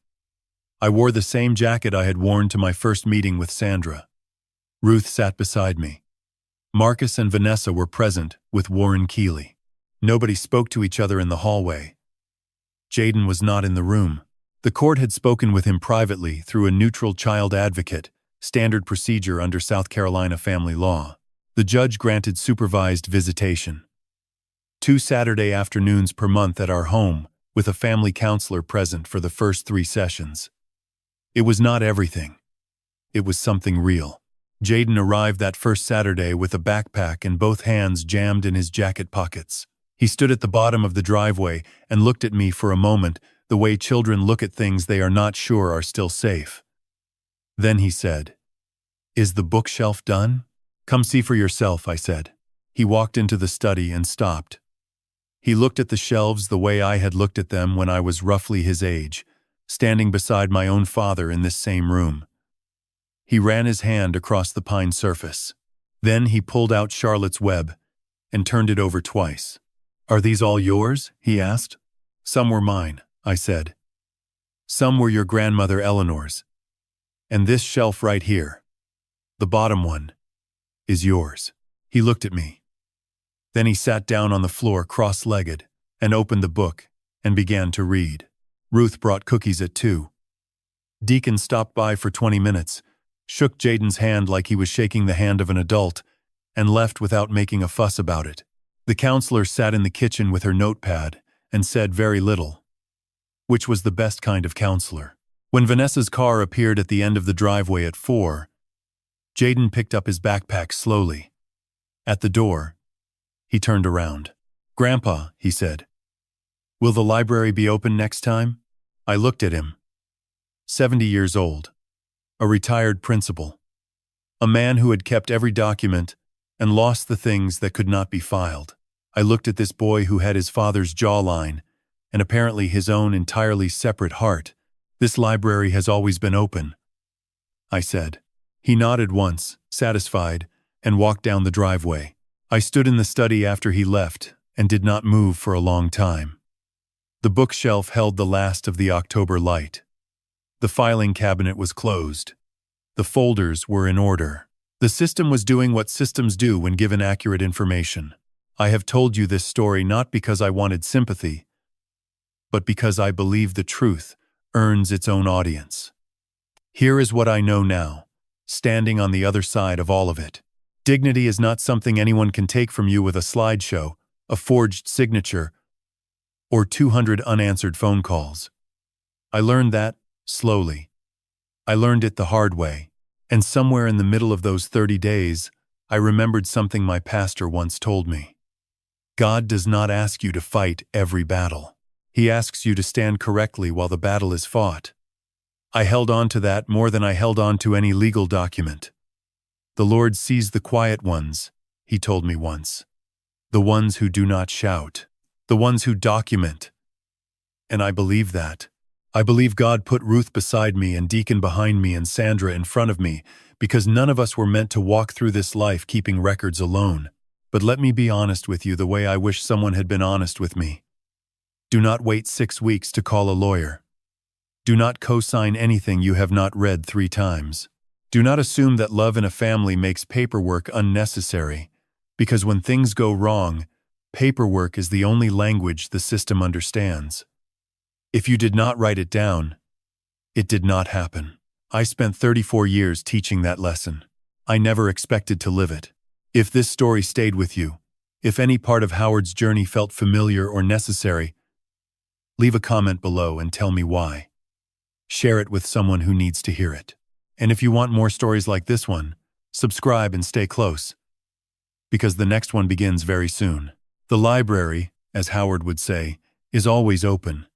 I wore the same jacket I had worn to my first meeting with Sandra. Ruth sat beside me. Marcus and Vanessa were present, with Warren Keeley. Nobody spoke to each other in the hallway. Jaden was not in the room. The court had spoken with him privately through a neutral child advocate, standard procedure under South Carolina family law. The judge granted supervised visitation. 2 Saturday afternoons per month at our home, with a family counselor present for the first 3 sessions. It was not everything. It was something real. Jaden arrived that first Saturday with a backpack and both hands jammed in his jacket pockets. He stood at the bottom of the driveway and looked at me for a moment, the way children look at things they are not sure are still safe. Then he said, "Is the bookshelf done?" "Come see for yourself," I said. He walked into the study and stopped. He looked at the shelves the way I had looked at them when I was roughly his age, standing beside my own father in this same room. He ran his hand across the pine surface. Then he pulled out Charlotte's Web and turned it over twice. "Are these all yours?" he asked. "Some were mine," I said. "Some were your grandmother Eleanor's. And this shelf right here, the bottom one, is yours." He looked at me. Then he sat down on the floor cross-legged and opened the book and began to read. Ruth brought cookies at 2. Deacon stopped by for 20 minutes, shook Jaden's hand like he was shaking the hand of an adult, and left without making a fuss about it. The counselor sat in the kitchen with her notepad and said very little, which was the best kind of counselor. When Vanessa's car appeared at the end of the driveway at 4, Jaden picked up his backpack slowly. At the door, he turned around. "Grandpa," he said, "will the library be open next time?" I looked at him. 70 years old, a retired principal, a man who had kept every document and lost the things that could not be filed. I looked at this boy who had his father's jawline and apparently his own entirely separate heart. "This library has always been open," I said. He nodded once, satisfied, and walked down the driveway. I stood in the study after he left and did not move for a long time. The bookshelf held the last of the October light. The filing cabinet was closed. The folders were in order. The system was doing what systems do when given accurate information. I have told you this story not because I wanted sympathy, but because I believe the truth earns its own audience. Here is what I know now, standing on the other side of all of it. Dignity is not something anyone can take from you with a slideshow, a forged signature, or 200 unanswered phone calls. I learned that, slowly. I learned it the hard way, and somewhere in the middle of those 30 days, I remembered something my pastor once told me. God does not ask you to fight every battle. He asks you to stand correctly while the battle is fought. I held on to that more than I held on to any legal document. The Lord sees the quiet ones, he told me once. The ones who do not shout. The ones who document. And I believe that. I believe God put Ruth beside me and Deacon behind me and Sandra in front of me because none of us were meant to walk through this life keeping records alone. But let me be honest with you the way I wish someone had been honest with me. Do not wait 6 weeks to call a lawyer. Do not co-sign anything you have not read 3 times. Do not assume that love in a family makes paperwork unnecessary, because when things go wrong, paperwork is the only language the system understands. If you did not write it down, it did not happen. I spent 34 years teaching that lesson. I never expected to live it. If this story stayed with you, if any part of Howard's journey felt familiar or necessary, leave a comment below and tell me why. Share it with someone who needs to hear it. And if you want more stories like this one, subscribe and stay close, because the next one begins very soon. The library, as Howard would say, is always open.